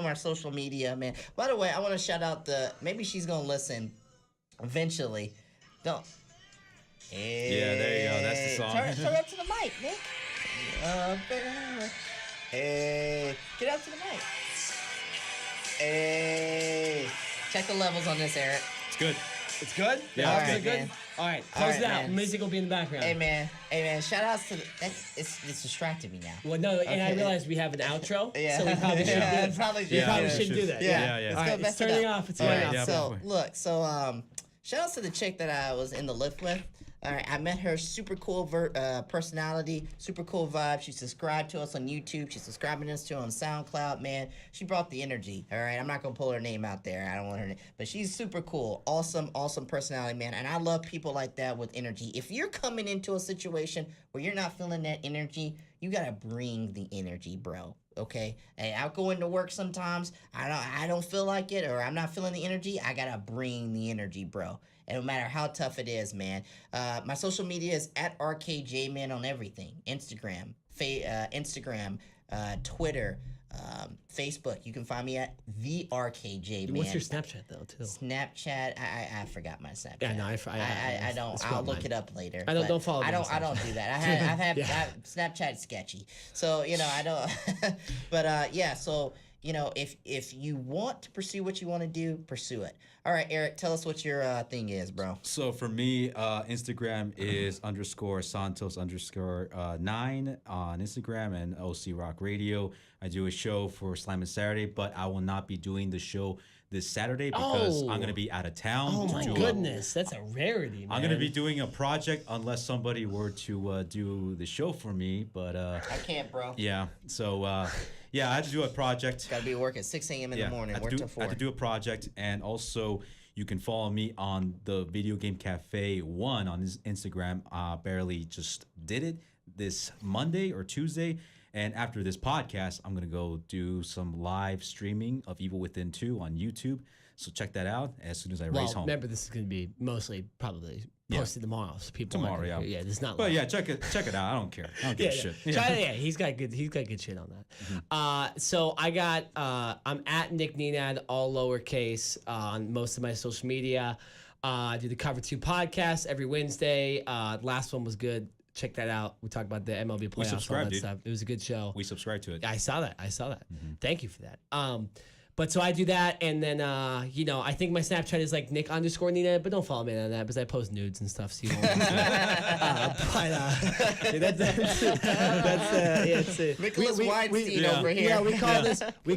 our social media, man. By the way, I want to shout out maybe she's gonna listen eventually. Don't. Hey, Yeah, there you go. That's the song. Turn up to the mic, Nick. Hey, get up to the mic. Hey, check the levels on this, Eric. It's good. It's good. Yeah, All it's right, good. man. All right, All close right, it out. man. Music will be in the background. Hey man, shout outs to it's distracted me now. Well, no, and I Okay. realized we have an outro, Yeah. so we probably should Yeah, do it. probably We should. probably Yeah, should sure. do that. Yeah. Yeah. Let's All go right, mess it's it turning up. off. It's All turning right, off. Yeah, so before. look, shout outs to the chick that I was in the lift with. All right, I met her. Super cool personality, super cool vibe. She subscribed to us on YouTube. She's subscribing us to on SoundCloud. Man, she brought the energy. All right, I'm not gonna pull her name out there. I don't want her name, but she's super cool. Awesome personality, man. And I love people like that with energy. If you're coming into a situation where you're not feeling that energy, you gotta bring the energy, bro. Okay, hey, I'll go into work sometimes. I don't feel like it, or I'm not feeling the energy. I gotta bring the energy, bro. And no matter how tough it is, man. My social media is at RKJman on everything: Instagram, Twitter, Facebook. You can find me at the RKJman. What's your Snapchat though, too? Snapchat? I forgot my Snapchat. Yeah, no, I don't. it's I'll well look mine. it up later. I don't- but don't follow me I on don't. I don't do that. I've had Snapchat's sketchy. So I don't. But yeah. So if you want to pursue what you want to do, pursue it. All right, Eric, tell us what your thing is, bro. So for me, Instagram is _Santos_9 on Instagram and OC Rock Radio. I do a show for Slam and Saturday, but I will not be doing the show this Saturday because I'm going to be out of town. Oh to my do goodness, that's a rarity, man. I'm going to be doing a project unless somebody were to do the show for me, but I can't, bro. yeah. So yeah, I had to do a project. Gotta be at work at 6 a.m. in the morning. Work till 4. I had to do a project, and also you can follow me on the Video Game Cafe 1 on his Instagram. Barely just did it this Monday or Tuesday, and after this podcast, I'm gonna go do some live streaming of Evil Within 2 on YouTube. So check that out as soon as I race home. Remember, this is going to be mostly probably posted tomorrow, so people Tomorrow, aren't gonna, it's not. But live. yeah, check it out. I don't care. I don't give a shit. Yeah, he's got good shit on that. So I got I'm at Nick Nenad, all lowercase, on most of my social media. I do the Cover 2 podcast every Wednesday. Last one was good. Check that out. We talked about the MLB playoffs, all that stuff. It was a good show. We subscribe to it. I saw that. Thank you for that. But so I do that, and then I think my Snapchat is like Nick_Nina, but don't follow me on that because I post nudes and stuff. So you won't. That's Nicholas Weinstein over here. Yeah, we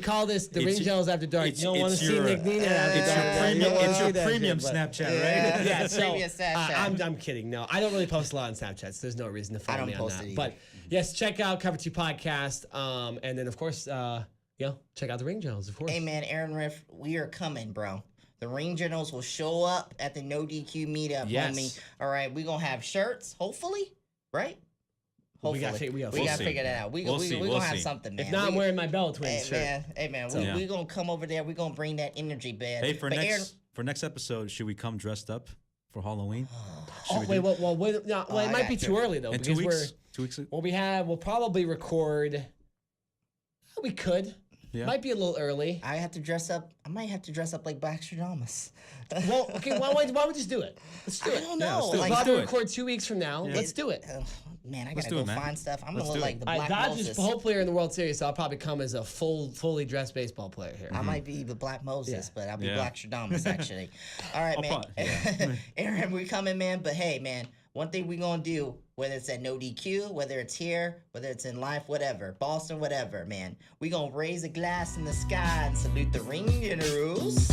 call this the Ring Gels After Dark. You don't want to see Nick Nina after dark. It's your premium Snapchat, right? Yeah, so Premium Snapchat. I'm kidding. No, I don't really post a lot on Snapchat, so there's no reason to follow me on that. But yes, check out Cover 2 Podcast, and then of course, check out the Ring Gels, of course. Hey man, Aaron Riff, we are coming, bro. The Ring Generals will show up at the No DQ meetup, homie. All right, we're gonna have shirts, hopefully, right? We gotta figure that out. We're gonna have something, man. If not, I'm wearing my Bella Twins shirt. Hey man, we're gonna come over there. We're gonna bring that energy, man. Hey, for next episode, should we come dressed up for Halloween? It might be too early though. In because 2 weeks. We'll probably record. We could. Yeah. Might be a little early. I have to dress up. I might have to dress up like Baxterdamus. Well, okay. Why don't we just do it? Let's do it. I don't know. We'll probably record 2 weeks from now. Yeah. Let's do it. Man, I gotta go find stuff. I'm gonna look like the Black Dodgers Moses. Baseball player in the World Series, so I'll probably come as a fully dressed baseball player here. I might be the Black Moses, but I'll be Black Stradamus actually. All right, man. Aaron, we coming, man. But hey, man, one thing we gonna do, whether it's at No DQ, whether it's here, whether it's in life, whatever, Boston, whatever, man, we gonna raise a glass in the sky and salute the Ring Generals.